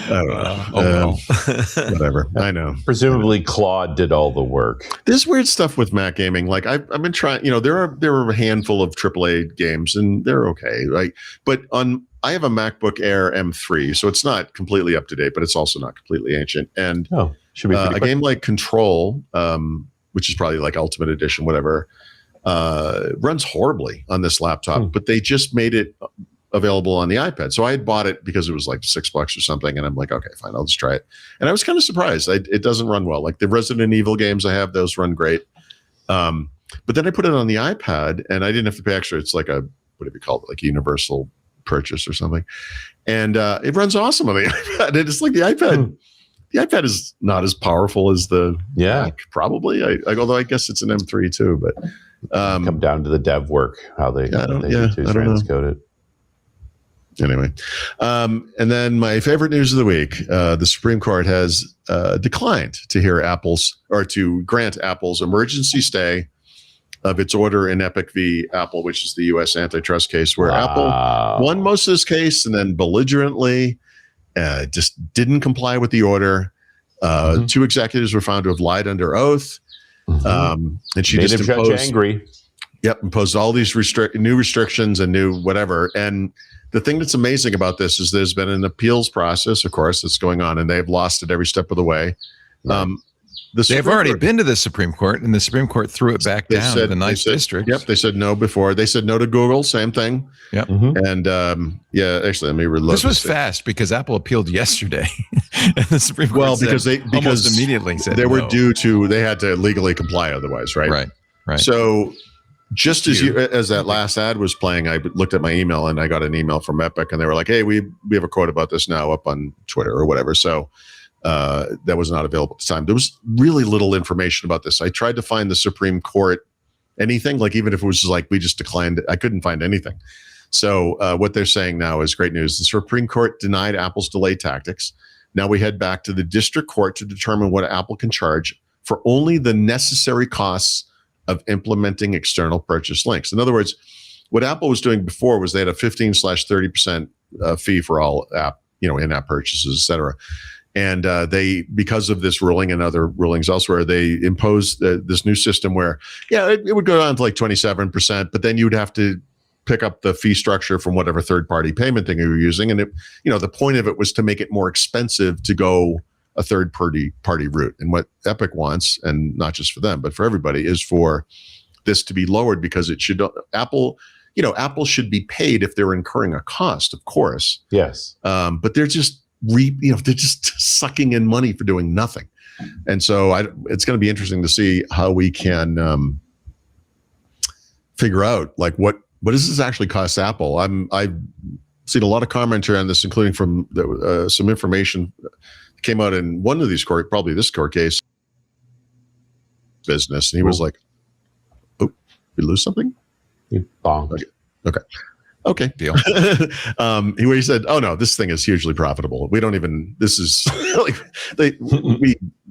don't know. Whatever. I know. Presumably, Claude did all the work. There's weird stuff with Mac gaming. Like I've been trying. There are a handful of AAA games, and they're okay. Right, but I have a MacBook Air M3, so it's not completely up to date, but it's also not completely ancient. And should be a game like Control, which is probably like Ultimate Edition, whatever, runs horribly on this laptop. But they just made it available on the iPad. So I had bought it because it was like $6 or something, and I'm like, okay, fine, I'll just try it. And I was kind of surprised. It doesn't run well. Like the Resident Evil games I have, those run great. But then I put it on the iPad, and I didn't have to pay extra. It's like whatever you call it, like universal purchase or something, and it runs awesome on the iPad. And it's like the iPad. The iPad is not as powerful as the Mac, probably. Although I guess it's an M3 too. But come down to the dev work, how they transcode it. Anyway, and then my favorite news of the week: the Supreme Court has declined to grant Apple's emergency stay of its order in Epic v. Apple, which is the U.S. antitrust case, where Apple won most of this case and then belligerently just didn't comply with the order. 2 executives were found to have lied under oath, and she just imposed all these new restrictions and new whatever. And the thing that's amazing about this is there's been an appeals process, of course, that's going on, and they've lost it every step of the way. They've already been to the Supreme Court, and the Supreme Court threw it back down to the Ninth District. Yep, they said no before. They said no to Google, same thing. Yep. And actually, let me reload. This was fast because Apple appealed yesterday, and the Supreme Court because immediately said they were due to. They had to legally comply otherwise, right? Right. So just as that last ad was playing, I looked at my email and I got an email from Epic, and they were like, "Hey, we have a quote about this now up on Twitter or whatever." So. That was not available at the time. There was really little information about this. I tried to find the Supreme Court anything, like even if it was just like we just declined it, I couldn't find anything. So what they're saying now is great news. The Supreme Court denied Apple's delay tactics. Now we head back to the district court to determine what Apple can charge for only the necessary costs of implementing external purchase links. In other words, what Apple was doing before was they had a 15/30% fee for all in-app purchases, et cetera. And they, because of this ruling and other rulings elsewhere, they imposed this new system where, it would go down to like 27%, but then you would have to pick up the fee structure from whatever third-party payment thing you were using. And the point of it was to make it more expensive to go a third-party route. And what Epic wants, and not just for them, but for everybody, is for this to be lowered, because Apple should be paid if they're incurring a cost, of course. Yes. But they're just they're just sucking in money for doing nothing. And so it's going to be interesting to see how we can figure out like what does this actually cost Apple. I've seen a lot of commentary on this, including from some information that came out in one of these probably this court case business, and he was like, "Oh, we lose something." You bombed. Okay. Deal. He said, "Oh no, this thing is hugely profitable. We don't even. This is like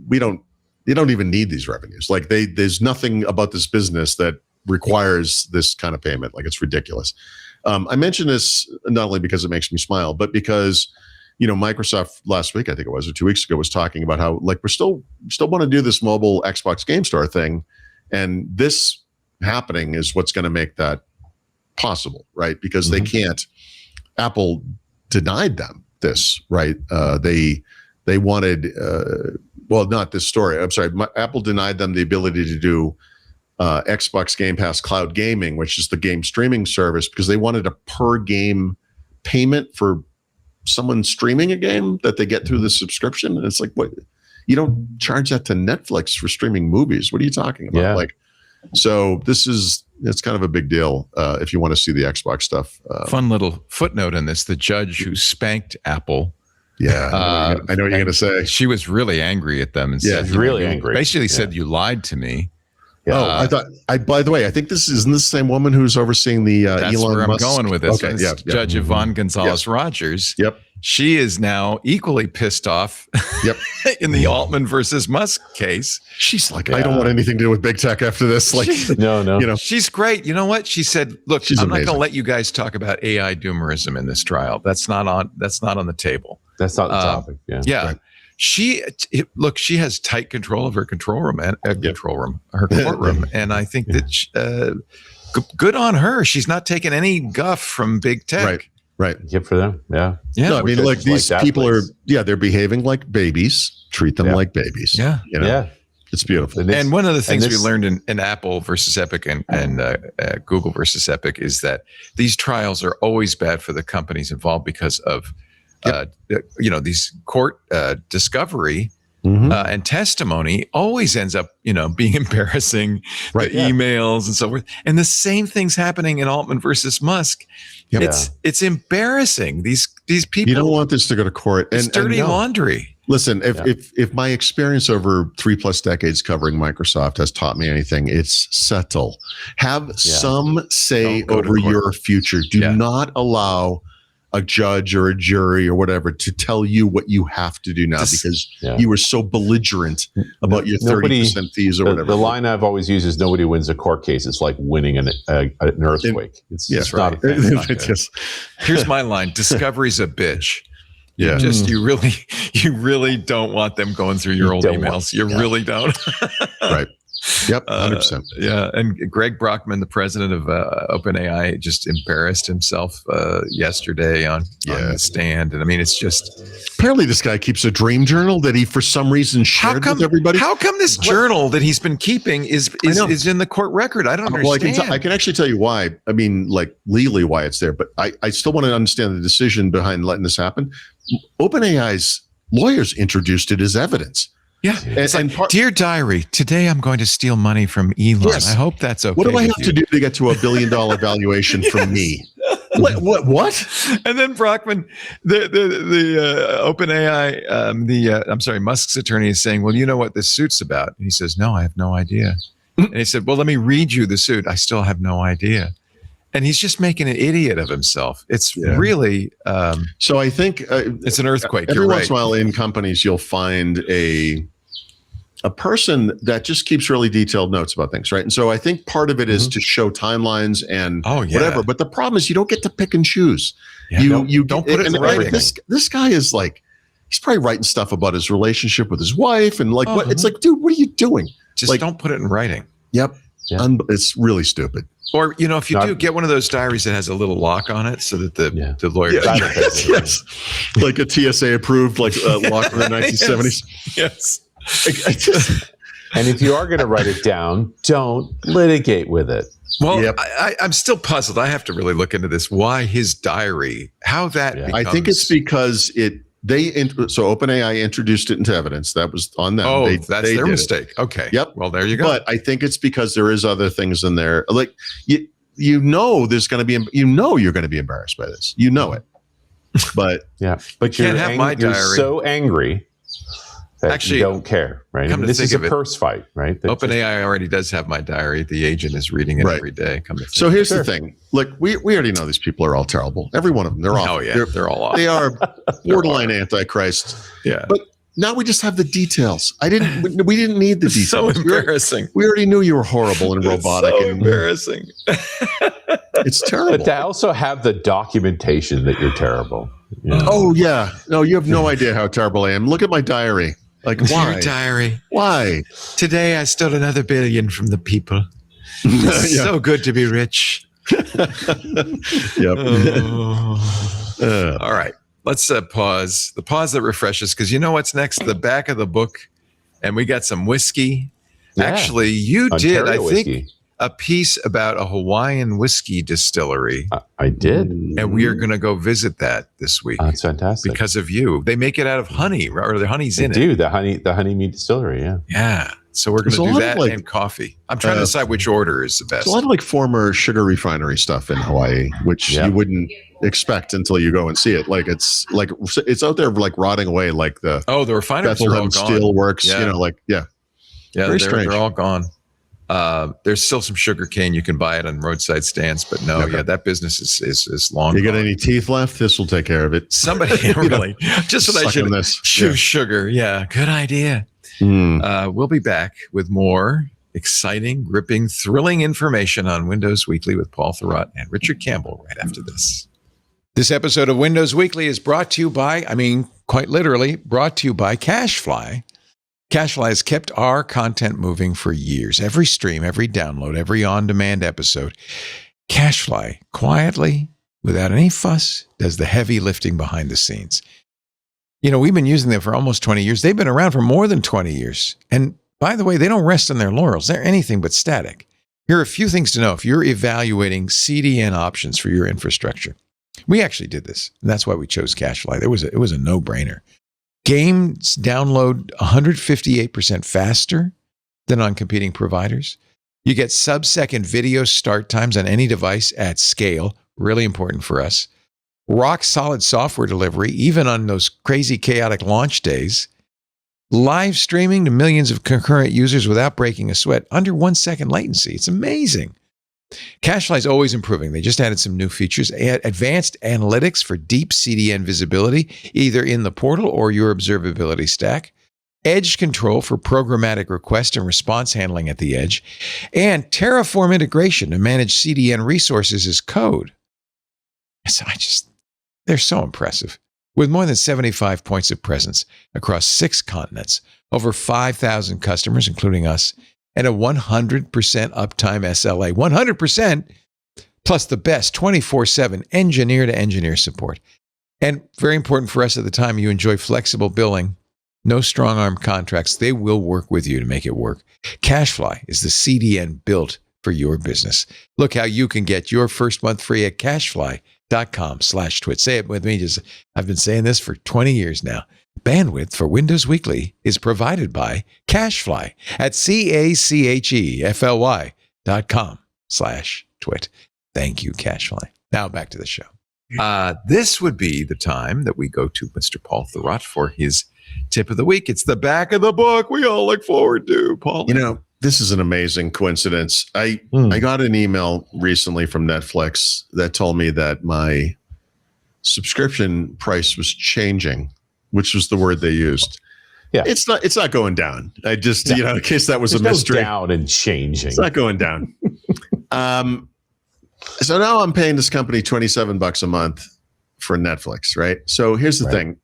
we don't even need these revenues. Like there's nothing about this business that requires this kind of payment. Like it's ridiculous." I mention this not only because it makes me smile, but because Microsoft last week, I think it was, or 2 weeks ago, was talking about how like we still want to do this mobile Xbox Game Store thing, and this happening is what's going to make that possible, right? Because they can't. Apple denied them this, right? They wanted, not this story. I'm sorry. Apple denied them the ability to do Xbox Game Pass Cloud Gaming, which is the game streaming service, because they wanted a per game payment for someone streaming a game that they get through the subscription. And it's like, what? You don't charge that to Netflix for streaming movies. What are you talking about? Yeah. So it's kind of a big deal if you want to see the Xbox stuff. Fun little footnote in this: the judge who spanked Apple. Yeah, I know what you're going to say. She was really angry at them and said, really angry. Basically said, "You lied to me." Yeah. By the way, I think isn't this the same woman who's overseeing the that's Elon where Musk? I'm going with this. Okay, Judge Yvonne Gonzalez Rogers. Yep. She is now equally pissed off. Yep. In the Altman versus Musk case. She's like, I don't want anything to do with big tech after this. Like, no. She's great. You know what? She said, "Look, I'm not going to let you guys talk about AI doomerism in this trial. That's not on the table. That's not the topic." Yeah. Right. She has tight control of her her courtroom, and I think that good on her. She's not taking any guff from big tech. Right. Good for them. Yeah. No, I mean, like these people they're behaving like babies. Treat them like babies. Yeah. It's beautiful. And one of the things we learned in Apple versus Epic and Google versus Epic is that these trials are always bad for the companies involved because of these court discovery and testimony always ends up being embarrassing. Right. The emails and so forth. And the same thing's happening in Altman versus Musk. Yep. It's embarrassing. These people. You don't want this to go to court. It's dirty laundry. Listen, if my experience over 3+ decades covering Microsoft has taught me anything, it's settle. Have some say over your future. Do not allow a judge or a jury or whatever to tell you what you have to do now because you were so belligerent about your 30% fees or whatever. The line I've always used is nobody wins a court case. It's like winning an earthquake. It's not a thing. Here's my line: Discovery's a bitch. Yeah, you really don't want them going through your old emails. You really don't. Right. Yep, 100%. And Greg Brockman, the president of OpenAI, just embarrassed himself yesterday on the stand. And I mean, it's just... Apparently this guy keeps a dream journal that he, for some reason, shared with everybody. How come this journal that he's been keeping is in the court record? I don't understand. Well, I can actually tell you why. I mean, like, legally why it's there. But I still want to understand the decision behind letting this happen. OpenAI's lawyers introduced it as evidence. Yeah. Dear diary, today I'm going to steal money from Elon. Yes. I hope that's okay. What do I have to do to get to $1 billion valuation from me? What? And then Brockman, the OpenAI, Musk's attorney is saying, well, you know what this suit's about? And he says, no, I have no idea. And he said, well, let me read you the suit. I still have no idea. And he's just making an idiot of himself. It's really... so I think... it's an earthquake. Every once in a while in companies, you'll find a person that just keeps really detailed notes about things, right? And so I think part of it is to show timelines and whatever. But the problem is you don't get to pick and choose. Yeah, you don't put it in writing. This guy is like... He's probably writing stuff about his relationship with his wife and like what it's like, dude, what are you doing? Just don't put it in writing. Yep. Yeah. It's really stupid. Or, if you do, get one of those diaries that has a little lock on it so that the lawyer... Yes. Like a TSA approved, like lock from the 1970s. Yes. And if you are going to write it down, don't litigate with it. Well, I'm still puzzled. I have to really look into this. Why his diary? How that becomes... I think it's because so OpenAI introduced it into evidence. That was on them. Oh, that's their mistake. Okay. Yep. Well, there you go. But I think it's because there is other things in there. Like there's going to be, you're going to be embarrassed by this. You know it. But but you're so angry that you don't care, right? This is a purse fight, right? OpenAI already does have my diary. The agent is reading it every day. So here's the thing. Look, we already know these people are all terrible. Every one of them. They're awful. Oh, yeah. They're all awful. They are borderline antichrist. Yeah. But now we just have the details. We didn't need the details. So embarrassing. We already knew you were horrible and robotic. So embarrassing. It's terrible. But to also have the documentation that you're terrible. Oh, yeah. No, you have no idea how terrible I am. Look at my diary. Like, why? Your diary. Why? Today I stole another $1 billion from the people. It's so good to be rich. Yep. All right. Let's pause. The pause that refreshes, because you know what's next? The back of the book. And we got some whiskey. Yeah. Actually, you Ontario did, I whiskey. think, a piece about a Hawaiian whiskey distillery. I did. And we are going to go visit that this week. That's fantastic. Because of you. They make it out of honey, or the honey's in it. The honey mead distillery, yeah. Yeah. So we're going to do that and coffee. I'm trying to decide which order is the best. There's a lot of former sugar refinery stuff in Hawaii, which you wouldn't expect until you go and see it. It's out there rotting away the refineries are all gone. Steel Works, Yeah, very strange. They're all gone. There's still some sugar cane. You can buy it on roadside stands, but that business is long. You got any teeth left? This will take care of it. Somebody really just what I should choose sugar. Yeah, good idea. We'll be back with more exciting, gripping, thrilling information on Windows Weekly with Paul Thurrott and Richard Campbell right after this. This episode of Windows Weekly is brought to you by, quite literally, brought to you by CashFly. CashFly has kept our content moving for years. Every stream, every download, every on-demand episode. CashFly, quietly, without any fuss, does the heavy lifting behind the scenes. We've been using them for almost 20 years. They've been around for more than 20 years. And by the way, they don't rest on their laurels. They're anything but static. Here are a few things to know if you're evaluating CDN options for your infrastructure. We actually did this, and that's why we chose CashFly. It was a no-brainer. Games download 158% faster than on competing providers. You get sub-second video start times on any device at scale, really important for us. Rock-solid software delivery, even on those crazy, chaotic launch days. Live streaming to millions of concurrent users without breaking a sweat, under 1 second latency. It's amazing. CashFly is always improving. They just added some new features, advanced analytics for deep CDN visibility, either in the portal or your observability stack, edge control for programmatic request and response handling at the edge, and Terraform integration to manage CDN resources as code. So they're so impressive. With more than 75 points of presence across 6 continents, over 5,000 customers, including us, and a 100% uptime SLA. 100%, plus the best 24/7 engineer-to-engineer support. And very important for us at the time, you enjoy flexible billing, no strong-arm contracts. They will work with you to make it work. CashFly is the CDN built for your business. Look how you can get your first month free at cashfly.com/twit. Say it with me. I've been saying this for 20 years now. Bandwidth for Windows Weekly is provided by CashFly at CACHEFLY.com/twit. Thank you, CashFly. Now back to the show. This would be the time that we go to Mr. Paul Thurrott for his tip of the week. It's the back of the book we all look forward to, Paul. This is an amazing coincidence. I got an email recently from Netflix that told me that my subscription price was changing, which was the word they used. Yeah, it's not going down. I just in case that was a mystery. No down and changing. It's not going down. So now I'm paying this company $27 a month for Netflix, right? So here's the thing: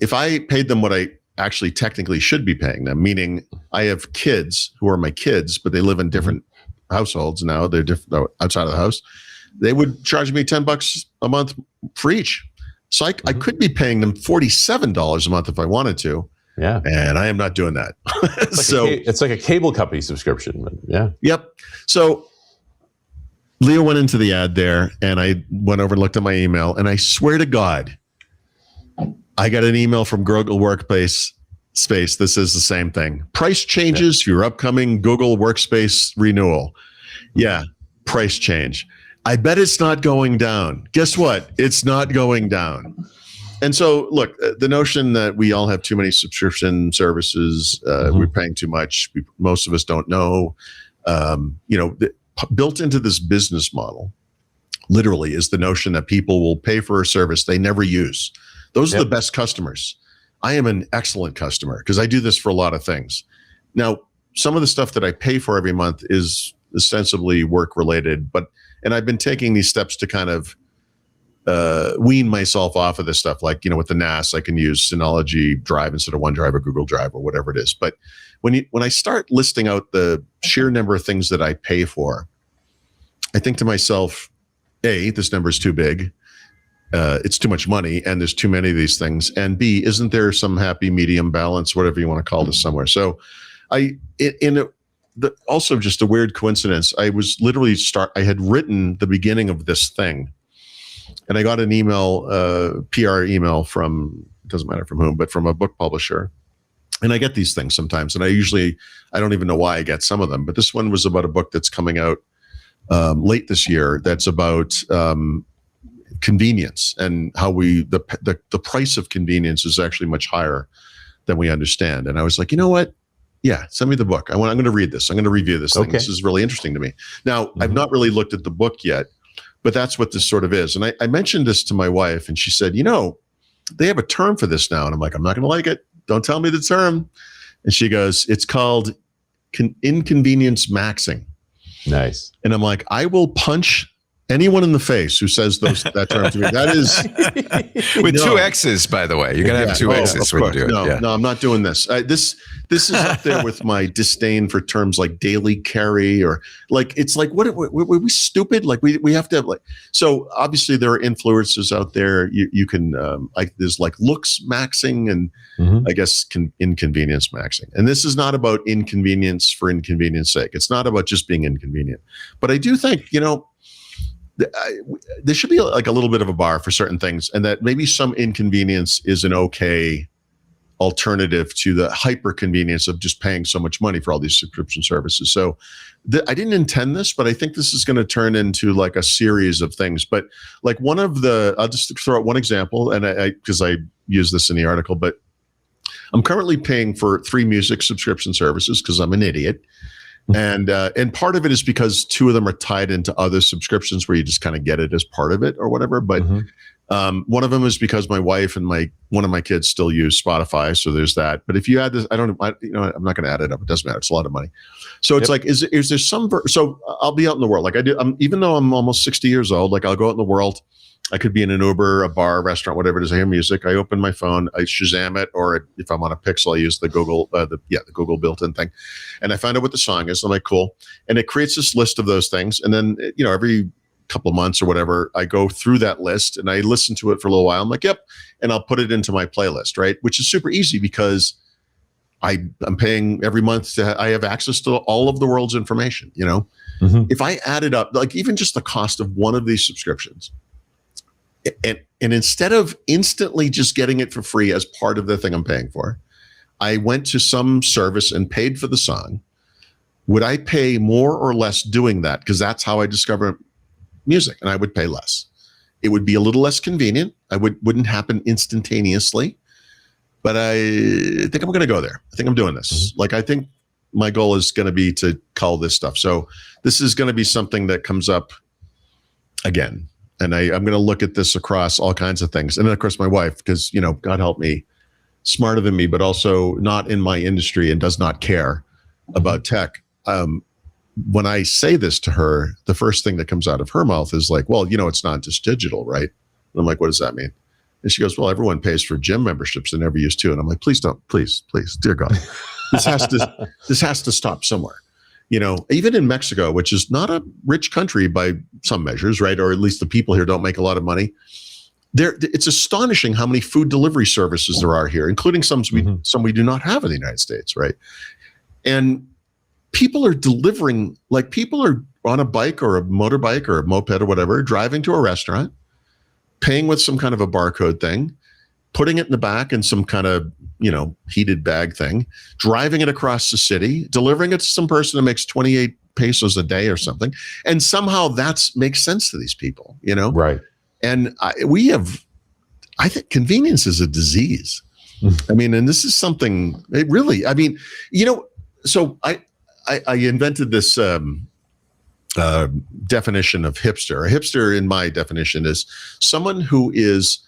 if I paid them what I actually technically should be paying them, meaning I have kids who are my kids, but they live in different households now, they're outside of the house, they would charge me $10 a month for each. So I could be paying them $47 a month if I wanted to. Yeah. And I am not doing that. It's like a cable company subscription. Yeah. Yep. So Leo went into the ad there, and I went over and looked at my email, and I swear to God, I got an email from Google Workspace. This is the same thing. Price changes for your upcoming Google Workspace renewal. Yeah, price change. I bet it's not going down. Guess what? It's not going down. And so, look, the notion that we all have too many subscription services, we're paying too much. Most of us don't know. Built into this business model, literally, is the notion that people will pay for a service they never use. Those are the best customers. I am an excellent customer because I do this for a lot of things. Now, some of the stuff that I pay for every month is ostensibly work related, and I've been taking these steps to kind of wean myself off of this stuff. Like, with the NAS, I can use Synology Drive instead of OneDrive or Google Drive or whatever it is. But when I start listing out the sheer number of things that I pay for, I think to myself, A, this number is too big. It's too much money, and there's too many of these things. And B, isn't there some happy medium balance, whatever you want to call this, somewhere? So also just a weird coincidence. I was literally I had written the beginning of this thing, and I got an email, PR email from, it doesn't matter from whom, but from a book publisher. And I get these things sometimes, and I don't even know why I get some of them, but this one was about a book that's coming out late this year that's about convenience and how the price of convenience is actually much higher than we understand. And I was like, you know what? Yeah, send me the book. I'm going to read this. I'm going to review this thing. This is really interesting to me. Now, I've not really looked at the book yet, but that's what this sort of is. And I mentioned this to my wife, and she said, they have a term for this now. And I'm like, I'm not going to like it. Don't tell me the term. And she goes, it's called inconvenience maxing. Nice. And I'm like, I will punch anyone in the face who says that term to me. That is with two X's, by the way. You're gonna have two X's when you do it. No, I'm not doing this. This is up there with my disdain for terms like daily carry, or like, it's like, what were we stupid? Like we have to have so obviously there are influencers out there. You can there's like looks maxing and I guess inconvenience maxing. And this is not about inconvenience for inconvenience sake. It's not about just being inconvenient. But I do think, there should be like a little bit of a bar for certain things, and that maybe some inconvenience is an okay alternative to the hyper convenience of just paying so much money for all these subscription services. So I didn't intend this, but I think this is going to turn into like a series of things. But like I'll just throw out one example, and because I use this in the article, but I'm currently paying for 3 music subscription services because I'm an idiot. And part of it is because 2 of them are tied into other subscriptions where you just kind of get it as part of it or whatever. But one of them is because my wife and one of my kids still use Spotify, so there's that. But if you add this, I'm not going to add it up. It doesn't matter. It's a lot of money. So it's like, is there some? So I'll be out in the world, like I do. Even though I'm almost 60 years old, like I'll go out in the world. I could be in an Uber, a bar, a restaurant, whatever it is. I hear music. I open my phone. I Shazam it, or if I'm on a Pixel, I use the Google, the Google built-in thing, and I find out what the song is. I'm like, cool, and it creates this list of those things. And then every couple of months or whatever, I go through that list and I listen to it for a little while. I'm like, yep, and I'll put it into my playlist, right? Which is super easy because I'm paying every month I have access to all of the world's information. If I added up, like even just the cost of one of these subscriptions. And instead of instantly just getting it for free as part of the thing I'm paying for, I went to some service and paid for the song. Would I pay more or less doing that? Because that's how I discover music, and I would pay less. It would be a little less convenient. Wouldn't happen instantaneously, but I think I'm going to go there. I think I'm doing this. Like, I think my goal is going to be to cull this stuff. So this is going to be something that comes up again. And I'm going to look at this across all kinds of things. And then, of course, my wife, because, God help me, smarter than me, but also not in my industry and does not care about tech. When I say this to her, the first thing that comes out of her mouth is like, well, it's not just digital, right? And I'm like, what does that mean? And she goes, well, everyone pays for gym memberships they never use to. And I'm like, please don't, please, dear God, this has to stop somewhere. even in Mexico, which is not a rich country by some measures, right? Or at least the people here don't make a lot of money. It's astonishing how many food delivery services there are here, including some we do not have in the United States, right? And people are delivering, like people are on a bike or a motorbike or a moped or whatever, driving to a restaurant, paying with some kind of a barcode thing, putting it in the back in some kind of, heated bag thing, driving it across the city, delivering it to some person who makes 28 pesos a day or something. And somehow makes sense to these people, Right. And I think convenience is a disease. And this is something so I invented this definition of hipster. A hipster, in my definition, is someone who is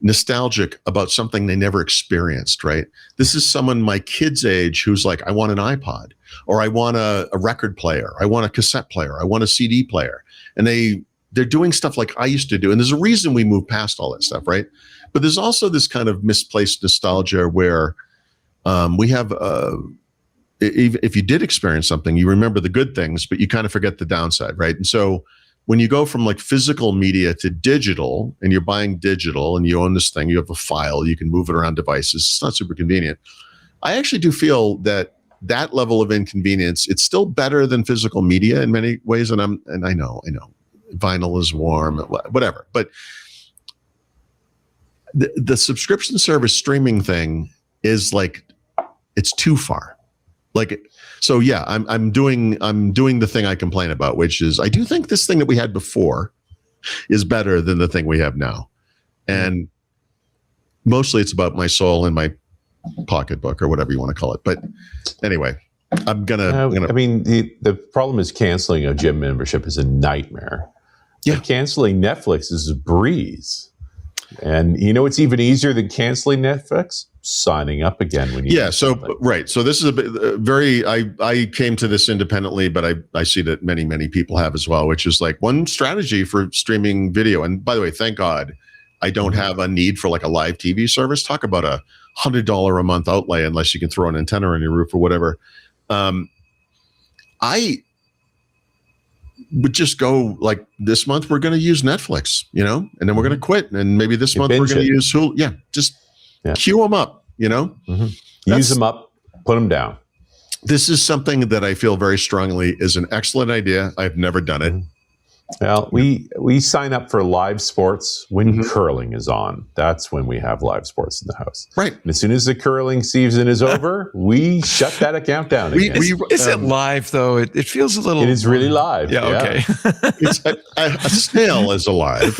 nostalgic about something they never experienced, right? This is someone my kid's age who's like, I want an iPod, or I want a record player, I want a cassette player, I want a CD player. And they're doing stuff like I used to do. And there's a reason we moved past all that stuff, right? But there's also this kind of misplaced nostalgia where we have, if you did experience something, you remember the good things, but you kind of forget the downside, right? And so when you go from like physical media to digital, and you're buying digital and you own this thing, you have a file, you can move it around devices, it's not super convenient. I actually do feel that level of inconvenience, it's still better than physical media in many ways. And I know vinyl is warm, whatever, but the subscription service streaming thing is like, it's too far. So yeah, I'm doing the thing I complain about, which is I do think this thing that we had before is better than the thing we have now. And mostly it's about my soul and my pocketbook, or whatever you want to call it. But anyway, I'm gonna the problem is canceling a gym membership is a nightmare. Yeah. But canceling Netflix is a breeze. And it's even easier than canceling Netflix? Signing up again when you right. So this is I came to this independently, but I see that many people have as well, which is like one strategy for streaming video. And by the way, thank God I don't have a need for like a live TV service. Talk about $100 a month outlay unless you can throw an antenna on your roof or whatever. I would just go like, this month we're going to use Netflix, and then we're going to quit, and maybe this month we're going to use Hulu. Yeah, just queue them up, Use them up, put them down. This is something that I feel very strongly is an excellent idea. I've never done it. Well, we sign up for live sports when curling is on. That's when we have live sports in the house. Right. And as soon as the curling season is over, we shut that account down again. Is it live, though? It feels a little... It is really live. Yeah, okay. It's a snail is alive.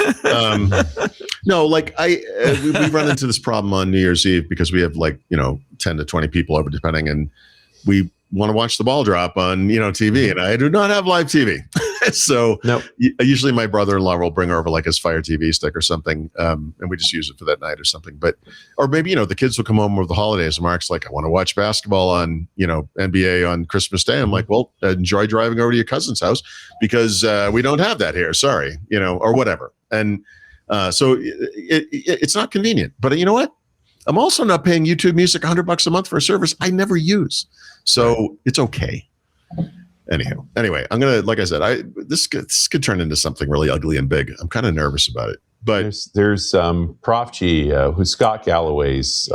No, like we run into this problem on New Year's Eve because we have 10 to 20 people over, depending, and we want to watch the ball drop on TV, and I do not have live TV. So usually my brother-in-law will bring over like his Fire TV stick or something, and we just use it for that night or something. Or maybe the kids will come home over the holidays, and Mark's like, I want to watch basketball on NBA on Christmas Day. I'm like, well, enjoy driving over to your cousin's house because we don't have that here. Sorry, or whatever. And so it's not convenient. But you know what? I'm also not paying YouTube Music $100 a month for a service I never use. So it's okay. Anyway, I'm going to, like I said, this could turn into something really ugly and big. I'm kind of nervous about it. But there's Prof G, who's Scott Galloway's,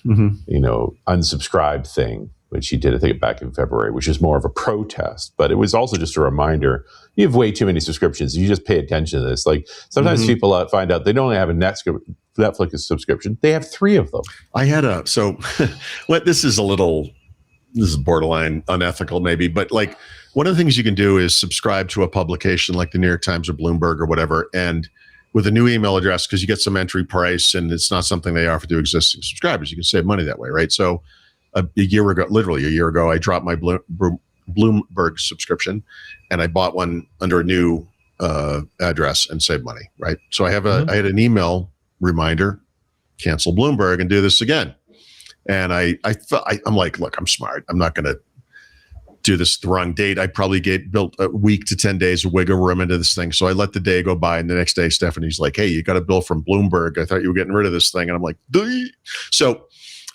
unsubscribe thing, which he did, I think, back in February, which is more of a protest. But it was also just a reminder, you have way too many subscriptions. You just pay attention to this. Like sometimes people find out they don't only have a Netflix subscription, they have 3 of them. I had this is borderline unethical maybe, but like one of the things you can do is subscribe to a publication like the New York Times or Bloomberg or whatever, and with a new email address, because you get some entry price and it's not something they offer to existing subscribers. You can save money that way, right? So literally a year ago, I dropped my Bloomberg subscription and I bought one under a new address and saved money, right? So I had an email reminder, cancel Bloomberg and do this again. And I'm like, look, I'm smart. I'm not going to do this the wrong date. I probably built a week to 10 days of wiggle room into this thing. So I let the day go by. And the next day, Stephanie's like, hey, you got a bill from Bloomberg. I thought you were getting rid of this thing. And I'm like, Dee. So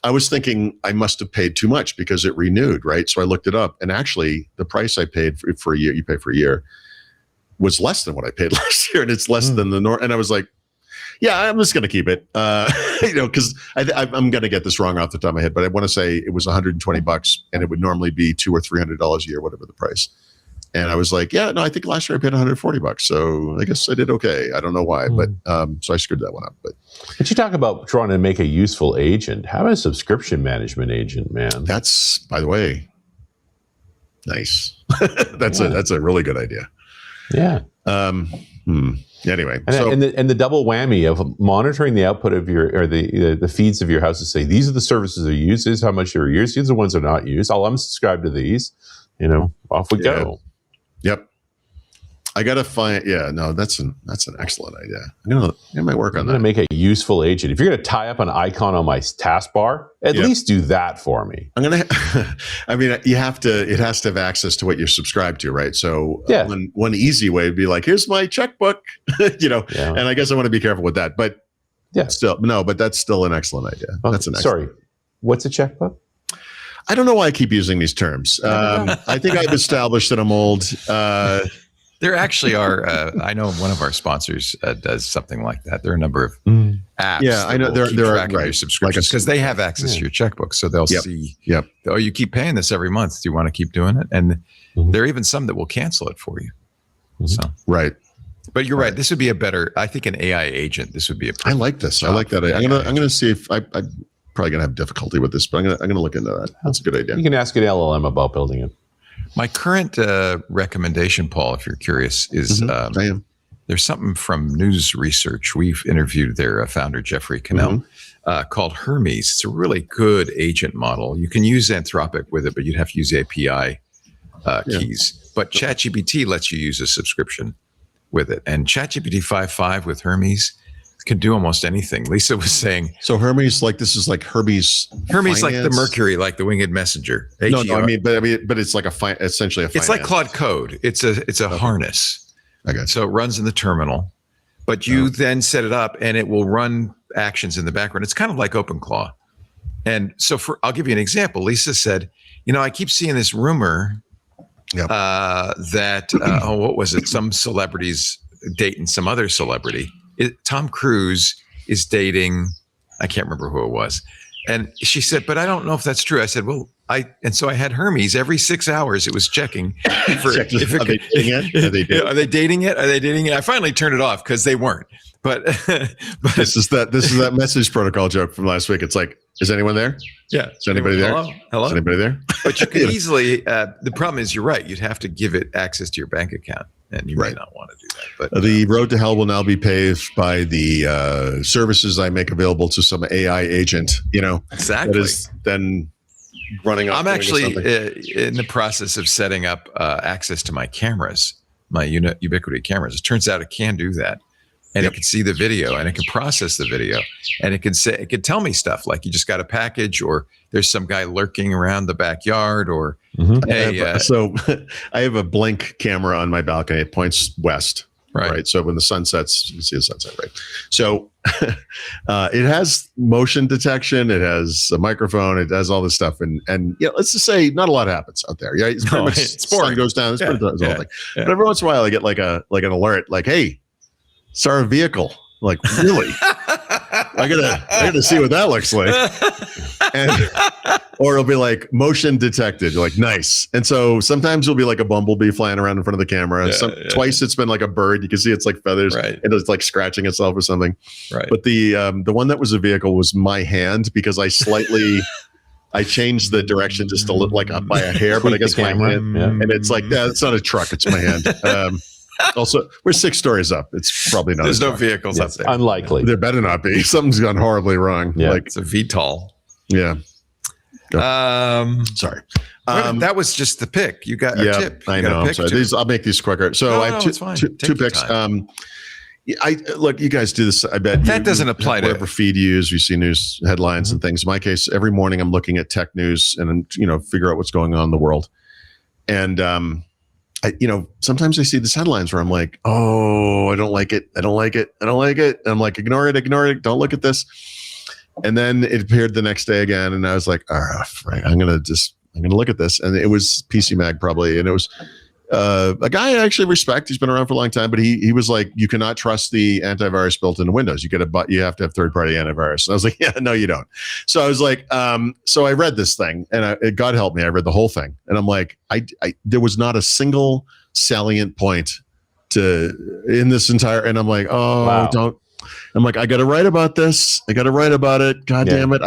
I was thinking I must have paid too much because it renewed, right? So I looked it up, and actually the price I paid for a year, you pay for a year, was less than what I paid last year, and it's less than the norm. And I was like, yeah, I'm just going to keep it, because I'm going to get this wrong off the top of my head, but I want to say it was $120, and it would normally be $200 or $300 a year, whatever the price. And I was like, yeah, no, I think last year I paid $140, so I guess I did okay. I don't know why, but so I screwed that one up. But you talk about trying to make a useful agent. Have a subscription management agent, man. That's, by the way, nice. That's a really good idea. Yeah. Anyway, and the double whammy of monitoring the output of the feeds of your house to say, these are the services that are used, this is how much they're used, these are the ones that are not used. I'll unsubscribe to these. Off we go. Yep. I gotta find. Yeah, no, that's an excellent idea. I might work on that. I'm gonna make a useful agent. If you're gonna tie up an icon on my taskbar, at least do that for me. I'm gonna. I mean, you have to. It has to have access to what you're subscribed to, right? So one easy way would be like, here's my checkbook, And I guess I want to be careful with that, but but that's still an excellent idea. Oh, that's an excellent. Sorry, what's a checkbook? I don't know why I keep using these terms. I think I've established that I'm old. There actually are. I know one of our sponsors does something like that. There are a number of apps. Yeah, I know. There are track of your subscriptions because they have access to your checkbook, so they'll see. Yep. Oh, you keep paying this every month. Do you want to keep doing it? And there are even some that will cancel it for you. So right. But you're right. This would be a better. I think an AI agent. This would be a. I like this. I like that. I'm gonna see if I probably gonna have difficulty with this, but I'm gonna look into that. That's a good idea. You can ask an LLM about building it. My current recommendation, Paul, if you're curious, is I am. There's something from News Research. We've interviewed their founder, Jeffrey Cannell, called Hermes. It's a really good agent model. You can use Anthropic with it, but you'd have to use API keys. But ChatGPT lets you use a subscription with it. And ChatGPT 5.5 with Hermes can do almost anything. Lisa was saying. So Hermes, this is like Hermes finance? Like the Mercury, Mercury, like the winged messenger. No, I mean, but it's like essentially a finance. It's like Claude Code. It's a harness. Okay. So it runs in the terminal, but you then set it up and it will run actions in the background. It's kind of like OpenClaw. And so I'll give you an example. Lisa said, I keep seeing this rumor that, what was it? Some celebrities dating some other celebrity. Tom Cruise is dating, I can't remember who it was. And she said, but I don't know if that's true. I said, and so I had Hermes every 6 hours. It was checking. Are they dating it? Are they dating it? I finally turned it off because they weren't. But this is that message protocol joke from last week. It's like, is anyone there? Yeah. Is anybody there? Hello? Is anybody there? But you could easily, the problem is you're right. You'd have to give it access to your bank account. And you may not want to do that. But the road to hell will now be paved by the services I make available to some AI agent. Exactly. That is then running. I'm actually in the process of setting up access to my cameras, my Ubiquity cameras. It turns out it can do that, and it can see the video, and it can process the video, and it can tell me stuff like you just got a package, or there's some guy lurking around the backyard, or so I have a blink camera on my balcony. It points west, right? So when the sun sets, you can see the sunset, right? So it has motion detection. It has a microphone. It does all this stuff, and let's just say not a lot happens out there. Yeah, it's pretty much sun goes down. It's pretty much the whole thing. But every once in a while, I get like an alert, like, hey, saw a vehicle. Like, really? I gotta see what that looks like. Or it'll be like motion detected. You're like, nice. And so sometimes it'll be like a bumblebee flying around in front of the camera. Twice it's been like a bird. You can see it's like feathers. Right. And it's like scratching itself or something. Right. But the one that was a vehicle was my hand because I changed the direction just to look like by a hair, but I guess my hand. And it's like, it's not a truck. It's my hand. Also, we're 6 stories up. It's probably not. There's no vehicles up there. Unlikely. There better not be. Something's gone horribly wrong. Yeah, it's a VTOL. Yeah. Sorry. That was just the pick. You got a tip. I know. I'm sorry. I'll make these quicker. So I have two picks. Look, you guys do this. I bet that doesn't apply to whatever feed you use. You see news headlines and things. In my case, every morning I'm looking at tech news and figure out what's going on in the world. And sometimes I see these headlines where I'm like, oh, I don't like it. I don't like it. I don't like it. And I'm like, ignore it. Don't look at this. And then it appeared the next day again, and I was like, all right, I'm gonna look at this. And it was PC Mag probably, and it was a guy I actually respect. He's been around for a long time, but he was like, you cannot trust the antivirus built into Windows. You have to have third-party antivirus. And I was like, yeah, no, you don't. So I was like, so I read this thing, and God help me, I read the whole thing, and I'm like, there was not a single salient point in this entire, and I'm like, oh, wow. Don't. I'm like, I got to write about this. I got to write about it. God damn it!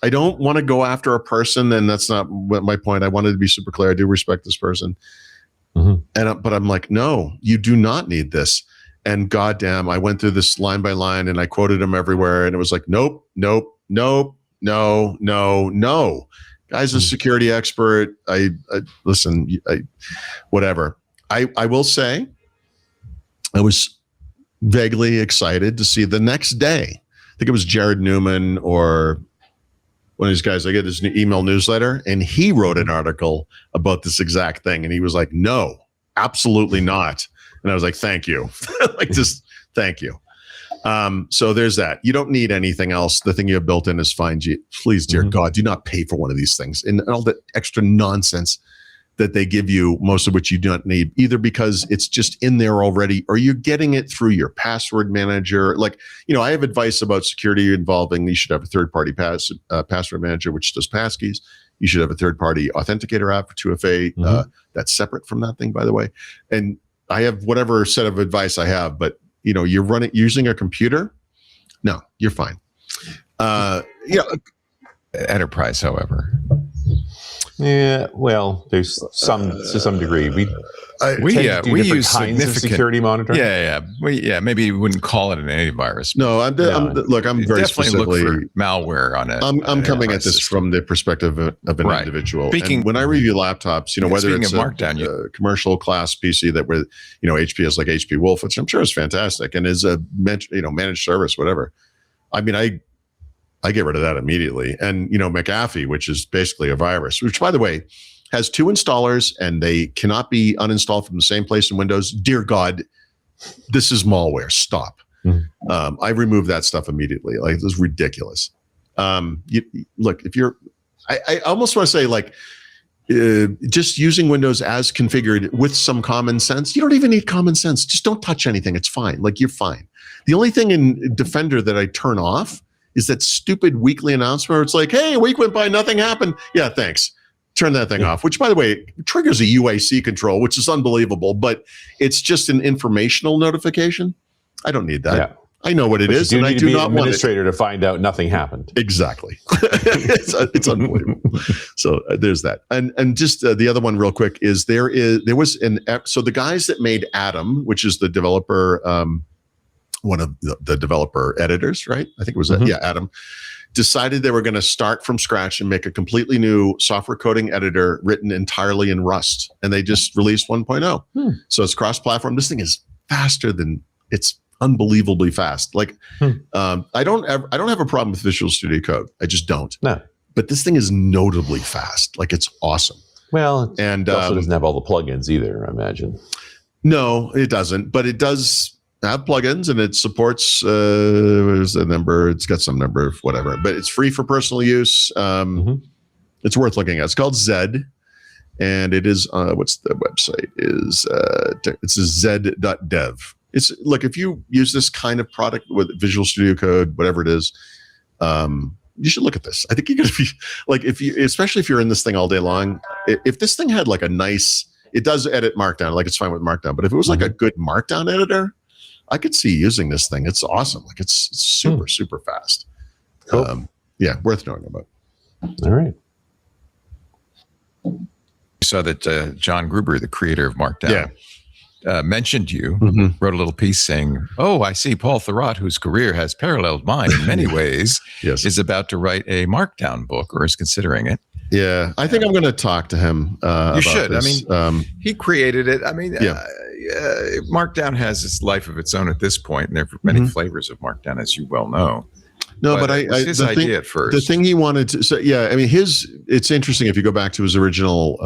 I don't want to go after a person, and that's not what my point. I wanted to be super clear. I do respect this person. Mm-hmm. But I'm like, no, you do not need this. And goddamn, I went through this line by line and I quoted him everywhere. And it was like, nope. Guy's a security expert. Listen, whatever. I will say I was vaguely excited to see the next day. I think it was Jared Newman or one of these guys. I get his email newsletter, and he wrote an article about this exact thing. And he was like, no, absolutely not. And I was like, thank you. Just thank you. So there's that. You don't need anything else. The thing you have built in is fine. Please, dear God, do not pay for one of these things. And all the extra nonsense that they give you, most of which you don't need, either because it's just in there already, or you're getting it through your password manager. Like, I have advice about security involving, you should have a third-party password manager, which does passkeys. You should have a third-party authenticator app for 2FA. That's separate from that thing, by the way. And I have whatever set of advice I have, but you're using a computer. No, you're fine. Enterprise, however. Yeah, well, there's to some degree. We use kinds of security monitoring. Maybe you wouldn't call it an antivirus. No, I'm very specifically look for malware on it. I'm coming at this from the perspective of an individual. And when I review laptops, whether it's a commercial class PC that where HP is like HP Wolf, which I'm sure is fantastic and is a managed service, whatever. I mean, I get rid of that immediately. And, McAfee, which is basically a virus, which, by the way, has 2 installers and they cannot be uninstalled from the same place in Windows. Dear God, this is malware. Stop. Mm-hmm. I removed that stuff immediately. Like, this is ridiculous. Look, if you're, I almost want to say, like, just using Windows as configured with some common sense. You don't even need common sense. Just don't touch anything. It's fine. Like, you're fine. The only thing in Defender that I turn off is that stupid weekly announcement where it's like, hey, a week went by, nothing happened. Yeah, thanks. Turn that thing off, which, by the way, triggers a UAC control, which is unbelievable, but it's just an informational notification. I don't need that. Yeah. I know what it is, and I do not want it. Administrator to find out nothing happened. Exactly. it's unbelievable. So there's that. And just the other one real quick is so the guys that made Atom, which is the developer, one of the developer editors, right? I think it was Atom, decided they were going to start from scratch and make a completely new software coding editor written entirely in Rust. And they just released 1.0. So it's cross-platform. This thing is faster than it's unbelievably fast. Like, I don't have a problem with Visual Studio Code. I just don't. No. But this thing is notably fast. Like, it's awesome. Well, and it also doesn't have all the plugins either, I imagine. No, it doesn't. But it does have plugins, and it supports there's a number, it's got some number of whatever, but it's free for personal use. It's worth looking at. It's called Zed, and it is what's the website is it's zed.dev. It's look, if you use this kind of product with Visual Studio Code, whatever it is, you should look at this. I think you're gonna be like, especially if you're in this thing all day long, if this thing had like a nice, it does edit Markdown, like it's fine with Markdown, but if it was like a good Markdown editor, I could see using this thing. It's awesome. Like, it's super, super fast. Cool. Worth knowing about. All right. You saw that John Gruber, the creator of Markdown, mentioned you, wrote a little piece saying, oh, I see Paul Thurrott, whose career has paralleled mine in many ways, is about to write a Markdown book or is considering it. Yeah, I think I'm going to talk to him about should. This. I mean, he created it. I mean, Markdown has its life of its own at this point, and there are many flavors of Markdown, as you well know. No, but his idea at first. The thing he wanted to say, I mean, his it's interesting if you go back to his original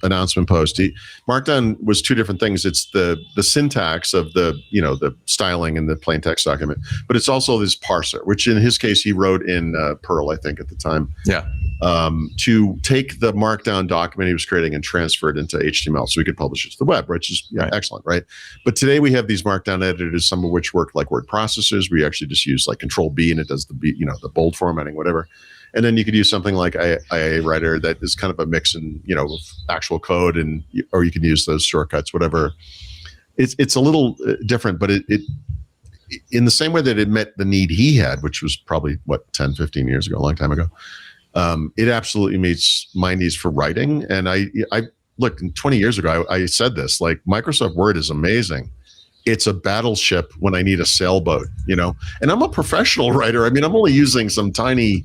announcement post. Markdown was two different things. It's the syntax of the styling in the plain text document, but it's also this parser, which in his case he wrote in Perl, I think, at the time. Yeah. To take the Markdown document he was creating and transfer it into HTML so we could publish it to the web, which is excellent, right? But today we have these Markdown editors, some of which work like word processors. We actually just use like Control B and it does the bold formatting, whatever. And then you could use something like IA Writer that is kind of a mix in, of actual code, or you can use those shortcuts, whatever. It's a little different, but it in the same way that it met the need he had, which was probably 10, 15 years ago, a long time ago. It absolutely meets my needs for writing. And I look, 20 years ago, I said this, like, Microsoft Word is amazing. It's a battleship when I need a sailboat, and I'm a professional writer. I mean, I'm only using some tiny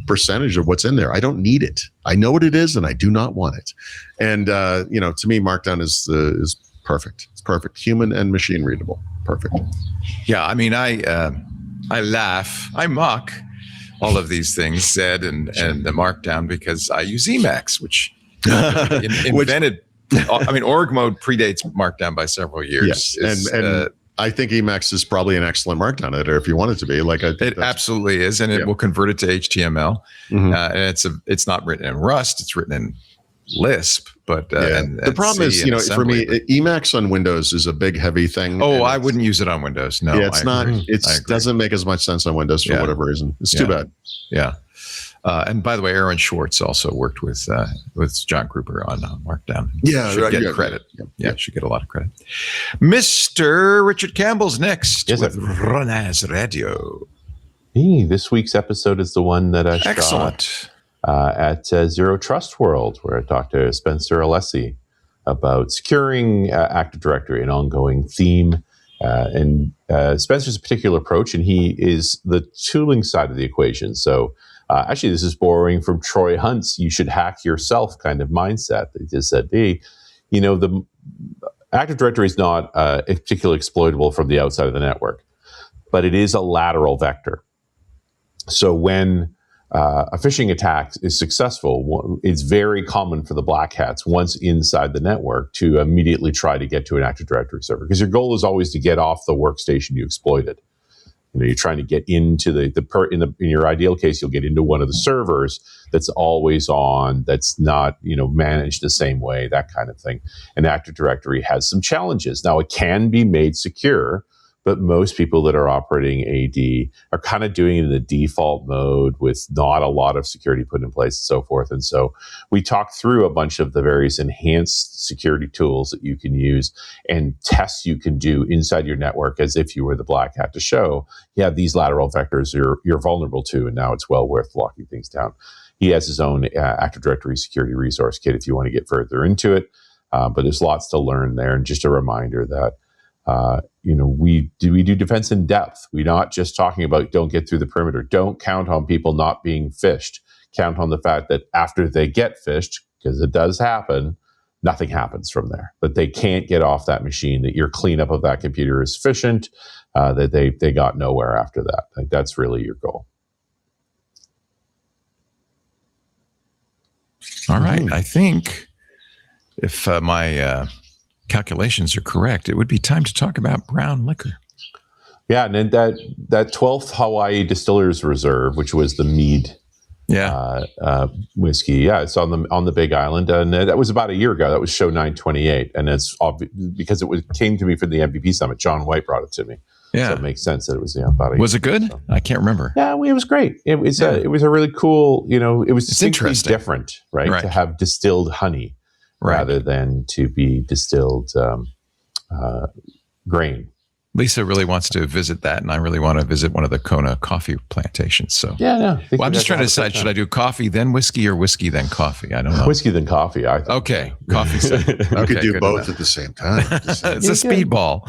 percentage of what's in there. I don't need it. I know what it is and I do not want it. And, to me, Markdown is perfect. It's perfect. Human and machine readable. Perfect. Yeah. I mean, I laugh, I mock all of these things said and the Markdown because I use Emacs, which invented. I mean, org mode predates Markdown by several years. Yes. And I think Emacs is probably an excellent Markdown editor if you want it to be. It absolutely is, and it will convert it to HTML. Mm-hmm. And it's not written in Rust; it's written in Lisp. But the problem is, for me, Emacs on Windows is a big, heavy thing. Oh, I wouldn't use it on Windows. No, it's not. It doesn't make as much sense on Windows for whatever reason. It's too bad. Yeah. And by the way, Aaron Schwartz also worked with John Gruber on Markdown. Should get credit. Should get a lot of credit. Mr. Richard Campbell's next with Runaz Radio. Hey, this week's episode is the one that I Excellent. shot at Zero Trust World, where I talked to Spencer Alessi about securing Active Directory, an ongoing theme. And Spencer's a particular approach, and he is the tooling side of the equation. So actually, this is borrowing from Troy Hunt's "you should hack yourself" kind of mindset. They just said, the Active Directory is not particularly exploitable from the outside of the network, but it is a lateral vector. So when a phishing attack is successful, it's very common for the black hats, once inside the network, to immediately try to get to an Active Directory server, because your goal is always to get off the workstation you exploited. You're trying to get into in your ideal case, you'll get into one of the servers that's always on, that's not, managed the same way, that kind of thing. And Active Directory has some challenges. Now, it can be made secure, but most people that are operating AD are kind of doing it in the default mode with not a lot of security put in place and so forth. And so we talked through a bunch of the various enhanced security tools that you can use and tests you can do inside your network as if you were the black hat, to show, these lateral vectors you're vulnerable to, and now it's well worth locking things down. He has his own Active Directory security resource kit if you want to get further into it. But there's lots to learn there. And just a reminder that we do defense in depth. We're not just talking about don't get through the perimeter. Don't count on people not being phished. Count on the fact that after they get phished, because it does happen, nothing happens from there. That they can't get off that machine, that your cleanup of that computer is sufficient, that they got nowhere after that. Like, that's really your goal. All right. I think if my calculations are correct, it would be time to talk about brown liquor. Yeah, and then that 12th Hawaii Distillers Reserve, which was the mead whiskey. Yeah, it's on the Big Island, and that was about a year ago. That was show 928, and it's because it came to me from the MVP Summit. John White brought it to me. Yeah, so it makes sense that it was about a year. Was it good? So. I can't remember. Yeah, it was great. It was a really cool. It was interesting, different, right? To have distilled honey rather than to be distilled grain. Lisa really wants to visit that, and I really want to visit one of the Kona coffee plantations. So I'm just trying to decide: should I do coffee then whiskey, or whiskey then coffee? I don't know. Whiskey then coffee. I think. Okay, coffee. You could do both at the same time. It's a speedball.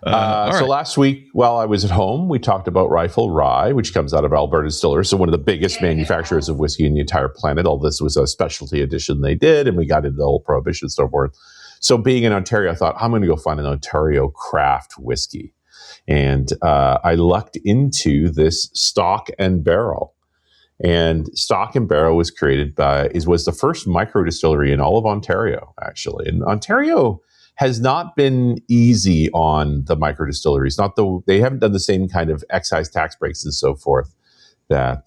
So last week, while I was at home, we talked about Rifle Rye, which comes out of Alberta Distillers, so one of the biggest manufacturers of whiskey in the entire planet. All this was a specialty edition they did, and we got into the whole prohibition and so forth. So being in Ontario, I thought, I'm going to go find an Ontario craft whiskey. And I lucked into this Stock and Barrel. And Stock and Barrel was was the first micro distillery in all of Ontario, actually. And Ontario has not been easy on the micro distilleries. They haven't done the same kind of excise tax breaks and so forth that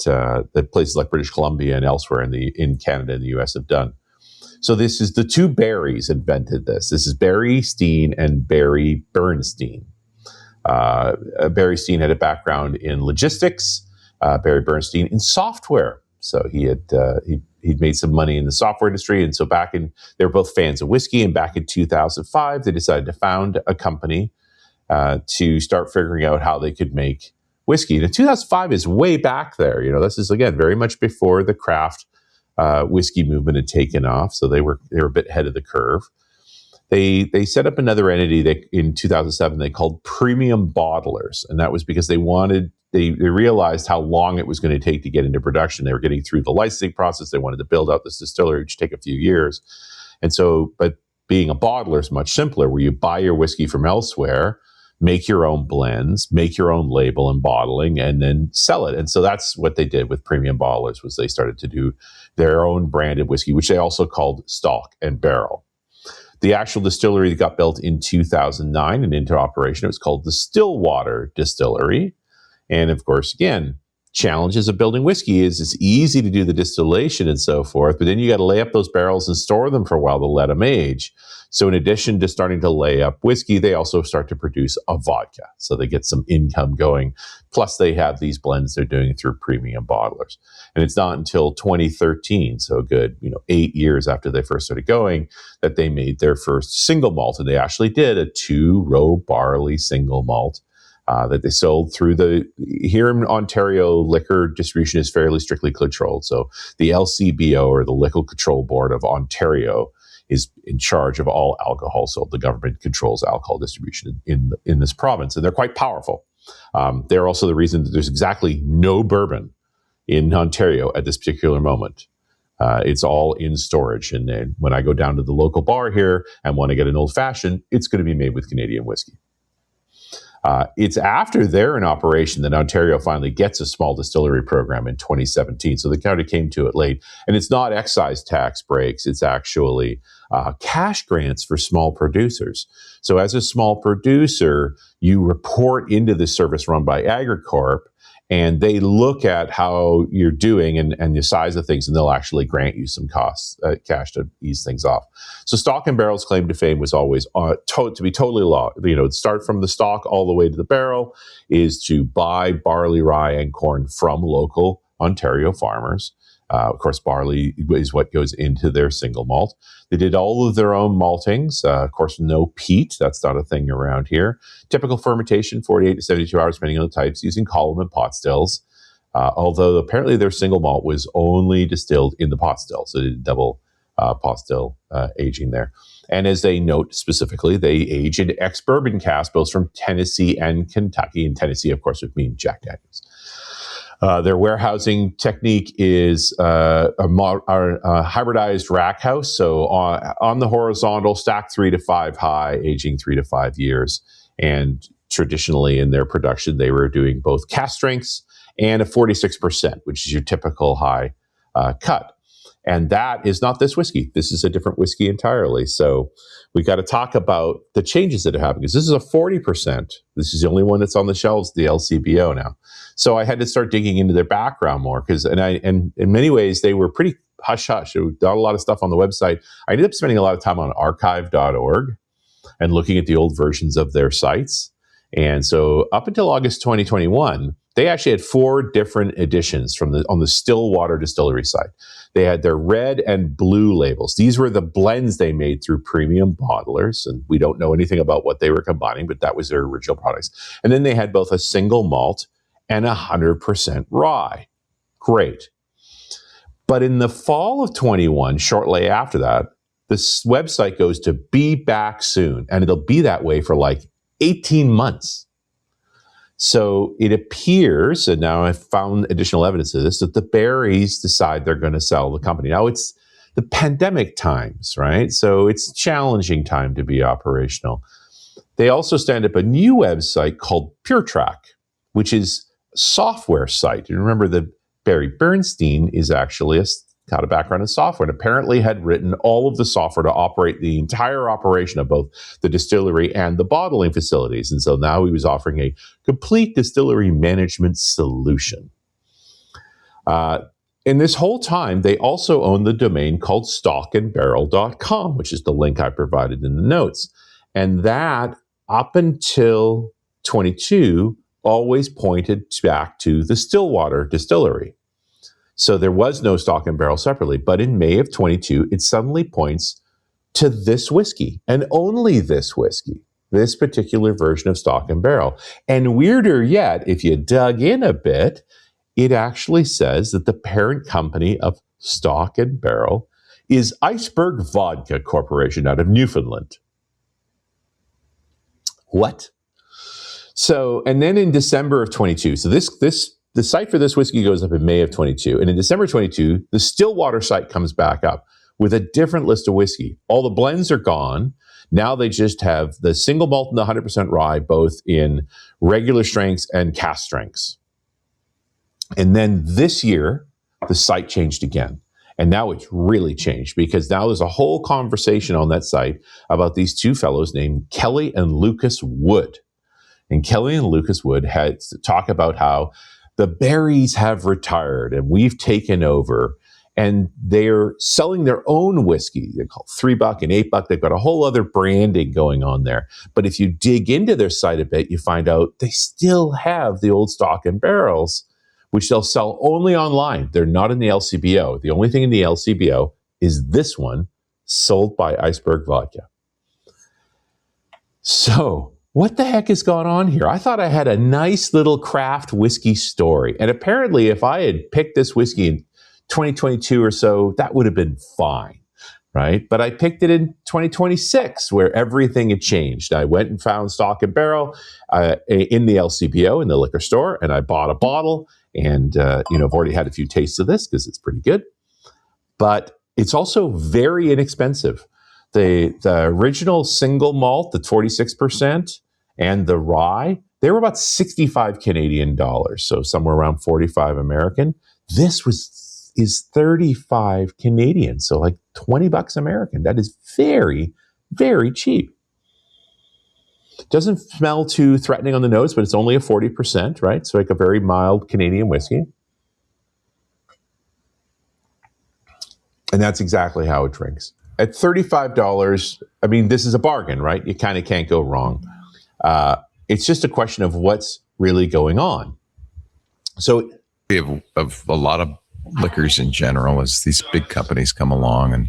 places like British Columbia and elsewhere in Canada and the US have done. So this is the two Barrys invented this. This is Barry Steen and Barry Bernstein. Barry Steen had a background in logistics. Barry Bernstein in software. So he'd made some money in the software industry, and so they were both fans of whiskey. And back in 2005, they decided to found a company to start figuring out how they could make whiskey. And 2005 is way back there. This is again very much before the craft whiskey movement had taken off. So they were a bit ahead of the curve. They set up another entity that in 2007 they called Premium Bottlers, and that was because they realized how long it was going to take to get into production. They were getting through the licensing process. They wanted to build out this distillery, which would take a few years. And so, but being a bottler is much simpler, where you buy your whiskey from elsewhere, make your own blends, make your own label and bottling, and then sell it. And so that's what they did with Premium Bottlers, was they started to do their own branded whiskey, which they also called Stock and Barrel. The actual distillery that got built in 2009 and into operation, it was called the Stillwater Distillery. And of course, again, challenges of building whiskey is it's easy to do the distillation and so forth, but then you got to lay up those barrels and store them for a while to let them age. So in addition to starting to lay up whiskey, they also start to produce a vodka. So they get some income going. Plus they have these blends they're doing through Premium Bottlers. And it's not until 2013, so a good 8 years after they first started going, that they made their first single malt. And they actually did a 2-row barley single malt that they sold through here in Ontario, liquor distribution is fairly strictly controlled. So the LCBO, or the Liquor Control Board of Ontario, is in charge of all alcohol. So the government controls alcohol distribution in this province, and they're quite powerful. They're also the reason that there's exactly no bourbon in Ontario at this particular moment. It's all in storage. And then when I go down to the local bar here and want to get an old fashioned, it's going to be made with Canadian whiskey. It's after they're in operation that Ontario finally gets a small distillery program in 2017. So the county came to it late. And it's not excise tax breaks. It's actually cash grants for small producers. So as a small producer, you report into the service run by Agricorp, and they look at how you're doing and the size of things, and they'll actually grant you some cash to ease things off. So Stock and Barrel's claim to fame was always to be totally law. Start from the stock all the way to the barrel is to buy barley, rye, and corn from local Ontario farmers. Of course, barley is what goes into their single malt. They did all of their own maltings. Of course, no peat. That's not a thing around here. Typical fermentation, 48 to 72 hours, depending on the types, using column and pot stills. Although apparently their single malt was only distilled in the pot still. So they did double pot still aging there. And as they note specifically, they age in ex-bourbon casks, both from Tennessee and Kentucky. And Tennessee, of course, would mean Jack Daniels. Their warehousing technique is a hybridized rack house. So on the horizontal, stacked 3 to 5 high, aging 3 to 5 years. And traditionally in their production, they were doing both cask strengths and a 46%, which is your typical high cut. And that is not this whiskey. This is a different whiskey entirely. So we got to talk about the changes that have happened, because this is a 40%. This is the only one that's on the shelves, the LCBO now. So I had to start digging into their background more, and in many ways they were pretty hush-hush. There was not a lot of stuff on the website. I ended up spending a lot of time on archive.org and looking at the old versions of their sites. And so up until August 2021, they actually had 4 different editions on the Stillwater Distillery site. They had their red and blue labels. These were the blends they made through Premium Bottlers, and we don't know anything about what they were combining, but that was their original products. And then they had both a single malt and 100% rye. Great. But in the fall of 21, shortly after that, this website goes to be back soon, and it'll be that way for like 18 months. So it appears, and now I've found additional evidence of this, that the Barrys decide they're going to sell the company. Now it's the pandemic times, right? So it's a challenging time to be operational. They also stand up a new website called PureTrack, which is a software site. And remember, the Barry Bernstein is actually got a background in software and apparently had written all of the software to operate the entire operation of both the distillery and the bottling facilities. And so now he was offering a complete distillery management solution. In this whole time, they also owned the domain called stockandbarrel.com, which is the link I provided in the notes. And that, up until 22, always pointed back to the Stillwater distillery. So there was no Stock and Barrel separately. But in May of 22, it suddenly points to this whiskey, and only this whiskey, this particular version of Stock and Barrel. And weirder yet, if you dug in a bit, it actually says that the parent company of Stock and Barrel is Iceberg Vodka Corporation out of Newfoundland. What? So, and then in December of 22, so the site for this whiskey goes up in May of 22. And in December 22, the Stillwater site comes back up with a different list of whiskey. All the blends are gone. Now they just have the single malt and the 100% rye, both in regular strengths and cask strengths. And then this year, the site changed again. And now it's really changed because now there's a whole conversation on that site about these two fellows named Kelly and Lucas Wood. And Kelly and Lucas Wood had to talk about how the Berries have retired and we've taken over, and they're selling their own whiskey. They're called $3 and $8. They've got a whole other branding going on there. But if you dig into their site a bit, you find out they still have the old Stock and Barrels, which they'll sell only online. They're not in the LCBO. The only thing in the LCBO is this one, sold by Iceberg Vodka. So, what the heck has gone on here? I thought I had a nice little craft whiskey story. And apparently, if I had picked this whiskey in 2022 or so, that would have been fine, right? But I picked it in 2026, where everything had changed. I went and found Stock and Barrel in the LCBO, in the liquor store, and I bought a bottle. And, I've already had a few tastes of this because it's pretty good. But it's also very inexpensive. The original single malt, the 46%, and the rye, they were about 65 Canadian dollars, so somewhere around 45 American. This is 35 Canadian, so like $20 American. That is very, very cheap. Doesn't smell too threatening on the nose, but it's only a 40%, right? So like a very mild Canadian whiskey. And that's exactly how it drinks. At $35, I mean, this is a bargain, right? You kind of can't go wrong. It's just a question of what's really going on. So we have of a lot of liquors in general as these big companies come along. And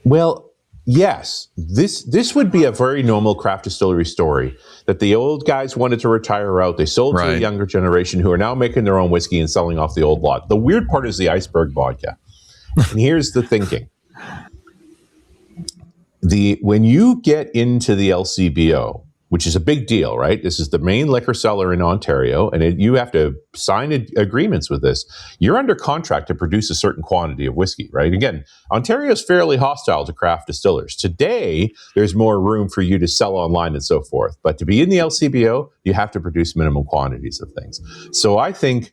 well, yes, this would be a very normal craft distillery story, that the old guys wanted to retire out. They sold to the younger generation who are now making their own whiskey and selling off the old lot. The weird part is the Iceberg Vodka. And here's the thinking. When you get into the LCBO, which is a big deal, right? This is the main liquor seller in Ontario, and you have to sign agreements with this. You're under contract to produce a certain quantity of whiskey, right? Again, Ontario is fairly hostile to craft distillers. Today, there's more room for you to sell online and so forth. But to be in the LCBO, you have to produce minimum quantities of things. So I think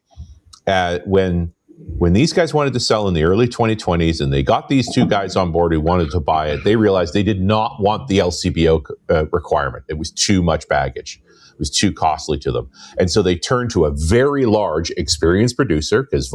when these guys wanted to sell in the early 2020s and they got these two guys on board who wanted to buy it, they realized they did not want the LCBO requirement. It was too much baggage. It was too costly to them. And so they turned to a very large experienced producer, because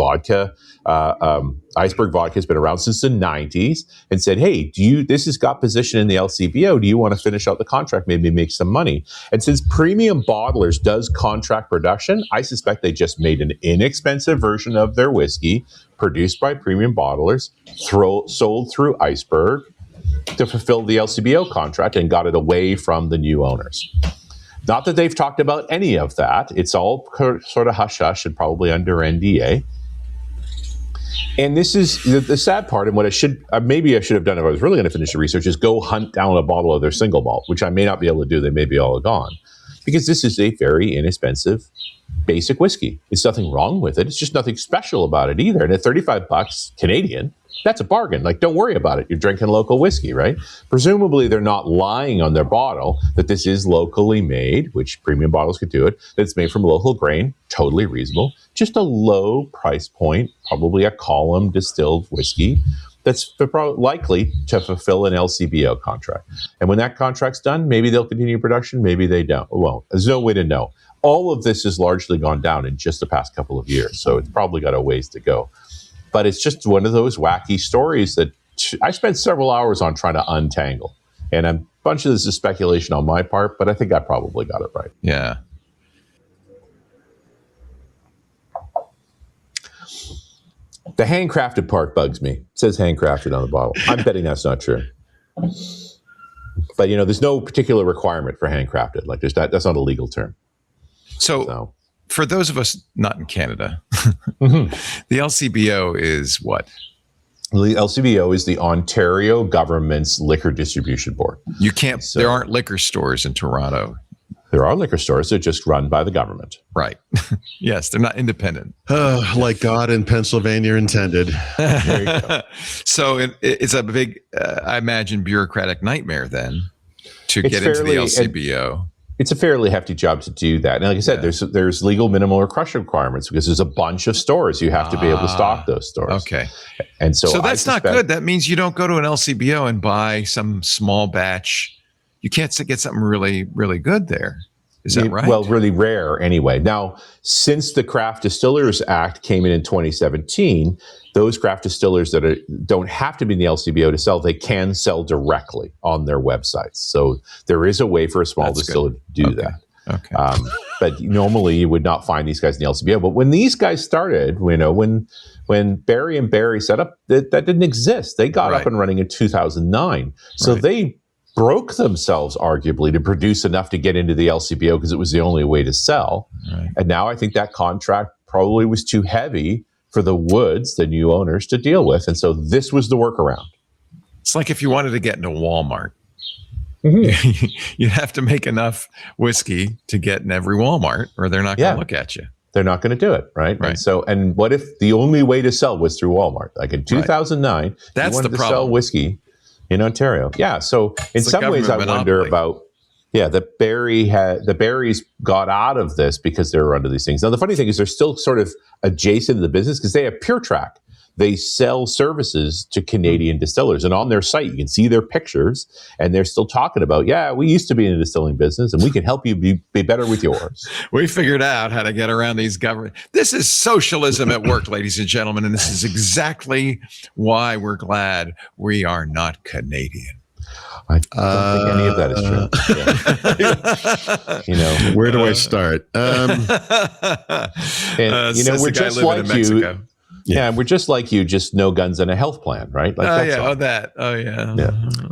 Iceberg Vodka has been around since the 90s, and said, hey, this has got position in the LCBO. Do you want to finish out the contract, maybe make some money? And since Premium Bottlers does contract production, I suspect they just made an inexpensive version of their whiskey produced by Premium Bottlers, sold through Iceberg to fulfill the LCBO contract, and got it away from the new owners. Not that they've talked about any of that. It's all sort of hush-hush and probably under NDA. And this is the sad part, and what I should have done if I was really going to finish the research, is go hunt down a bottle of their single malt, which I may not be able to do. They may be all gone. Because this is a very inexpensive, basic whiskey. There's nothing wrong with it. It's just nothing special about it either. And at $35 Canadian, That's a bargain. Like, don't worry about it. You're drinking local whiskey, right? Presumably, they're not lying on their bottle that this is locally made, which premium bottles could do it, that it's made from local grain, totally reasonable. Just a low price point, probably a column distilled whiskey that's likely to fulfill an LCBO contract. And when that contract's done, maybe they'll continue production, maybe they don't. Well, there's no way to know. All of this has largely gone down in just the past couple of years, so it's probably got a ways to go. But it's just one of those wacky stories that I spent several hours on trying to untangle. And a bunch of this is speculation on my part, but I think I probably got it right. Yeah. The handcrafted part bugs me. It says handcrafted on the bottle. I'm betting that's not true. But, there's no particular requirement for handcrafted. Like, that's not a legal term. So for those of us not in Canada, the LCBO is what? The LCBO is the Ontario government's liquor distribution board. You can't, there aren't liquor stores in Toronto. There are liquor stores. They're just run by the government. Right. Yes, they're not independent. Like God in Pennsylvania intended. There you go. So it's a big, I imagine, bureaucratic nightmare then to get into the LCBO. It's a fairly hefty job to do that. And like I said, there's legal minimal or crush requirements because there's a bunch of stores. You have to be able to stock those stores. Okay. And so that's not good. That means you don't go to an LCBO and buy some small batch. You can't get something really, really good there. Is that right? Well, really rare anyway. Now, since the Craft Distillers Act came in 2017, those craft distillers that don't have to be in the LCBO to sell, they can sell directly on their websites. So there is a way for a small distiller to do that. Okay. But normally you would not find these guys in the LCBO. But when these guys started, when Barry and Barry set up, that didn't exist. They got up and running in 2009. So they broke themselves, arguably, to produce enough to get into the LCBO because it was the only way to sell. Right. And now I think that contract probably was too heavy for the Woods, the new owners, to deal with. And so this was the workaround. It's like if you wanted to get into Walmart, you have to make enough whiskey to get in every Walmart or they're not going to look at you. They're not going to do it, right? And what if the only way to sell was through Walmart? Like in 2009, that's you wanted the problem. To sell whiskey in Ontario. Yeah. So in some ways I wonder about, the Barrys got out of this because they were under these things. Now, the funny thing is they're still sort of adjacent to the business because they have PureTrack. They sell services to Canadian distillers. And on their site, you can see their pictures. And they're still talking about, we used to be in the distilling business and we can help you be better with yours. We figured out how to get around these government. This is socialism at work, ladies and gentlemen. And this is exactly why we're glad we are not Canadian. I don't think any of that is true. Where do I start? We're just like you. Yeah, we're just like you, just no guns and a health plan, right? Like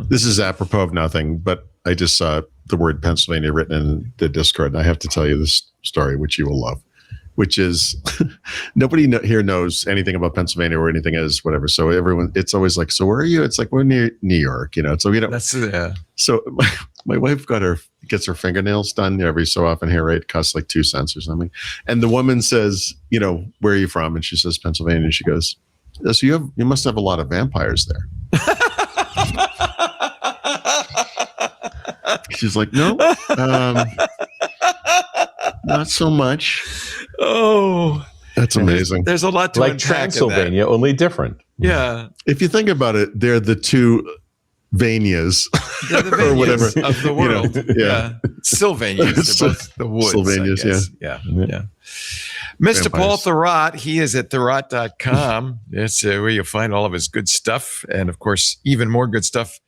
This is apropos of nothing, but I just saw the word Pennsylvania written in the Discord, and I have to tell you this story, which you will love, which is nobody here knows anything about Pennsylvania or anything is whatever. So everyone, it's always like, so where are you? It's like, we're near New York, So we don't. So my wife gets her fingernails done every so often here, right? It costs like 2 cents or something. And the woman says, where are you from? And she says, Pennsylvania. And she goes, so you must have a lot of vampires there. She's like, no, not so much. Oh, that's amazing. There's a lot to like Transylvania, only different. Yeah. If you think about it, they're the two Vanias, or whatever of the world. Sylvanias, they're both the woods. Sylvanias, yeah. Mr. Vampires. Paul Thurrott, he is at thurrott.com. It's where you'll find all of his good stuff. And of course, even more good stuff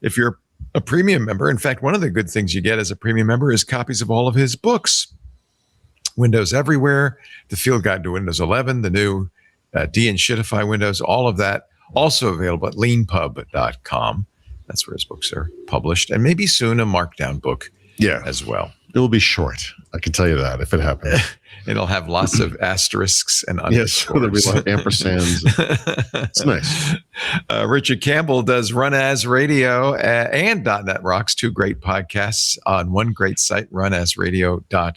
if you're a premium member. In fact, one of the good things you get as a premium member is copies of all of his books. Windows Everywhere, the Field Guide to Windows 11, the new de-enshittify Windows, all of that also available at leanpub.com. That's where his books are published. And maybe soon a markdown book as well. It will be short. I can tell you that if it happens. It'll have lots of asterisks and underscores. Yes, there'll be a lot of ampersands. It's nice. Richard Campbell does Run As Radio and .NET Rocks, two great podcasts on one great site, runasradio.com.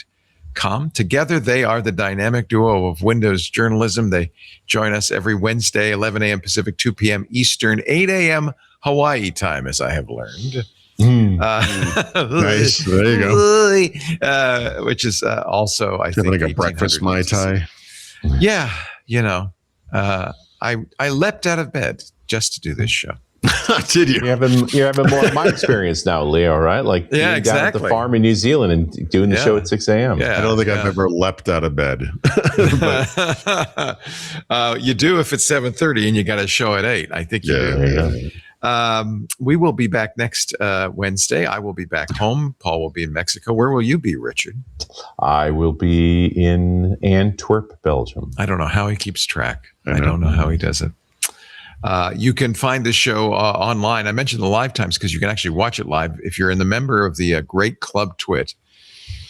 com. Together, they are the dynamic duo of Windows journalism. They join us every Wednesday, 11 a.m. Pacific, 2 p.m. Eastern, 8 a.m. Hawaii time, as I have learned. Nice. There you go. Which is also, I think, like a breakfast Mai Tai. Yeah, I leapt out of bed just to do this show. Did you? You're having more of my experience now, Leo, right? Like being down at the farm in New Zealand and doing the show at 6 a.m. I don't think I've ever leapt out of bed. You do if it's 7:30 and you got a show at 8. I think you do. We will be back next Wednesday. I will be back home. Paul will be in Mexico. Where will you be, Richard? I will be in Antwerp, Belgium. I don't know how he keeps track. I don't know how he does it. You can find the show online. I mentioned the live times because you can actually watch it live if you're in the member of the Great Club Twit,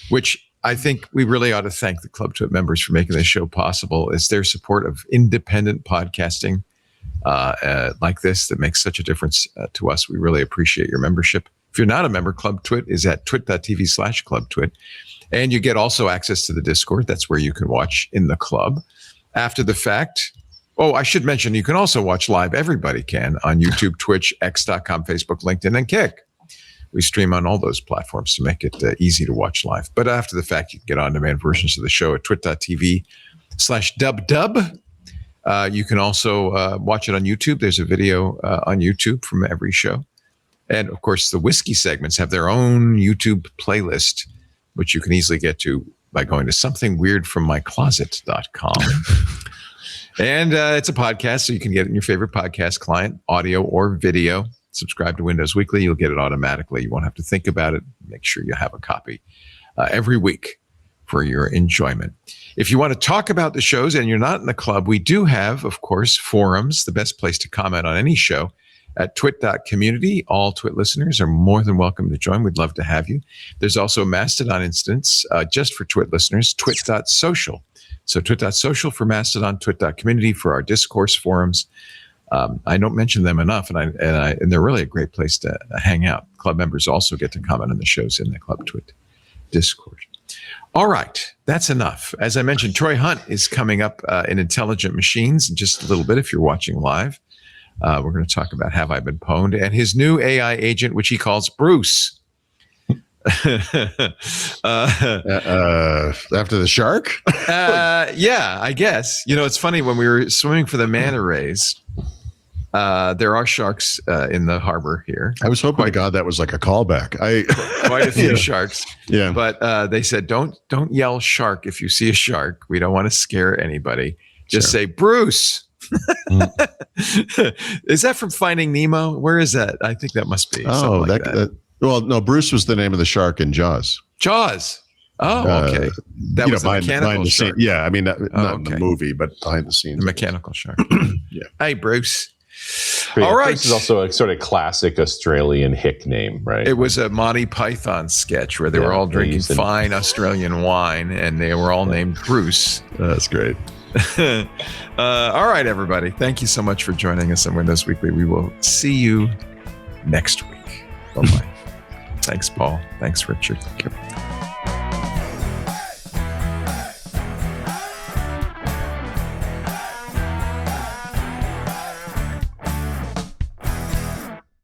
which I think we really ought to thank the Club Twit members for making this show possible. It's their support of independent podcasting like this that makes such a difference to us. We really appreciate your membership. If you're not a member, Club Twit is at twit.tv/clubtwit. And you get also access to the Discord. That's where you can watch in the club. After the fact, I should mention, you can also watch live. Everybody can on YouTube, Twitch, X.com, Facebook, LinkedIn, and Kick. We stream on all those platforms to make it easy to watch live. But after the fact, you can get on-demand versions of the show at twit.tv/dubdub. You can also watch it on YouTube. There's a video on YouTube from every show. And, of course, the whiskey segments have their own YouTube playlist, which you can easily get to by going to somethingweirdfrommycloset.com. And it's a podcast, so you can get it in your favorite podcast client, audio or video. Subscribe to Windows Weekly. You'll get it automatically. You won't have to think about it. Make sure you have a copy every week for your enjoyment. If you want to talk about the shows and you're not in the club, we do have, of course, forums, the best place to comment on any show at twit.community. All Twit listeners are more than welcome to join. We'd love to have you. There's also a Mastodon instance just for Twit listeners, twit.social. So twit.social for Mastodon, twit.community for our discourse forums. I don't mention them enough, and they're really a great place to hang out. Club members also get to comment on the shows in the Club Twit Discord. All right, that's enough. As I mentioned, Troy Hunt is coming up in Intelligent Machines in just a little bit if you're watching live. We're going to talk about Have I Been Pwned and his new AI agent, which he calls Bruce. After the shark? Yeah, I guess. It's funny, when we were swimming for the manta rays, there are sharks in the harbor here. I was hoping to God that was like a callback. Quite a few sharks. Yeah. But they said, don't yell shark if you see a shark. We don't want to scare anybody. Just say, Bruce. Is that from Finding Nemo? Where is that? I think that must be. Oh, that. Well, no, Bruce was the name of the shark in Jaws. Jaws. Oh, okay. That was a mechanical shark. Yeah, I mean, not in the movie, but behind the scenes. The mechanical shark. Yeah. Hey, Bruce. Yeah, all right. Bruce is also a sort of classic Australian hick name, right? It was a Monty Python sketch where they were all drinking fine Australian wine, and they were all named Bruce. That's great. All right, everybody. Thank you so much for joining us on Windows Weekly. We will see you next week. Bye-bye. Thanks, Paul. Thanks, Richard.